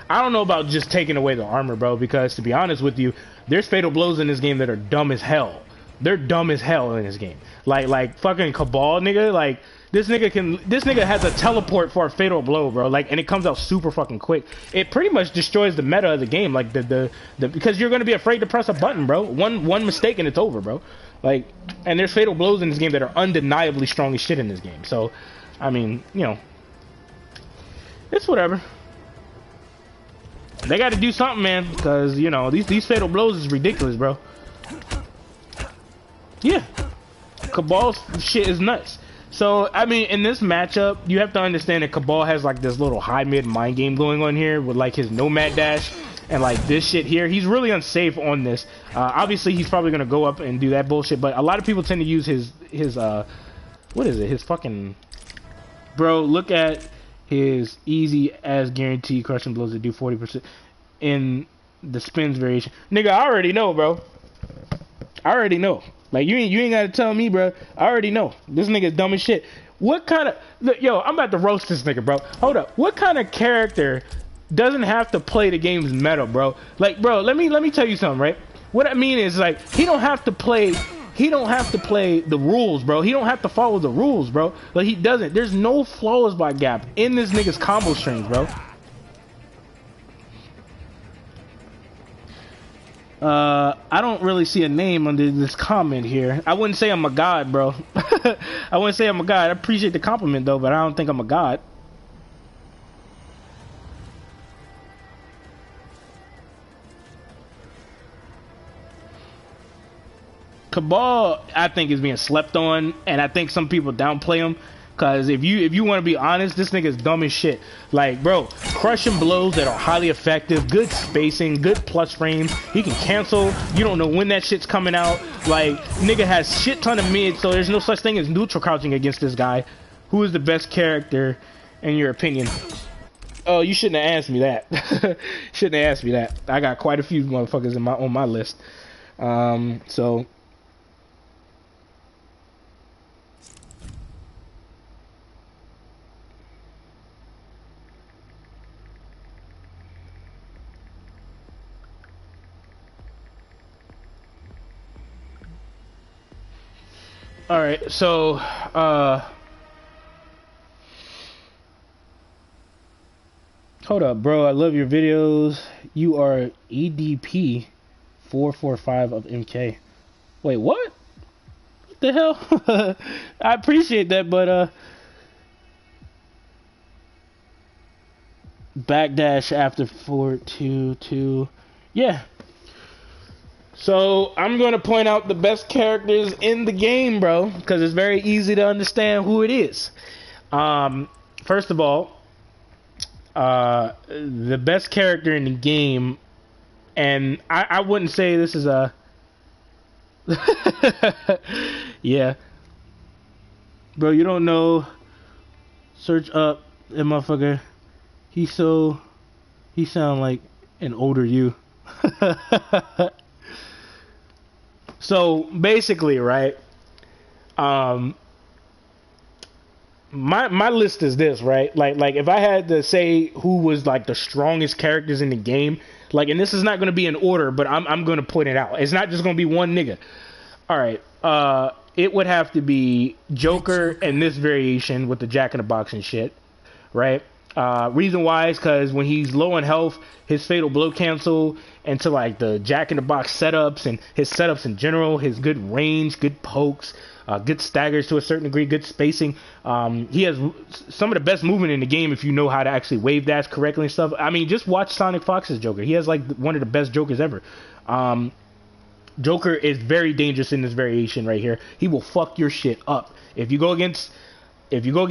I don't know about just taking away the armor, bro, because to be honest with you, there's fatal blows in this game that are dumb as hell. They're dumb as hell in this game. Like fucking Cabal, nigga, like, This nigga has a teleport for a fatal blow, bro. Like, and it comes out super fucking quick. It pretty much destroys the meta of the game. Like because you're gonna be afraid to press a button, bro. One mistake and it's over, bro. Like, and there's fatal blows in this game that are undeniably strong as shit in this game. So, I mean, you know, it's whatever. They got to do something, man, because you know these fatal blows is ridiculous, bro. Yeah, Cabal's shit is nuts. So I mean, in this matchup, you have to understand that Cabal has like this little high mid mind game going on here with like his nomad dash and like this shit here. He's really unsafe on this. Obviously, he's probably gonna go up and do that bullshit, but a lot of people tend to use his what is it? His fucking bro. Look at his easy as guarantee crushing blows that do 40% in the spins variation. Nigga, I already know, bro. I already know. Like, you ain't gotta tell me, bro. I already know. This nigga's dumb as shit. What kind of... Look, yo, I'm about to roast this nigga, bro. Hold up. What kind of character doesn't have to play the game's meta, bro? Like, bro, let me tell you something, right? What I mean is, like, he don't have to play the rules, bro. He don't have to follow the rules, bro. Like, he doesn't. There's no flawless by gap in this nigga's combo strings, bro. I don't really see a name under this comment here. I wouldn't say I'm a god, bro. I wouldn't say I'm a god. I appreciate the compliment, though, but I don't think I'm a god. Cabal, I think, is being slept on, and I think some people downplay him. Cause if you want to be honest, this nigga's dumb as shit. Like, bro, crushing blows that are highly effective, good spacing, good plus frames. He can cancel. You don't know when that shit's coming out. Like, nigga has shit ton of mid, so there's no such thing as neutral crouching against this guy. Who is the best character in your opinion? Oh, you shouldn't have asked me that. Shouldn't have asked me that. I got quite a few motherfuckers on my list. So. All right, so hold up, bro. I love your videos. You are EDP 445 of MK. Wait, what? What the hell? I appreciate that, but backdash after 422. Yeah. So, I'm going to point out the best characters in the game, bro, because it's very easy to understand who it is. First of all, the best character in the game, and I wouldn't say this is a... Yeah. Bro, you don't know. Search up that motherfucker. He sound like an older you. So basically, right? My list is this, right? Like if I had to say who was like the strongest characters in the game, like, and this is not going to be in order, but I'm going to point it out. It's not just going to be one nigga. All right. It would have to be Joker and this variation with the Jack in the Box and shit, right? Reason why is because when he's low on health, his fatal blow cancel into like the Jack in the Box setups and his setups in general, his good range, good pokes, good staggers to a certain degree, good spacing. He has some of the best movement in the game if you know how to actually wave dash correctly and stuff. I mean, just watch Sonic Fox's Joker. He has like one of the best Jokers ever. Joker is very dangerous in this variation right here. He will fuck your shit up. If you go against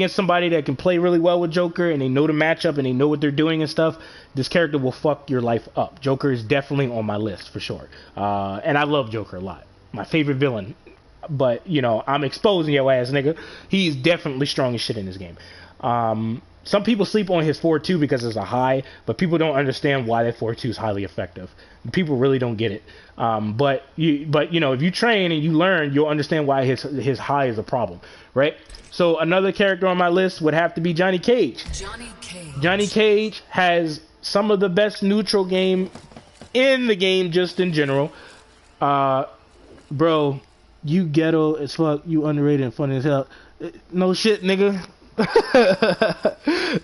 somebody that can play really well with Joker and they know the matchup and they know what they're doing and stuff, this character will fuck your life up. Joker is definitely on my list for sure. And I love Joker a lot. My favorite villain. But, you know, I'm exposing your ass, nigga. He's definitely strong as shit in this game. Some people sleep on his 4-2 because it's a high, but people don't understand why that 4-2 is highly effective. People really don't get it. But you know, if you train and you learn, you'll understand why his high is a problem, right? So another character on my list would have to be Johnny Cage. Johnny Cage has some of the best neutral game in the game, just in general. Bro, you ghetto as fuck. You underrated and funny as hell. No shit, nigga.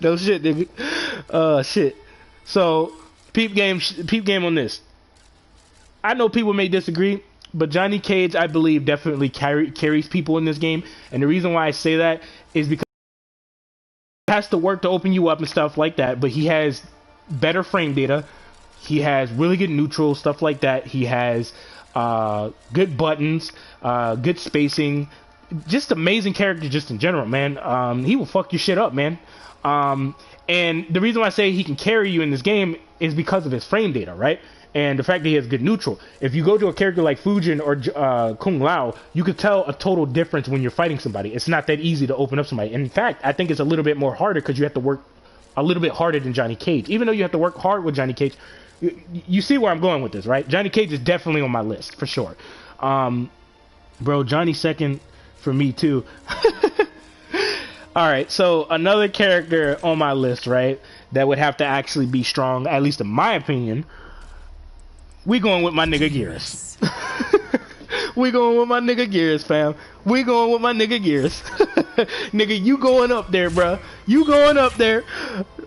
No shit, nigga. Shit. So, peep game on this. I know people may disagree, but Johnny Cage, I believe, definitely carries people in this game. And the reason why I say that is because he has to work to open you up and stuff like that, but he has better frame data. He has really good neutral, stuff like that. He has good buttons, good spacing. Just amazing character just in general, man. He will fuck your shit up, man. And the reason why I say he can carry you in this game is because of his frame data, right? And the fact that he has good neutral. If you go to a character like Fujin or Kung Lao, you could tell a total difference when you're fighting somebody. It's not that easy to open up somebody. In fact, I think it's a little bit more harder because you have to work a little bit harder than Johnny Cage. Even though you have to work hard with Johnny Cage, you see where I'm going with this, right? Johnny Cage is definitely on my list, for sure. Bro, Johnny second for me, too. Alright, so another character on my list, right, that would have to actually be strong, at least in my opinion, we going with my nigga Gears. We going with my nigga Gears, fam. We going with my nigga Gears. Nigga, you going up there, bruh. You going up there.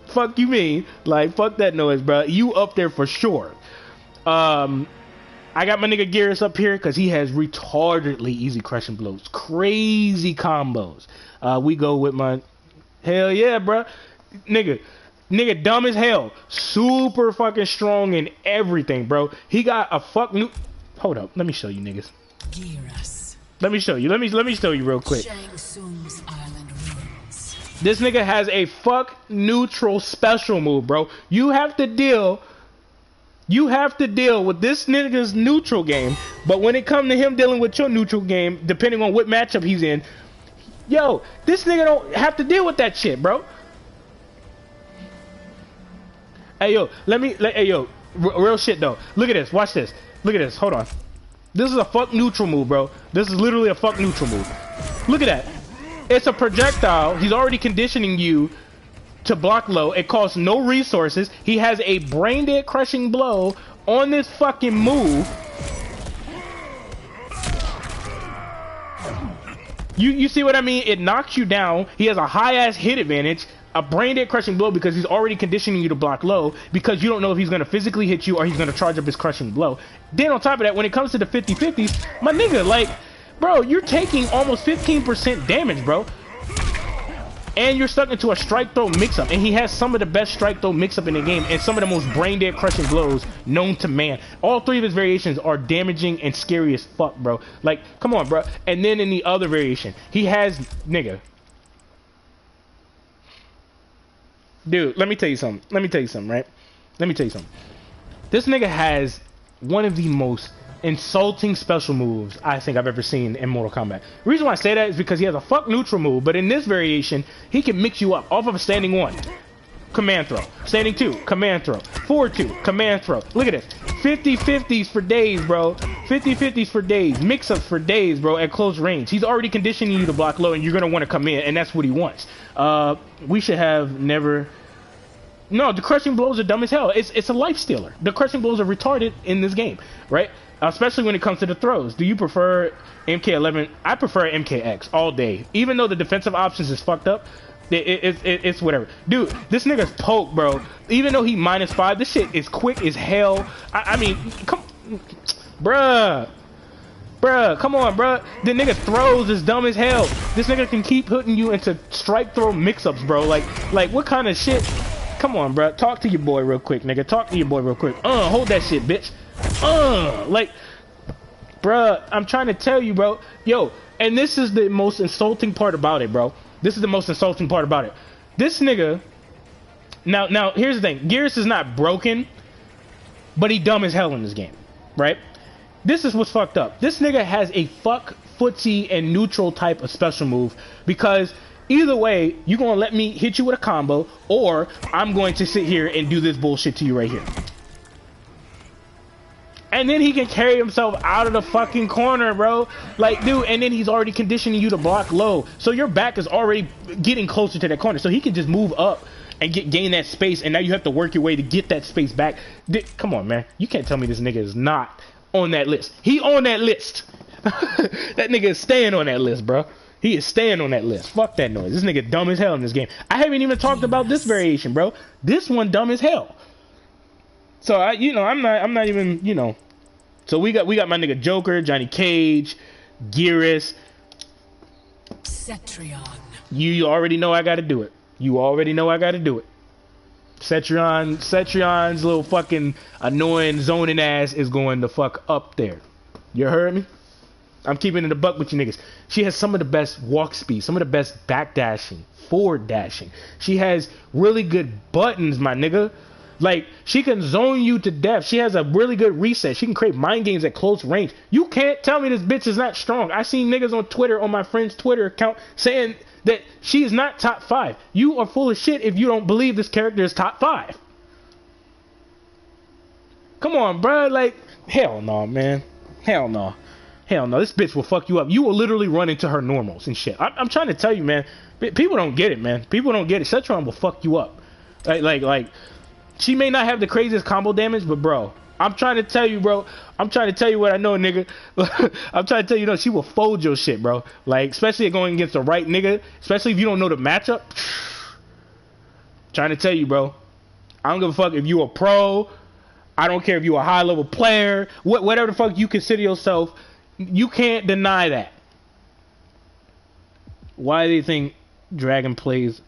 Fuck you mean. Like, fuck that noise, bruh. You up there for sure. I got my nigga Gears up here because he has retardedly easy crushing blows. Crazy combos. We go with my... Hell yeah, bruh. Nigga dumb as hell. Super fucking strong in everything, bro. He got a fuck new... Hold up. Let me show you niggas. Let me show you. Let me show you real quick. This nigga has a fuck neutral special move, bro. You have to deal with this nigga's neutral game, but when it comes to him dealing with your neutral game, depending on what matchup he's in, yo, this nigga don't have to deal with that shit, bro. Hey yo, hey yo, real shit though. Look at this, watch this. Look at this, hold on. This is a fuck neutral move, bro. This is literally a fuck neutral move. Look at that. It's a projectile. He's already conditioning you to block low. It costs no resources. He has a brain dead crushing blow on this fucking move. You see what I mean? It knocks you down. He has a high ass hit advantage, a brain dead crushing blow because he's already conditioning you to block low because you don't know if he's going to physically hit you or he's going to charge up his crushing blow. Then on top of that, when it comes to the 50-50s, my nigga, like, bro, you're taking almost 15% damage, bro. And you're stuck into a strike throw mix-up. And he has some of the best strike throw mix-up in the game and some of the most brain-dead crushing blows known to man. All three of his variations are damaging and scary as fuck, bro. Like, come on, bro. And then in the other variation, he has... Nigga. Dude, let me tell you something. Let me tell you something, right? Let me tell you something. This nigga has one of the most insulting special moves I think I've ever seen in Mortal Kombat. The reason why I say that is because he has a fuck neutral move, but in this variation, he can mix you up off of a standing 1. Command throw. Standing 2. Command throw. Forward 2. Command throw. Look at this. 50-50s for days, bro. 50-50s for days. Mix-ups for days, bro, at close range. He's already conditioning you to block low, and you're going to want to come in, and that's what he wants. We should have never... No, the crushing blows are dumb as hell. It's a life stealer. The crushing blows are retarded in this game, right? Especially when it comes to the throws. Do you prefer MK11? I prefer MKX all day. Even though the defensive options is fucked up, it's whatever. Dude, this nigga's poke, bro. Even though he -5, this shit is quick as hell. I mean, come... Bruh, come on, bruh. The nigga throws is dumb as hell. This nigga can keep putting you into strike throw mix-ups, bro. Like what kind of shit... Come on, bro. Talk to your boy real quick, nigga. Talk to your boy real quick. Hold that shit, bitch. Like, bruh, I'm trying to tell you, bro. Yo, and this is the most insulting part about it, bro. This is the most insulting part about it. This nigga... Now, here's the thing. Gears is not broken, but he dumb as hell in this game, right? This is what's fucked up. This nigga has a fuck, footsie, and neutral type of special move because... Either way, you're going to let me hit you with a combo, or I'm going to sit here and do this bullshit to you right here. And then he can carry himself out of the fucking corner, bro. Like, dude, and then he's already conditioning you to block low. So your back is already getting closer to that corner. So he can just move up and gain that space, and now you have to work your way to get that space back. Come on, man. You can't tell me this nigga is not on that list. He on that list. That nigga is staying on that list, bro. He is staying on that list. Fuck that noise. This nigga dumb as hell in this game. I haven't even talked about this variation, bro. This one dumb as hell. So I'm not even, So we got my nigga Joker, Johnny Cage, Geras. Cetrion. You already know I gotta do it. You already know I gotta do it. Cetrion's little fucking annoying zoning ass is going the fuck up there. You heard me? I'm keeping it a buck with you niggas. She has some of the best walk speed, some of the best back dashing, forward dashing. She has really good buttons, my nigga. Like, she can zone you to death. She has a really good reset. She can create mind games at close range. You can't tell me this bitch is not strong. I seen niggas on Twitter, on my friend's Twitter account, saying that she is not top 5. You are full of shit if you don't believe this character is top 5. Come on, bro. Like, hell no, man. Hell no. Hell no. This bitch will fuck you up. You will literally run into her normals and shit. I'm trying to tell you, man. People don't get it, man. People don't get it. Cetron will fuck you up. Like, she may not have the craziest combo damage, but bro, I'm trying to tell you, bro. I'm trying to tell you what I know, nigga. I'm trying to tell you, she will fold your shit, bro. Like, especially going against the right nigga. Especially if you don't know the matchup. Trying to tell you, bro. I don't give a fuck if you a pro. I don't care if you a high level player. Whatever the fuck you consider yourself. You can't deny that. Why do you think Dragon plays?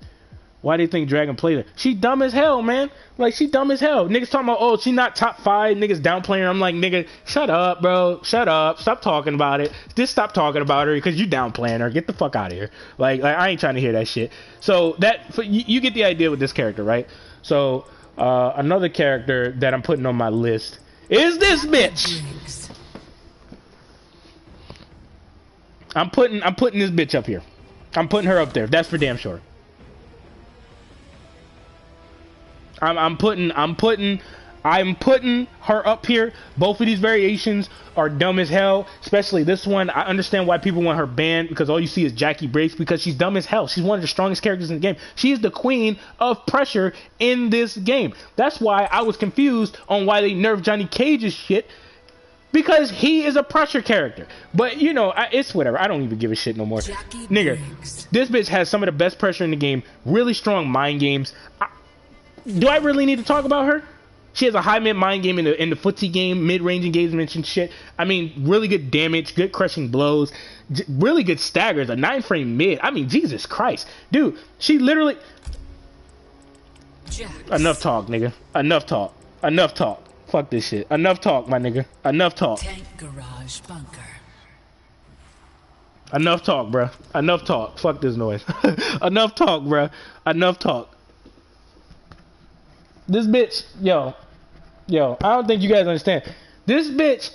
Why do you think Dragon plays her? She dumb as hell, man. Like, she dumb as hell. Niggas talking about, oh, she not top 5. Niggas downplaying her. I'm like, nigga, shut up, bro. Shut up. Stop talking about it. Just stop talking about her because you downplaying her. Get the fuck out of here. Like I ain't trying to hear that shit. So you get the idea with this character, right? So another character that I'm putting on my list is this bitch. I'm putting this bitch up here. I'm putting her up there. That's for damn sure. I'm putting her up here. Both of these variations are dumb as hell, especially this one. I understand why people want her banned because all you see is Jackie Breaks because she's dumb as hell. She's one of the strongest characters in the game. She is the queen of pressure in this game. That's why I was confused on why they nerfed Johnny Cage's shit because he is a pressure character. But it's whatever. I don't even give a shit no more. Nigga, this bitch has some of the best pressure in the game. Really strong mind games. Do I really need to talk about her? She has a high mid mind game in the footsie game, mid-range engagement and shit. I mean, really good damage, good crushing blows, really good staggers, a 9-frame mid. I mean, Jesus Christ. Dude, she literally... Enough talk, nigga. Enough talk. Enough talk. Fuck this shit. Enough talk, my nigga. Enough talk. Tank garage bunker. Enough talk, bruh. Enough talk. Fuck this noise. Enough talk, bruh. Enough talk. This bitch, yo, I don't think you guys understand. This bitch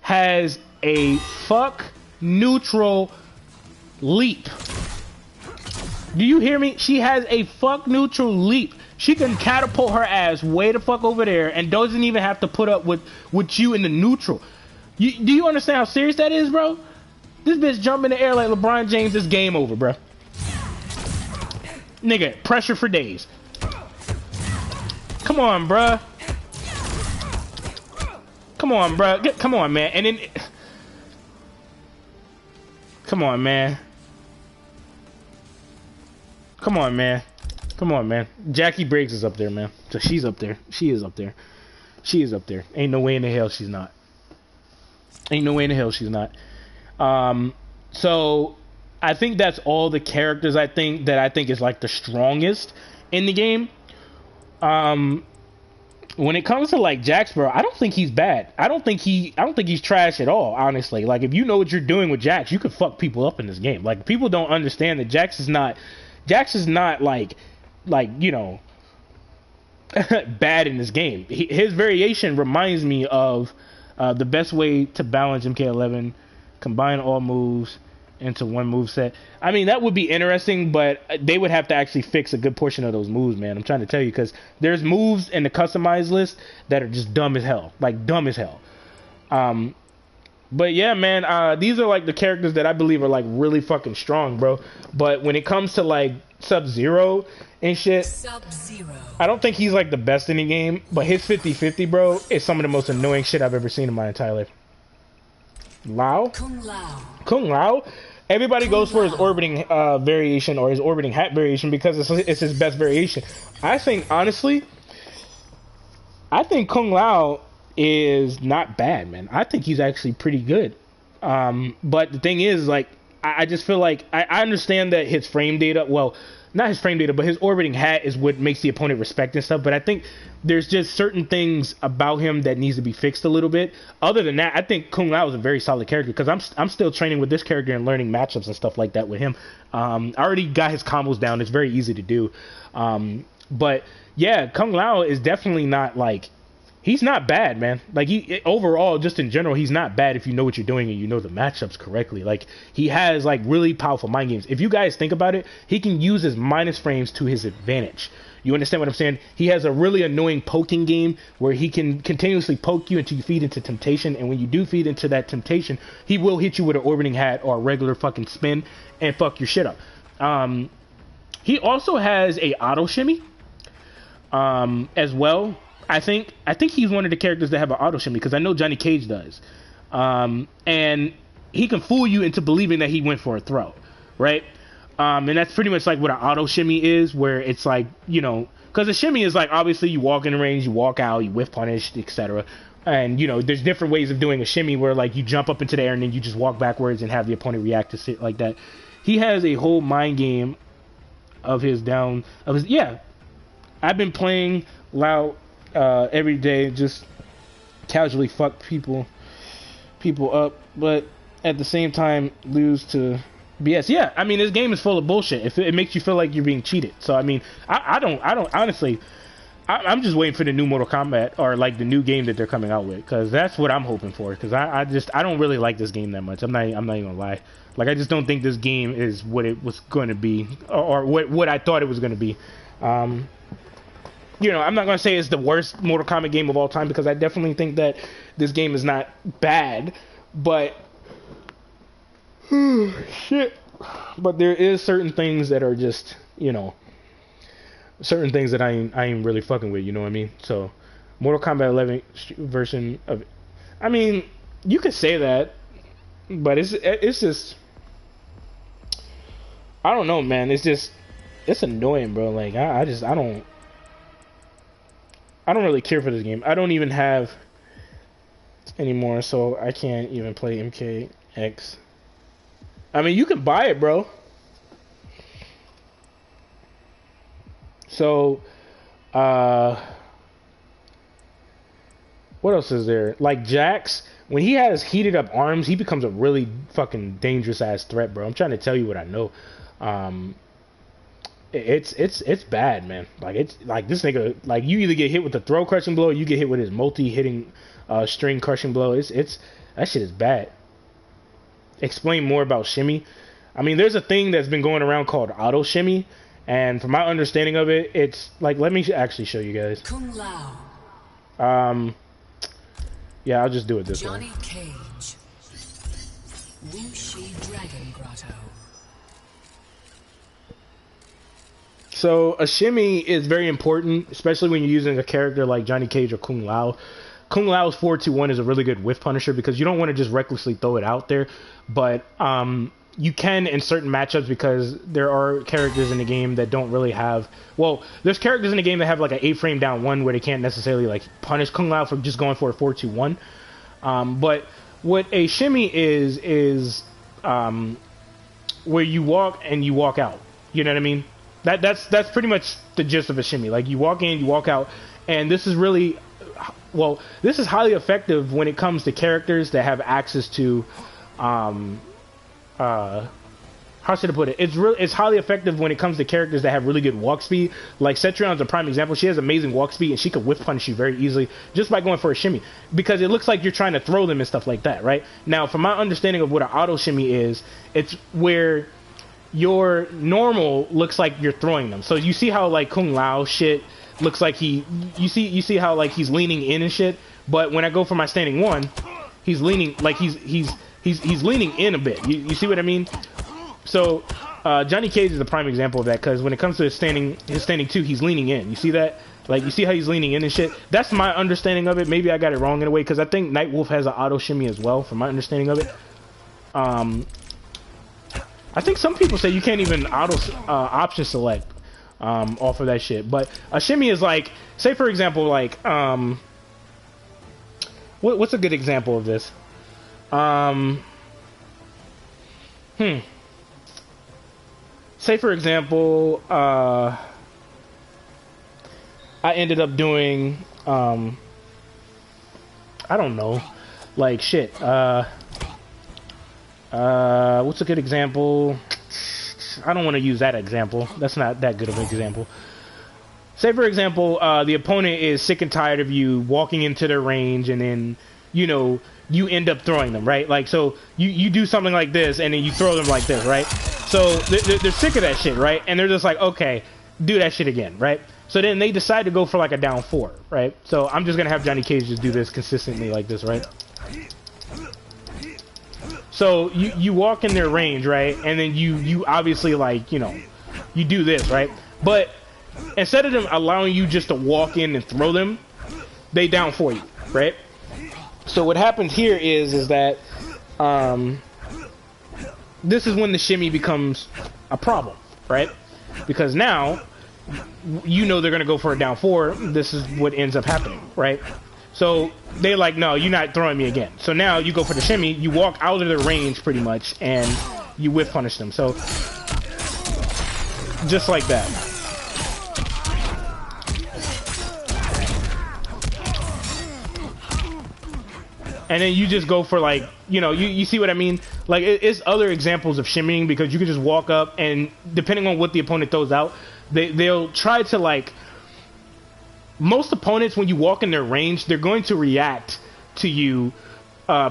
has a fuck neutral leap. Do you hear me? She has a fuck neutral leap. She can catapult her ass way the fuck over there and doesn't even have to put up with you in the neutral. Do you understand how serious that is, bro? This bitch jump in the air like LeBron James is game over, bro. Nigga, pressure for days. Come on, bruh. Come on, bruh. Come on, man. And then... Come on, man. Come on, man. Come on, man. Jackie Briggs is up there, man. So she's up there. She is up there. She is up there. Ain't no way in the hell she's not. Ain't no way in the hell she's not. So I think that's all the characters I think is like the strongest in the game. When it comes to like Jax, bro, I don't think he's bad. I don't think he's trash at all, honestly. Like, if you know what you're doing with Jax, you can fuck people up in this game. Like, people don't understand that Jax is not like bad in this game. His variation reminds me of the best way to balance MK11, combine all moves into one move set. I mean, that would be interesting, but they would have to actually fix a good portion of those moves, man. I'm trying to tell you, because there's moves in the customized list that are just dumb as hell. Like, dumb as hell. But yeah, man, these are like the characters that I believe are like really fucking strong, bro. But when it comes to like Sub-Zero and shit, I don't think he's like the best in the game, but his 50-50, bro, is some of the most annoying shit I've ever seen in my entire life. Lao? Kung Lao. Kung Lao? Everybody goes for his orbiting variation or his orbiting hat variation because it's his best variation. I think, honestly, I think Kung Lao is not bad, man. I think he's actually pretty good. But the thing is, like, I just feel like I understand that his frame data, well, not his frame data, but his orbiting hat is what makes the opponent respect and stuff. But I think there's just certain things about him that needs to be fixed a little bit. Other than that, I think Kung Lao is a very solid character because I'm still training with this character and learning matchups and stuff like that with him. I already got his combos down. It's very easy to do. But yeah, Kung Lao is definitely not like, he's not bad, man. Like, he overall, just in general, he's not bad if you know what you're doing and you know the matchups correctly. Like, he has like really powerful mind games. If you guys think about it, he can use his minus frames to his advantage. You understand what I'm saying? He has a really annoying poking game where he can continuously poke you until you feed into temptation, and when you do feed into that temptation, he will hit you with an orbiting hat or a regular fucking spin and fuck your shit up. He also has a auto shimmy as well. I think he's one of the characters that have an auto shimmy because I know Johnny Cage does. And he can fool you into believing that he went for a throw, right? And that's pretty much like what an auto shimmy is, where it's like, you know, because a shimmy is like, obviously you walk in the range, you walk out, you whiff punish, etc. And, you know, there's different ways of doing a shimmy where like you jump up into the air and then you just walk backwards and have the opponent react to shit like that. He has a whole mind game of his yeah. I've been playing Lao every day, just casually fuck people up, but at the same time lose to BS. Yeah, I mean, this game is full of bullshit. If it makes you feel like you're being cheated. So I mean, I don't honestly. I'm just waiting for the new Mortal Kombat or like the new game that they're coming out with, because that's what I'm hoping for. Because I don't really like this game that much. I'm not even gonna lie. Like, I just don't think this game is what it was going to be, or what I thought it was going to be. You know, I'm not going to say it's the worst Mortal Kombat game of all time, because I definitely think that this game is not bad, but shit. But there is certain things that are just, you know, certain things that I ain't really fucking with, you know what I mean? So, Mortal Kombat 11 version of it. I mean, you could say that, but it's just, I don't know, man. It's annoying, bro. Like, I don't really care for this game. I don't even have anymore, so I can't even play MKX. I mean, you can buy it, bro. So, what else is there? Like, Jax, when he has heated up arms, he becomes a really fucking dangerous ass threat, bro. I'm trying to tell you what I know. It's bad, man. Like, it's like this nigga, like, you either get hit with the throw crushing blow, or you get hit with his multi-hitting string crushing blow. It's that shit is bad. Explain more about shimmy. I mean, there's a thing that's been going around called auto shimmy, and from my understanding of it, it's like, let me actually show you guys. Kung Lao. Yeah, I'll just do it this way. Johnny Cage. Wu Shi Dragon Grotto. So a shimmy is very important, especially when you're using a character like Johnny Cage or Kung Lao. Kung Lao's 4-2-1 is a really good whiff punisher because you don't want to just recklessly throw it out there, but you can in certain matchups, because there are characters in the game that don't really have, well, there's characters in the game that have like an 8-frame down 1 where they can't necessarily like punish Kung Lao for just going for a 4-2-1. But what a shimmy is where you walk and you walk out. You know what I mean? That's pretty much the gist of a shimmy. Like, you walk in, you walk out, and this is really, well, this is highly effective when it comes to characters that have access to, how should I put it? It's highly effective when it comes to characters that have really good walk speed. Like, Cetrion's a prime example. She has amazing walk speed, and she can whiff punish you very easily just by going for a shimmy, because it looks like you're trying to throw them and stuff like that, right? Now, from my understanding of what an auto shimmy is, it's where your normal looks like you're throwing them. So you see how like Kung Lao shit looks like you see how like he's leaning in and shit, but when I go for my standing one, he's leaning like he's leaning in a bit. You see what I mean? So Johnny Cage is a prime example of that, because when it comes to his standing two, he's leaning in. You see that? Like, you see how he's leaning in and shit? That's my understanding of it. Maybe I got it wrong in a way, because I think Nightwolf has an auto shimmy as well, from my understanding of it. I think some people say you can't even auto option select off of that shit. But a shimmy is like, say for example, like what's a good example of this? Say for example, I ended up doing I don't know, like shit. What's a good example? I don't want to use that example. That's not that good of an example. Say for example, the opponent is sick and tired of you walking into their range, and then you know you end up throwing them, right? Like, so you do something like this, and then you throw them like this, right? So they're sick of that shit, right? And they're just like, okay, do that shit again, right? So then they decide to go for like a down 4, right? So I'm just gonna have Johnny Cage just do this consistently like this, right? So you walk in their range, right? And then you obviously, like, you know, you do this, right? But instead of them allowing you just to walk in and throw them, they down for you, right? So what happens here is that this is when the shimmy becomes a problem, right? Because now you know they're gonna go for a down 4. This is what ends up happening, right? So they're like, no, you're not throwing me again. So now you go for the shimmy, you walk out of their range pretty much, and you whiff punish them. So just like that. And then you just go for, like, you know, you see what I mean? Like, it's other examples of shimmying, because you can just walk up, and depending on what the opponent throws out, they'll try to, like, most opponents, when you walk in their range, they're going to react to you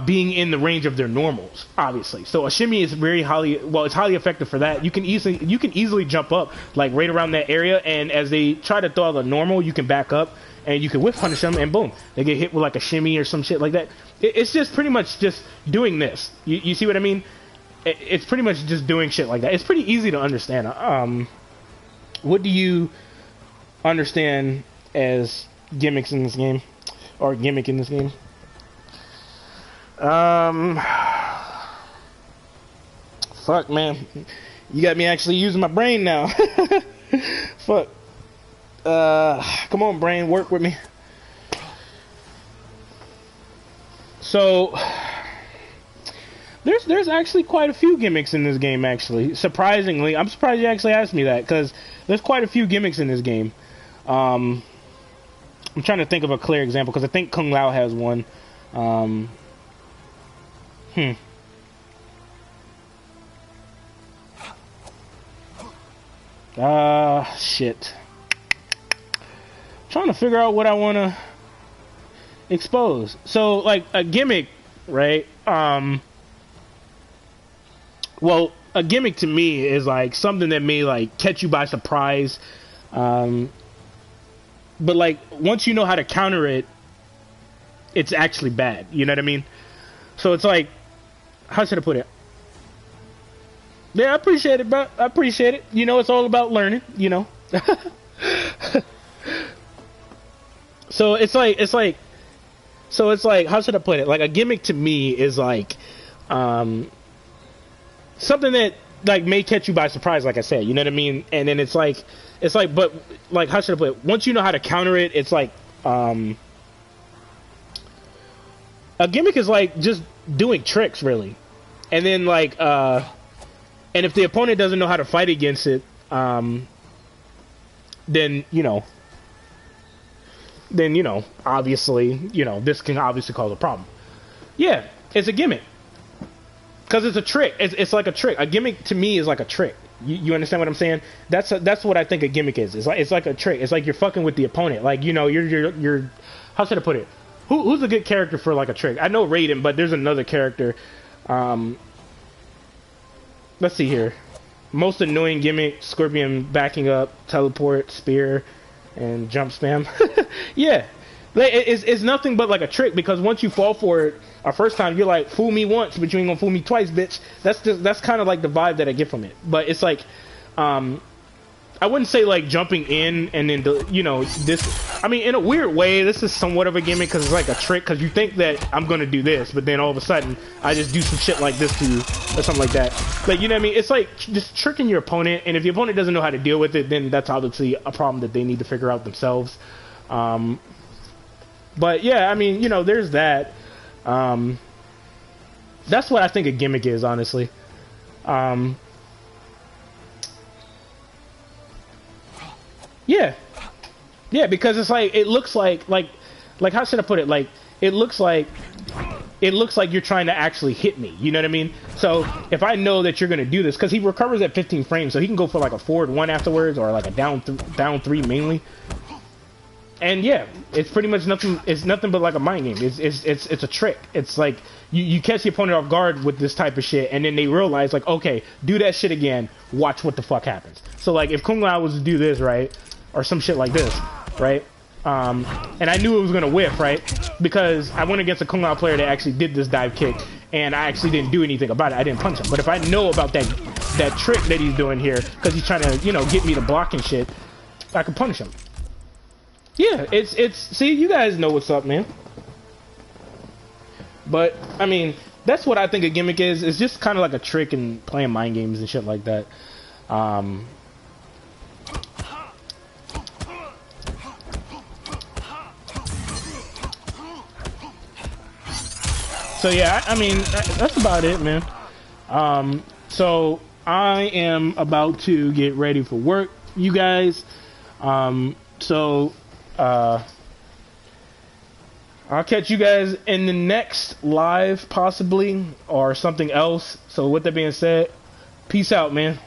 being in the range of their normals, obviously. So a shimmy is very highly effective for that. You can easily jump up, like, right around that area, and as they try to throw out a normal, you can back up, and you can whiff punish them, and boom, they get hit with like a shimmy or some shit like that. It's just pretty much just doing this. You see what I mean? It's pretty much just doing shit like that. It's pretty easy to understand. What do you understand as gimmicks in this game, or gimmick in this game? Fuck, man, you got me actually using my brain now. Fuck. Come on, brain, work with me. So there's actually quite a few gimmicks in this game, actually. Surprisingly, I'm surprised you actually asked me that, because there's quite a few gimmicks in this game. I'm trying to think of a clear example, because I think Kung Lao has one. Shit. I'm trying to figure out what I want to expose. So, like, a gimmick, right? Well, a gimmick to me is like something that may, like, catch you by surprise. But, like, once you know how to counter it, it's actually bad. You know what I mean? So it's like, how should I put it? Yeah, I appreciate it, bro. I appreciate it. You know, it's all about learning, you know? So it's like, how should I put it? Like, a gimmick to me is like, something that, like, may catch you by surprise, like I said, you know what I mean? And then it's like, but, like, how should I put it? Once you know how to counter it, it's like, a gimmick is like just doing tricks, really. And then, like, and if the opponent doesn't know how to fight against it, then, you know, obviously, you know, this can obviously cause a problem. Yeah, it's a gimmick. Because it's a trick. It's like a trick. A gimmick to me is like a trick. You understand what I'm saying? That's what I think a gimmick is. It's like a trick. It's like you're fucking with the opponent. Like, you know, you're how should I put it? Who's a good character for, like, a trick? I know Raiden, but there's another character. Let's see here. Most annoying gimmick: Scorpion backing up, teleport, spear, and jump spam. Yeah, it's nothing but like a trick, because once you fall for it a first time, you're like, fool me once, but you ain't gonna fool me twice, bitch. That's kind of like the vibe that I get from it. But it's like, I wouldn't say like jumping in and then you know this. I mean, in a weird way, this is somewhat of a gimmick because it's like a trick. Because you think that I'm gonna do this, but then all of a sudden I just do some shit like this to you or something like that. Like, you know what I mean? It's like just tricking your opponent, and if your opponent doesn't know how to deal with it, then that's obviously a problem that they need to figure out themselves. But yeah, I mean, you know, there's that. That's what I think a gimmick is, honestly. Yeah, yeah, because it's like it looks like how should I put it? Like it looks like you're trying to actually hit me. You know what I mean? So if I know that you're gonna do this, because he recovers at 15 frames, so he can go for like a forward 1 afterwards, or like a down 3 mainly. And yeah, it's pretty much nothing. It's nothing but like a mind game. It's a trick. It's like you catch the opponent off guard with this type of shit, and then they realize like, okay, do that shit again. Watch what the fuck happens. So like if Kung Lao was to do this, right, or some shit like this, right, and I knew it was gonna whiff, right, because I went against a Kung Lao player that actually did this dive kick, and I actually didn't do anything about it. I didn't punch him. But if I know about that trick that he's doing here, because he's trying to, you know, get me to block and shit, I can punish him. Yeah, it's see, you guys know what's up, man. But I mean, that's what I think a gimmick is. It's just kind of like a trick and playing mind games and shit like that. So yeah, I mean, that's about it, man. So I am about to get ready for work, you guys. I'll catch you guys in the next live, possibly, or something else. So with that being said, peace out, man.